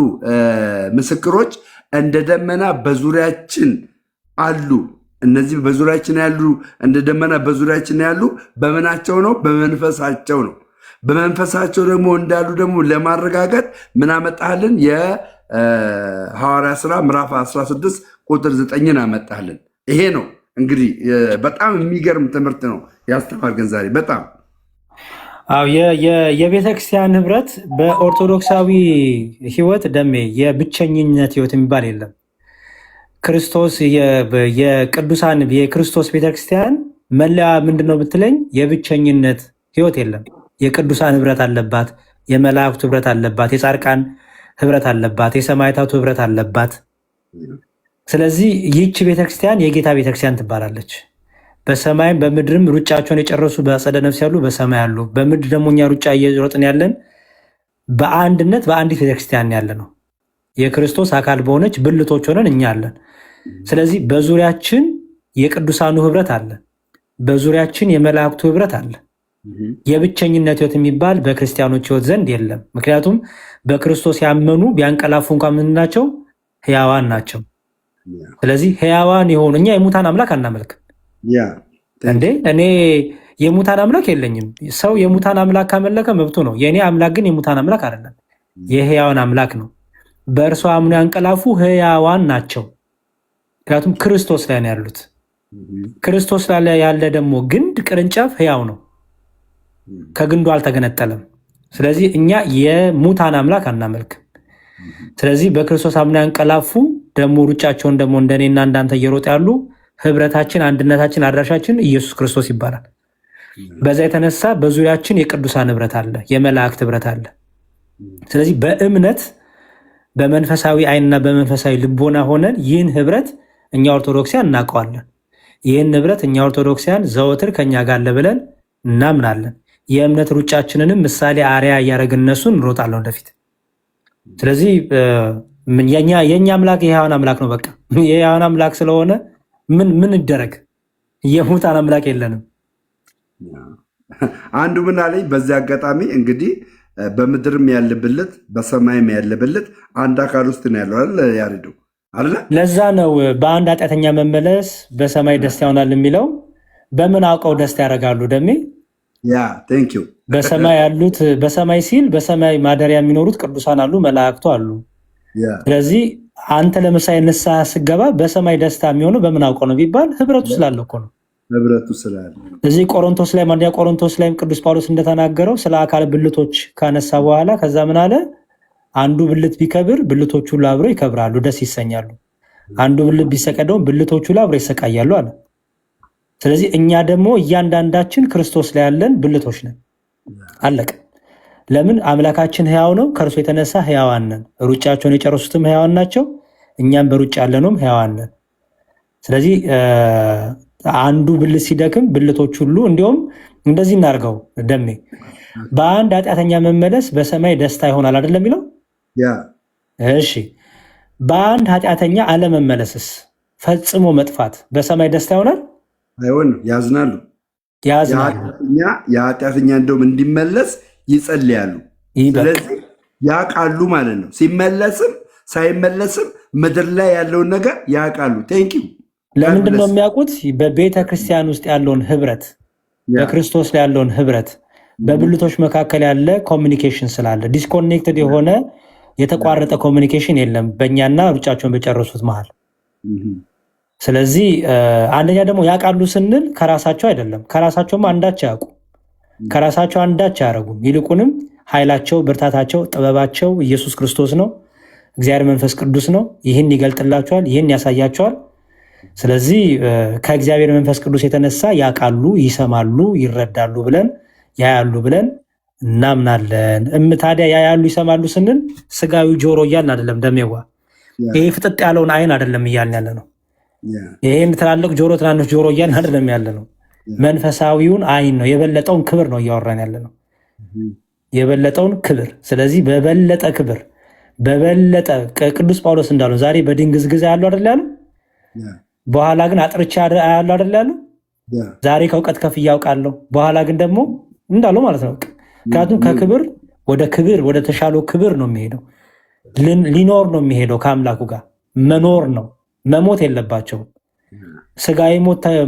ምስክሮች እንደ ደመና በዙሪያችን አሉ። እነዚህ በዙሪያችን ያሉ እንደ ደመና በዙሪያችን ያሉ በምናቸው ነው? በመንፈሳቸው ነው። በመንፈሳቸው ደግሞ እንዳሉ ደግሞ ለማረጋገጥ ምን አመጣህልን? የሐዋርያ ሥራ ምዕራፍ 16 ቁጥር 9ን አመጣህልን። ይሄ ነው እንግዲህ በጣም የሚገርም ትምህርት ነው ያስተማርገን ዛሬ በጣም። አዎ የቤተ ክርስቲያን ህብረት በኦርቶዶክሳዊ ህይወት ደሜ የብቸኝነት ህይወት የሚባል የለም። ክርስቶስ የቅዱሳን የክርስቶስ ቤተክርስቲያን መለያ ምንድን ነው ብትለኝ፣ የብቸኝነት ህይወት የለም። የቅዱሳን ህብረት አለባት፣ የመላእክቱ ህብረት አለባት፣ የጻድቃን ህብረት አለባት፣ የሰማዕታቱ ህብረት አለባት። ስለዚህ ይህች ቤተክርስቲያን የጌታ ቤተክርስቲያን ትባላለች። በሰማይም በምድርም ሩጫቸውን የጨረሱ በአጸደ ነፍስ ያሉ በሰማይ አሉ። በምድር ደግሞ እኛ ሩጫ እየሮጥን ያለን በአንድነት በአንዲት ቤተክርስቲያን ያለ ነው። የክርስቶስ አካል በሆነች ብልቶች ሆነን እኛ አለን። ስለዚህ በዙሪያችን የቅዱሳኑ ህብረት አለ፣ በዙሪያችን የመላእክቱ ህብረት አለ። የብቸኝነት ህይወት የሚባል በክርስቲያኖች ህይወት ዘንድ የለም። ምክንያቱም በክርስቶስ ያመኑ ቢያንቀላፉ እንኳን ምንናቸው? ህያዋን ናቸው። ስለዚህ ህያዋን የሆኑ እኛ የሙታን አምላክ አናመልክም እንዴ። እኔ የሙታን አምላክ የለኝም። ሰው የሙታን አምላክ ካመለከ መብቱ ነው። የእኔ አምላክ ግን የሙታን አምላክ አይደለም፣ የህያዋን አምላክ ነው። በእርሷ አምነው ያንቀላፉ ህያዋን ናቸው። ምክንያቱም ክርስቶስ ላይ ነው ያሉት። ክርስቶስ ላይ ያለ ደግሞ ግንድ ቅርንጫፍ ህያው ነው፣ ከግንዱ አልተገነጠለም። ስለዚህ እኛ የሙታን አምላክ አናመልክም። ስለዚህ በክርስቶስ አምነው ያንቀላፉ ደግሞ ሩጫቸውን ደግሞ እንደኔና እንዳንተ እየሮጡ ያሉ ህብረታችን፣ አንድነታችን፣ አድራሻችን ኢየሱስ ክርስቶስ ይባላል። በዛ የተነሳ በዙሪያችን የቅዱሳን ህብረት አለ፣ የመላእክት ህብረት አለ። ስለዚህ በእምነት በመንፈሳዊ አይንና በመንፈሳዊ ልቦና ሆነን ይህን ህብረት እኛ ኦርቶዶክሲያን እናውቀዋለን። ይህን ህብረት እኛ ኦርቶዶክሲያን ዘወትር ከኛ ጋር አለ ብለን እናምናለን። የእምነት ሩጫችንንም ምሳሌ አርያ እያደረግን እነሱን እንሮጣለን ወደፊት። ስለዚህ የእኛ አምላክ የሕያዋን አምላክ ነው። በቃ የሕያዋን አምላክ ስለሆነ ምን ይደረግ? የሙታን አምላክ የለንም። አንዱ ምን አለኝ በዚህ አጋጣሚ እንግዲህ በምድርም ያለብልት በሰማይም ያለብልት አንድ አካል ውስጥ ነው ያለው አይደል? ያሬዶ አይደል? ለዛ ነው በአንድ ኃጢአተኛ መመለስ በሰማይ ደስታ ይሆናል የሚለው። በምን አውቀው ደስታ ያደርጋሉ? ደሜ ቴንክ ዩ። በሰማይ ያሉት በሰማይ ሲል በሰማይ ማደሪያ የሚኖሩት ቅዱሳን አሉ፣ መላእክቱ አሉ። ስለዚህ አንተ ለምሳሌ ንስሐ ስገባ በሰማይ ደስታ የሚሆነው በምን አውቀው ነው ቢባል ህብረቱ ስላለ እኮ ነው። ህብረቱ ስላለ እዚህ ቆሮንቶስ ላይ አንደኛ ቆሮንቶስ ላይ ቅዱስ ጳውሎስ እንደተናገረው ስለ አካል ብልቶች ካነሳ በኋላ ከዛ ምን አለ? አንዱ ብልት ቢከብር ብልቶቹ ሁሉ አብረው ይከብራሉ፣ ደስ ይሰኛሉ። አንዱ ብልት ቢሰቀደው ብልቶቹ ሁሉ አብረው ይሰቃያሉ አለ። ስለዚህ እኛ ደግሞ እያንዳንዳችን ክርስቶስ ላይ ያለን ብልቶች ነን። አለቀ። ለምን? አምላካችን ህያው ነው፣ ከእርሱ የተነሳ ህያዋን ነን። ሩጫቸውን የጨረሱትም ህያዋን ናቸው፣ እኛም በሩጫ ያለነውም ህያዋን ነን። ስለዚህ አንዱ ብልት ሲደክም ብልቶች ሁሉ እንዲሁም እንደዚህ እናርገው ደሜ በአንድ ኃጢአተኛ መመለስ በሰማይ ደስታ ይሆናል አይደለም የሚለው? እሺ በአንድ ኃጢአተኛ አለመመለስስ ፈጽሞ መጥፋት በሰማይ ደስታ ይሆናል? አይሆንም፣ ያዝናሉ። የኃጢአተኛ እንደውም እንዲመለስ ይጸልያሉ። ስለዚህ ያውቃሉ ማለት ነው። ሲመለስም ሳይመለስም ምድር ላይ ያለውን ነገር ያውቃሉ። ቴንኪው። ለምንድን ነው የሚያውቁት? በቤተ ክርስቲያን ውስጥ ያለውን ህብረት፣ በክርስቶስ ላይ ያለውን ህብረት፣ በብልቶች መካከል ያለ ኮሚኒኬሽን ስላለ። ዲስኮኔክትድ የሆነ የተቋረጠ ኮሚኒኬሽን የለም በእኛና ሩጫቸውን በጨረሱት መሃል። ስለዚህ አንደኛ ደግሞ ያውቃሉ ስንል ከራሳቸው አይደለም። ከራሳቸውም አንዳች አያውቁ፣ ከራሳቸው አንዳች አያደርጉም። ይልቁንም ኃይላቸው፣ ብርታታቸው፣ ጥበባቸው ኢየሱስ ክርስቶስ ነው፣ እግዚአብሔር መንፈስ ቅዱስ ነው። ይህን ይገልጥላቸዋል፣ ይህን ያሳያቸዋል። ስለዚህ ከእግዚአብሔር መንፈስ ቅዱስ የተነሳ ያውቃሉ፣ ይሰማሉ፣ ይረዳሉ ብለን ያያሉ ብለን እናምናለን። ታዲያ ያያሉ ይሰማሉ ስንል ስጋዊ ጆሮ እያልን አይደለም። ደሜዋ ይሄ ፍጥጥ ያለውን አይን አይደለም እያልን ያለ ነው። ይሄን ትላልቅ ጆሮ ትናንሽ ጆሮ እያልን አይደለም ያለ ነው። መንፈሳዊውን አይን ነው፣ የበለጠውን ክብር ነው እያወራን ያለ ነው፣ የበለጠውን ክብር። ስለዚህ በበለጠ ክብር በበለጠ ቅዱስ ጳውሎስ እንዳለው ዛሬ በድንግዝግዝ ያሉ አይደል ያሉ፣ በኋላ ግን አጥርቻ ያሉ አይደል ያሉ። ዛሬ ከእውቀት ከፍ እያውቃለሁ፣ በኋላ ግን ደግሞ እንዳለው ማለት ነው። ምክንያቱም ከክብር ወደ ክብር ወደ ተሻለው ክብር ነው የሚሄደው። ሊኖር ነው የሚሄደው፣ ከአምላኩ ጋር መኖር ነው። መሞት የለባቸውም። ስጋዊ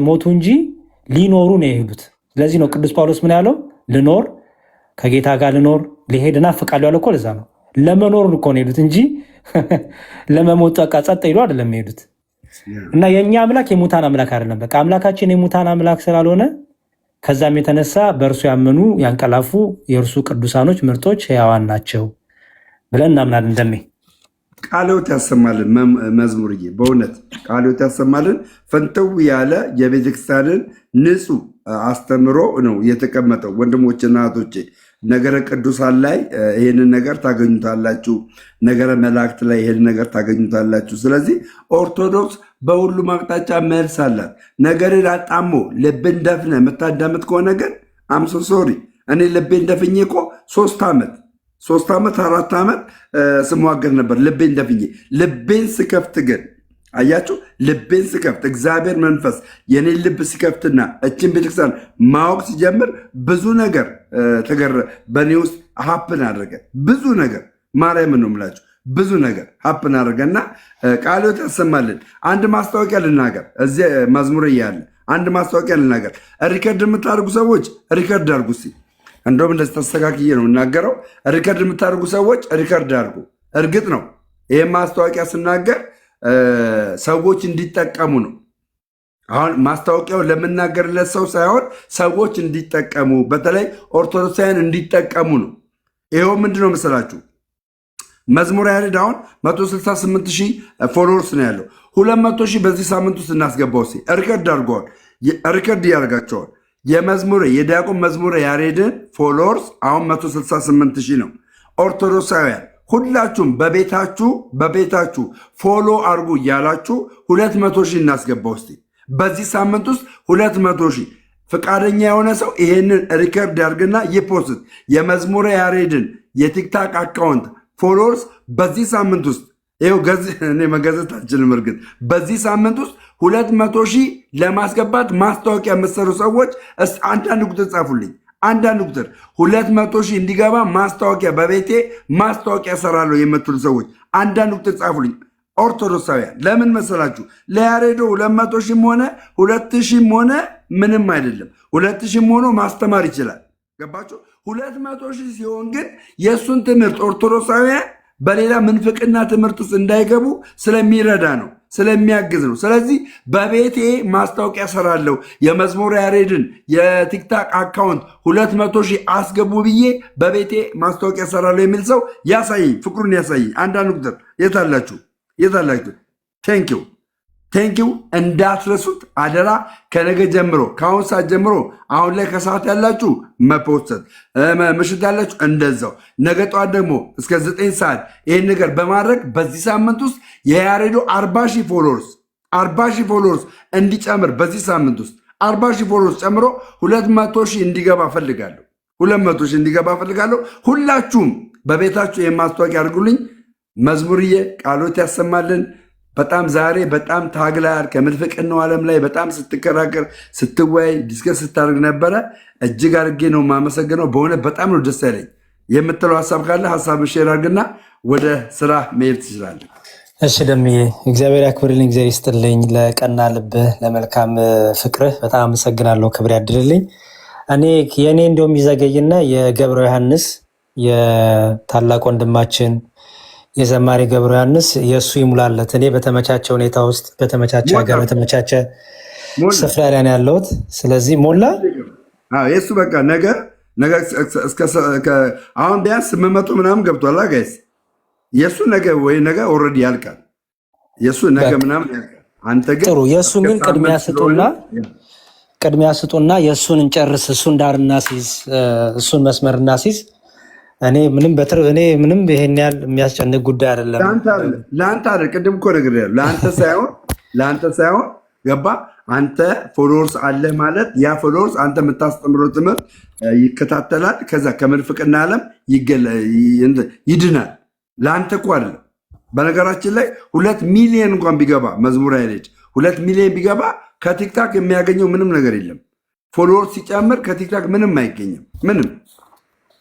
ሞቱ እንጂ ሊኖሩ ነው የሄዱት። ስለዚህ ነው ቅዱስ ጳውሎስ ምን ያለው? ልኖር ከጌታ ጋር ልኖር ሊሄድ እናፍቃለሁ ያለው እኮ ለዛ ነው። ለመኖር እኮ ነው የሄዱት እንጂ ለመሞት በቃ ጸጥ ይሉ አይደለም የሄዱት። እና የእኛ አምላክ የሙታን አምላክ አይደለም። በቃ አምላካችን የሙታን አምላክ ስላልሆነ ከዛም የተነሳ በእርሱ ያመኑ ያንቀላፉ የእርሱ ቅዱሳኖች ምርጦች ሕያዋን ናቸው ብለን እናምናለን። እንደሜ ቃልዎት ያሰማልን መዝሙርዬ፣ በእውነት ቃልዎት ያሰማልን። ፈንተው ያለ የቤተክርስቲያንን ንጹህ አስተምሮ ነው የተቀመጠው። ወንድሞችና እህቶቼ ነገረ ቅዱሳን ላይ ይህንን ነገር ታገኙታላችሁ። ነገረ መላእክት ላይ ይህንን ነገር ታገኙታላችሁ። ስለዚህ ኦርቶዶክስ በሁሉም አቅጣጫ መልስ አላት። ነገርን አጣሞ ልብን ደፍነ የምታዳምጥ ከሆነ ግን አምሶ ሶሪ። እኔ ልቤን ደፍኜ እኮ 3 ዓመት 4 ዓመት ስሟገር ነበር። ልቤን ደፍኜ ልቤን ስከፍት ግን አያችሁ፣ ልቤን ስከፍት እግዚአብሔር መንፈስ የኔን ልብ ሲከፍትና እችን ቤተክርስቲያን ማወቅ ሲጀምር ብዙ ነገር በእኔ ውስጥ ሀፕን አድርገ ብዙ ነገር ማርያምን ነው የምላችሁ ብዙ ነገር ሀፕን አድርገና ቃልዎት ያሰማልን። አንድ ማስታወቂያ ልናገር፣ እዚህ መዝሙር እያለ አንድ ማስታወቂያ ልናገር። ሪከርድ የምታደርጉ ሰዎች ሪከርድ አድርጉ። እስኪ እንደውም እንደዚህ ተስተካክዬ ነው የምናገረው። ሪከርድ የምታደርጉ ሰዎች ሪከርድ አድርጉ። እርግጥ ነው ይህ ማስታወቂያ ስናገር ሰዎች እንዲጠቀሙ ነው። አሁን ማስታወቂያው ለምናገርለት ሰው ሳይሆን ሰዎች እንዲጠቀሙ፣ በተለይ ኦርቶዶክሳውያን እንዲጠቀሙ ነው። ይኸው ምንድነው መሰላችሁ? መዝሙረ ያሬድ አሁን 168,000 ፎሎወርስ ነው ያለው። 200,000 በዚህ ሳምንት ውስጥ እናስገባው። ሲ ሪከርድ አድርገዋል፣ ሪከርድ እያደርጋቸዋል። የዲያቆን መዝሙረ ያሬድን ፎሎወርስ አሁን 168,000 ነው። ኦርቶዶክሳውያን ሁላችሁም በቤታችሁ ፎሎ አርጉ እያላችሁ 200,000 እናስገባው። እስቲ በዚህ ሳምንት ውስጥ 200,000 ፈቃደኛ የሆነ ሰው ይሄንን ሪከርድ ያርግና ይፖስት። የመዝሙረ ያሬድን የቲክታክ አካውንት ፎሎወርስ በዚህ ሳምንት ውስጥ ይኸው እኔ መገዘት አልችልም። እርግጥ በዚህ ሳምንት ውስጥ 200,000 ለማስገባት ማስታወቂያ የምትሰሩ ሰዎች አንዳንድ ቁጥር ጻፉልኝ። አንዳንድ ቁጥር 200,000 እንዲገባ ማስታወቂያ በቤቴ ማስታወቂያ ሰራለሁ የምትሉ ሰዎች አንዳንድ ቁጥር ጻፉልኝ። ኦርቶዶክሳውያን ለምን መሰላችሁ? ለያሬዶ 200,000 ሆነ 2,000 ሆነ ምንም አይደለም። 2,000 ሆኖ ማስተማር ይችላል። ገባችሁ? 200,000 ሲሆን ግን የእሱን ትምህርት ኦርቶዶክሳውያን በሌላ ምንፍቅና ትምህርት ውስጥ እንዳይገቡ ስለሚረዳ ነው፣ ስለሚያግዝ ነው። ስለዚህ በቤቴ ማስታወቂያ ሰራለሁ። የመዝሙረ ያሬድን የቲክታክ አካውንት 200,000 አስገቡ ብዬ በቤቴ ማስታወቂያ ሰራለሁ የሚል ሰው ያሳይኝ፣ ፍቅሩን ያሳይኝ። አንዳንድ ቁጥር የታላችሁ? ቴንኪው እንዳትረሱት አደራ። ከነገ ጀምሮ ከአሁን ሰዓት ጀምሮ አሁን ላይ ከሰዓት ያላችሁ መፖሰት፣ ምሽት ያላችሁ እንደዛው፣ ነገ ጠዋት ደግሞ እስከ 9 ሰዓት ይህን ነገር በማድረግ በዚህ ሳምንት ውስጥ የያሬዶ 40,000 ፎሎወርስ እንዲጨምር በዚህ ሳምንት ውስጥ 40,000 ፎሎወርስ ጨምሮ 200,000 እንዲገባ ፈልጋለሁ። 200,000 እንዲገባ ፈልጋለሁ። ሁላችሁም በቤታችሁ የማስታወቂያ አድርጉልኝ። መዝሙርዬ ቃሎት ያሰማልን። በጣም ዛሬ በጣም ታግላል። ከምንፍቅናው ዓለም ላይ በጣም ስትከራከር ስትወያይ ዲስከስ ስታደርግ ነበረ። እጅግ አድርጌ ነው የማመሰግነው። በሆነ በጣም ነው ደስ ያለኝ። የምትለው ሀሳብ ካለ ሀሳብ ሼር አድርግና ወደ ስራ መሄድ ትችላለህ። እሺ ደምዬ እግዚአብሔር ያክብርልኝ፣ እግዚአብሔር ይስጥልኝ። ለቀና ልብህ ለመልካም ፍቅርህ በጣም አመሰግናለሁ። ክብር ያድልልኝ። የእኔ እንዲሁም ይዘገይና የገብረ ዮሐንስ የታላቅ ወንድማችን የዘማሪ ገብረ ዮሐንስ የእሱ ይሙላለት። እኔ በተመቻቸ ሁኔታ ውስጥ በተመቻቸ ሀገር በተመቻቸ ስፍራ ላይ ያለሁት። ስለዚህ ሞላ የእሱ በቃ ነገ አሁን ቢያንስ 800 ምናምን ገብቷል ጋይስ። የእሱ ነገ ወይ ነገ ኦልሬዲ ያልቃል። የእሱ ነገ ምናምን ያልቃል። አንተ ግን ጥሩ የእሱን ግን ቅድሚያ ስጡና የእሱን እንጨርስ። እሱን ዳር እናሲዝ፣ እሱን መስመር እናሲዝ። እኔ ምንም ይሄን ያህል የሚያስጨንቅ ጉዳይ አይደለም። ለአንተ አይደል? ቅድም እኮ ነግሬሃለሁ። ለአንተ ሳይሆን ገባ? አንተ ፎሎወርስ አለ ማለት ያ ፎሎወርስ አንተ የምታስተምረው ትምህርት ይከታተላል። ከዛ ከምንፍቅና ዓለም ይድናል። ለአንተ እኮ አይደለም። በነገራችን ላይ 2 ሚሊዮን እንኳን ቢገባ መዝሙረ ያሬድ 2 ሚሊዮን ቢገባ ከቲክታክ የሚያገኘው ምንም ነገር የለም። ፎሎወርስ ሲጨምር ከቲክታክ ምንም አይገኝም። ምንም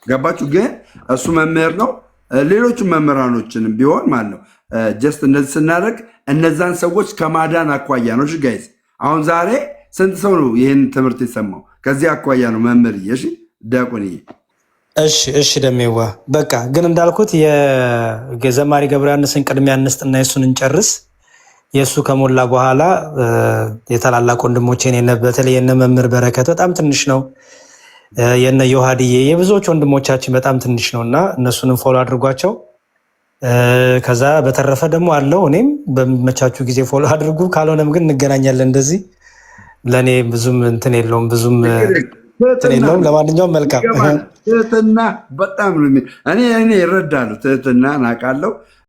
ገባችሁ? ግን እሱ መምህር ነው። ሌሎቹም መምህራኖችንም ቢሆን ማለት ነው። ጀስት እንደዚህ ስናደርግ እነዛን ሰዎች ከማዳን አኳያ ነው። ጋይስ አሁን ዛሬ ስንት ሰው ነው ይህን ትምህርት የሰማው? ከዚህ አኳያ ነው መምህር ዲያቆንዬ እሺ ደሜዋ በቃ ግን እንዳልኩት የዘማሪ ገብረዮሐንስን ቅድሚያ እንስጥና የሱን እንጨርስ። የሱ ከሞላ በኋላ የታላላቅ ወንድሞቼን በተለይ የነ መምህር በረከት በጣም ትንሽ ነው፣ የነ ዮሐድዬ የብዙዎች ወንድሞቻችን በጣም ትንሽ ነው እና እነሱንም ፎሎ አድርጓቸው። ከዛ በተረፈ ደግሞ አለው እኔም በሚመቻችሁ ጊዜ ፎሎ አድርጉ። ካልሆነም ግን እንገናኛለን። እንደዚህ ለእኔ ብዙም እንትን የለውም ብዙም እንትን የለውም። ለማንኛውም መልካም ትህትና በጣም ነው እኔ እረዳለሁ። ትህትና ናቃለው